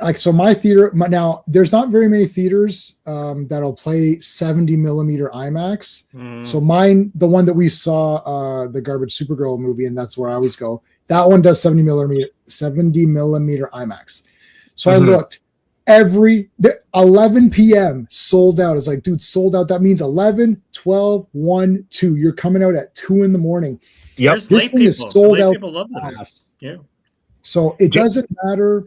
like, so my theater now, there's not very many theaters that'll play 70 millimeter IMAX. So mine, the one that we saw, the Garbage Supergirl movie, and that's where I always go. That one does 70 millimeter IMAX. So I looked. 11 p.m. sold out. It's like, dude, sold out. That means 11, 12, 1, 2. You're coming out at 2 in the morning. Yep. There's This late thing is people. sold Late out people love this. fast. Yeah. So it doesn't matter.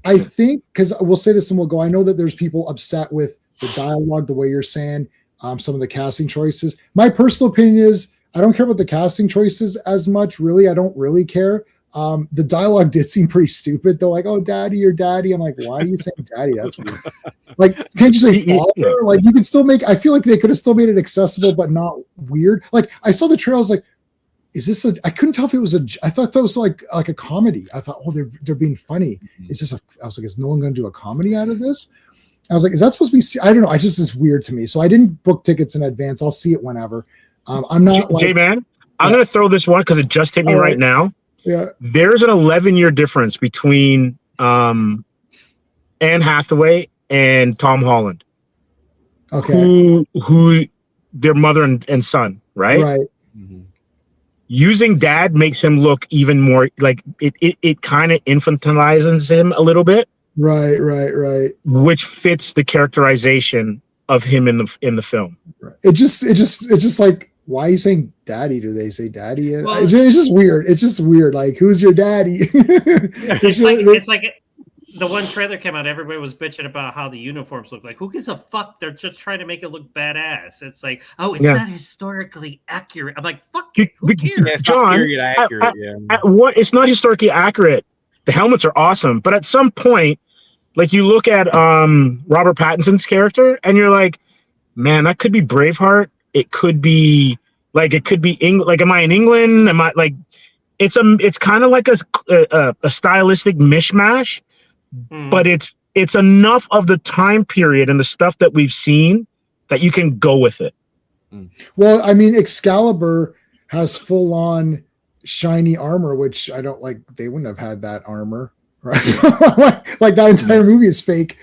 I think, because we'll say this and we'll go, I know that there's people upset with the dialogue, the way you're saying, some of the casting choices. My personal opinion is I don't care about the casting choices as much, really. I don't really care. The dialogue did seem pretty stupid. They're like, "Oh, daddy or daddy." I'm like, "Why are you saying daddy? That's weird." Like, can't you say father? Like, you could still make. I feel like they could have still made it accessible, but not weird. Like, I saw the trailer. I was like, "Is this a?" I couldn't tell if it was a. I thought that was like a comedy. I thought, "Oh, they're being funny." Is this a? I was like, "Is no one going to do a comedy out of this?" I was like, "Is that supposed to be?" I don't know. I just is weird to me. So I didn't book tickets in advance. I'll see it whenever. I'm not like. Hey man, I'm gonna throw this one because it just hit me right now. Yeah. There's an 11-year difference between Anne Hathaway and Tom Holland. Okay. Who their mother and son, right? Right. Using dad makes him look even more like it kind of infantilizes him a little bit. Right. Which fits the characterization of him in the film. Right. It's just like, why are you saying daddy? Do they say daddy? Well, it's just weird. It's just weird. Like, who's your daddy? It's like the one trailer came out. Everybody was bitching about how the uniforms look. Like, who gives a fuck? They're just trying to make it look badass. It's like, oh, it's not historically accurate. I'm like, fuck it. Who cares? Yeah, it's not period accurate. It's not historically accurate. The helmets are awesome, but at some point, like, you look at Robert Pattinson's character, and you're like, man, that could be Braveheart. It could be England. Like, am I in England? Am I like? It's kind of like a stylistic mishmash, but it's enough of the time period and the stuff that we've seen that you can go with it. Well, I mean, Excalibur has full on shiny armor, which I don't like. They wouldn't have had that armor, right? Like that entire movie is fake.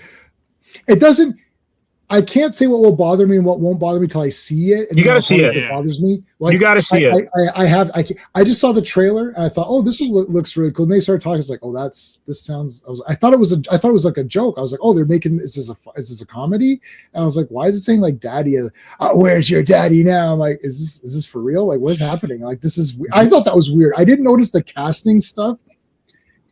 It doesn't. I can't say what will bother me and what won't bother me till I see it. And you got to see it. It bothers me. Like, you got to see it. I just saw the trailer and I thought, oh, this looks really cool. And they started talking. I was like, oh, this sounds. I thought it was like a joke. I was like, oh, they're making. Is this a comedy? And I was like, why is it saying like daddy? Where's your daddy now? I'm like, is this for real? Like, what's happening? Like, this is. I thought that was weird. I didn't notice the casting stuff.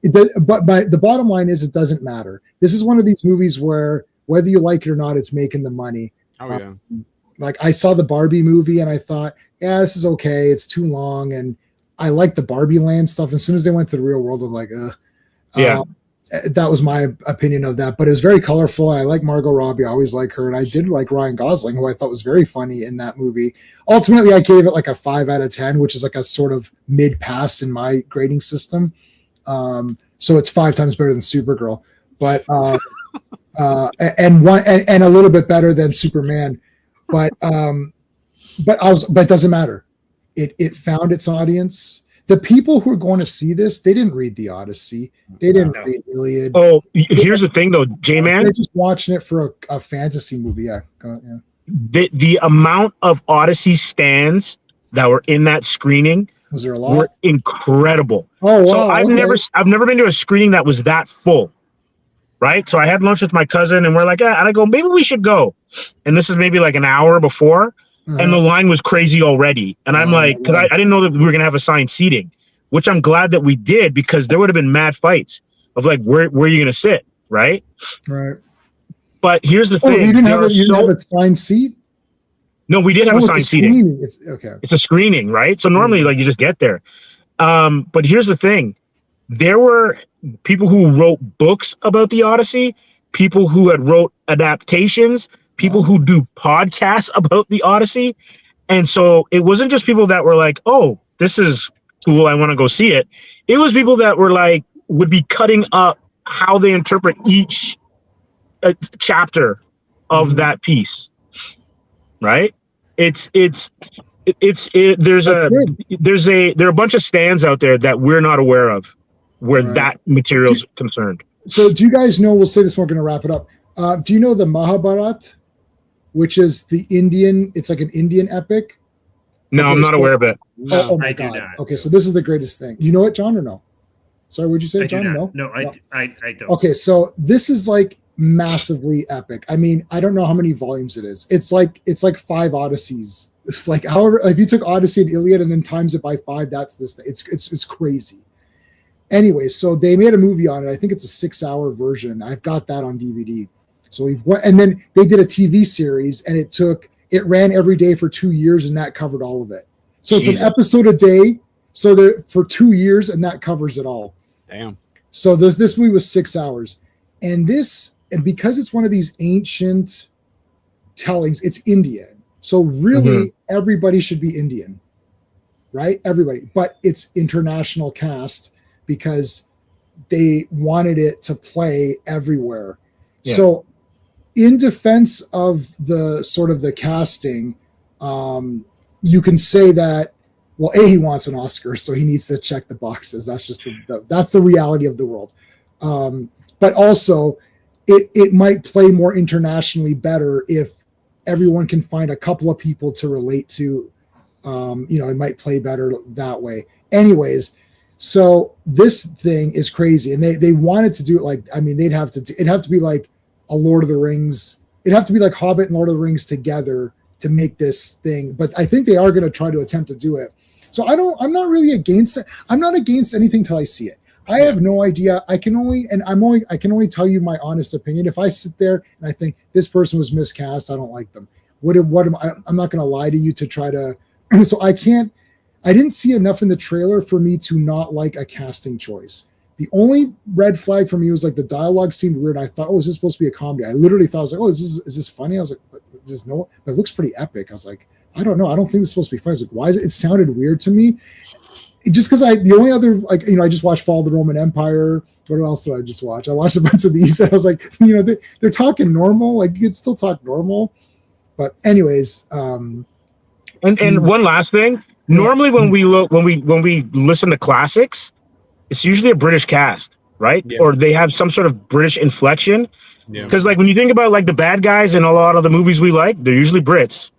But the bottom line is, it doesn't matter. This is one of these movies where, whether you like it or not, it's making the money. Oh yeah. Like, I saw the Barbie movie and I thought, yeah, this is okay. It's too long, and I like the Barbie Land stuff. As soon as they went to the real world, I'm like, yeah. That was my opinion of that. But it was very colorful. I like Margot Robbie. I always like her, and I did like Ryan Gosling, who I thought was very funny in that movie. Ultimately, I gave it like a 5 out of 10, which is like a sort of mid pass in my grading system. So it's 5 times better than Supergirl, but. And a little bit better than Superman, but it doesn't matter. It found its audience. The people who are going to see this, they didn't read the Odyssey. They didn't read Iliad. Oh, here's the thing though, J-Man. They're just watching it for a fantasy movie. Yeah. The amount of Odyssey stands that were in that screening was there a lot? Were incredible. Oh, wow. So I've never been to a screening that was that full. Right. So I had lunch with my cousin and we're like, and I go, maybe we should go. And this is maybe like an hour before. And the line was crazy already. And I'm like, because I didn't know that we were going to have assigned seating, which I'm glad that we did, because there would have been mad fights of like, where are you going to sit? Right. Right. But here's the thing. You didn't have a assigned seat? No, we did have assigned seating. It's a screening. Right. So normally like you just get there. But here's the thing. There were people who wrote books about the Odyssey, people who had wrote adaptations, people who do podcasts about the Odyssey. And so it wasn't just people that were like, oh, this is cool, I want to go see it. It was people that were like, would be cutting up how they interpret each chapter of that piece. Right? There are a bunch of stands out there that we're not aware of where that material's concerned. So do you guys know, we'll say this, we're going to wrap it up. Do you know the Mahabharat, which is the Indian, it's like an Indian epic? No, Okay, I'm not so- aware of it. No, my I do God. not. Okay, so this is the greatest thing. You know it, John, or no? Sorry, what'd you say, I do John? not. No? No, I don't. Okay, so this is like massively epic. I mean, I don't know how many volumes it is. It's like 5 Odysseys. It's like, however, if you took Odyssey and Iliad and then times it by 5, that's this thing. It's crazy. Anyway, so they made a movie on it. I think it's a 6-hour version. I've got that on DVD. So and then they did a TV series, and it ran every day for 2 years, and that covered all of it. So it's Jesus. an episode a day. So for 2 years, and that covers it all. Damn. So this movie was 6 hours, and because it's one of these ancient tellings, it's Indian. So really, everybody should be Indian, right? Everybody, but it's international cast because they wanted it to play everywhere. Yeah. So, in defense of the sort of the casting, you can say that, well, he wants an Oscar, so he needs to check the boxes. That's just that's the reality of the world. But also, it might play more internationally better if everyone can find a couple of people to relate to. It might play better that way. Anyways, so this thing is crazy, and they wanted to do it like, I mean, it'd have to be like a Lord of the Rings. It'd have to be like Hobbit and Lord of the Rings together to make this thing. But I think they are going to try to attempt to do it. So I'm not really against it. I'm not against anything till I see it. I have no idea. I can only tell you my honest opinion. If I sit there and I think this person was miscast, I don't like them. I'm not going to lie to you to try to. So I didn't see enough in the trailer for me to not like a casting choice. The only red flag for me was like the dialogue seemed weird. I thought, is this supposed to be a comedy? I literally thought, I was like, is this funny? I was like, but it looks pretty epic. I was like, I don't know. I don't think it's supposed to be funny. I was like, why is it? It sounded weird to me. Just because the only other, I just watched Fall of the Roman Empire. What else did I just watch? I watched a bunch of these, and I was like, they're talking normal. Like, you could still talk normal. But anyways, and one last thing. Normally, when we listen to classics, it's usually a British cast, right? Yeah. Or they have some sort of British inflection. Yeah. Because like when you think about like the bad guys in a lot of the movies we like, they're usually Brits.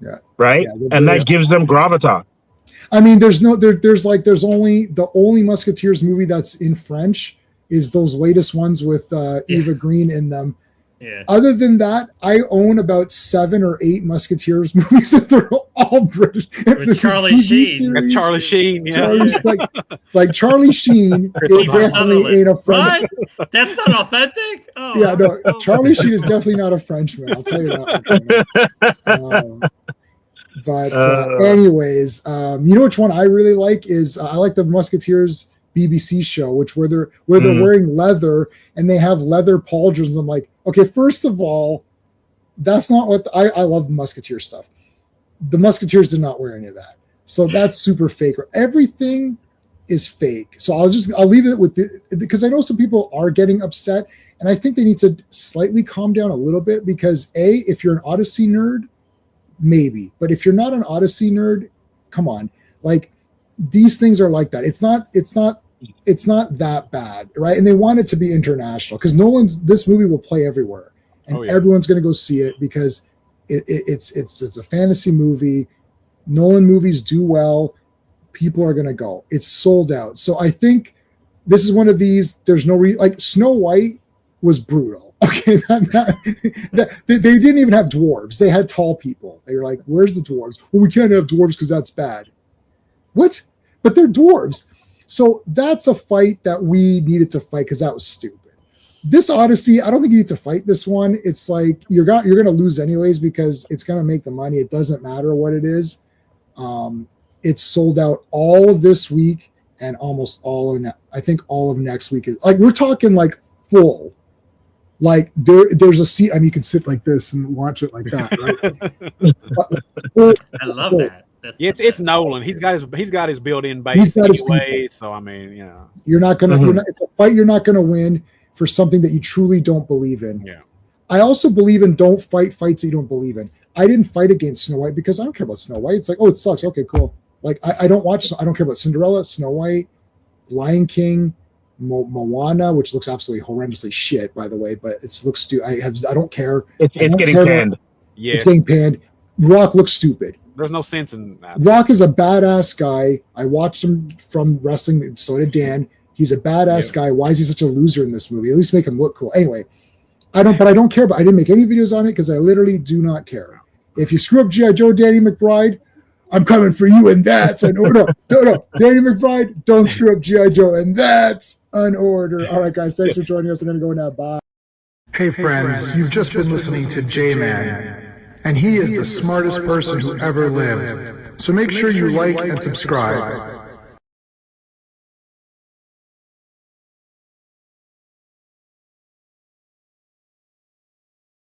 Yeah. Right. Yeah, and that gives them gravitas. I mean, there's only the only Musketeers movie that's in French is those latest ones with Eva Green in them. Yeah. Other than that, I own about 7 or 8 Musketeers movies that they're all British. With Charlie Sheen. That's Charlie Sheen, yeah. Like Charlie Sheen, it definitely ain't a French. What? That's not authentic? Oh, Yeah, no, Charlie Sheen is definitely not a Frenchman. I'll tell you that. Anyways, you know which one I really like is I like the Musketeers BBC show, where they're wearing leather and they have leather pauldrons. I'm like, okay, first of all, that's not what I love Musketeer stuff. The Musketeers did not wear any of that, so that's super fake. Everything is fake. So I'll leave it with because I know some people are getting upset, and I think they need to slightly calm down a little bit because if you're an Odyssey nerd, maybe, but if you're not an Odyssey nerd, come on, like these things are like that. It's not that bad, right? And they want it to be international because this movie will play everywhere, and everyone's going to go see it because it's a fantasy movie. Nolan movies do well. People are going to go. It's sold out. So I think this is one of these. There's no like Snow White was brutal. Okay, they didn't even have dwarves. They had tall people. They were like, "Where's the dwarves?" Well, we can't have dwarves because that's bad. What? But they're dwarves. So that's a fight that we needed to fight because that was stupid. This Odyssey, I don't think you need to fight this one. It's like you're going to lose anyways because it's going to make the money. It doesn't matter what it is. It's sold out all of this week and almost all of next week. Like we're talking like full. Like there's a seat. I mean, you can sit like this and watch it like that. Right? I love that. It's Nolan. He's got his built-in base anyway. So I mean, you're not gonna. It's a fight you're not gonna win for something that you truly don't believe in. Yeah. I also believe in don't fight fights that you don't believe in. I didn't fight against Snow White because I don't care about Snow White. It's like, it sucks. Okay, cool. Like I don't care about Cinderella, Snow White, Lion King, Moana, which looks absolutely horrendously shit, by the way, but it looks stupid. I don't care. It's getting panned. Yeah, It's getting panned. Rock looks stupid. there's no sense in that. Rock is a badass guy. I watched him from wrestling. So did Dan. He's a badass guy. Why is he such a loser in this movie? At least make him look cool. Anyway, I don't care. But I didn't make any videos on it because I literally do not care. If you screw up G.I. Joe, Danny McBride, I'm coming for you, and that's an order. No, Danny McBride, don't screw up G.I. Joe, and that's an order. All right, guys, thanks for joining us. I'm going to go now. Bye. Hey friends, you've just been listening to J-Man, and he is the smartest person who ever lived. So make sure you like and subscribe.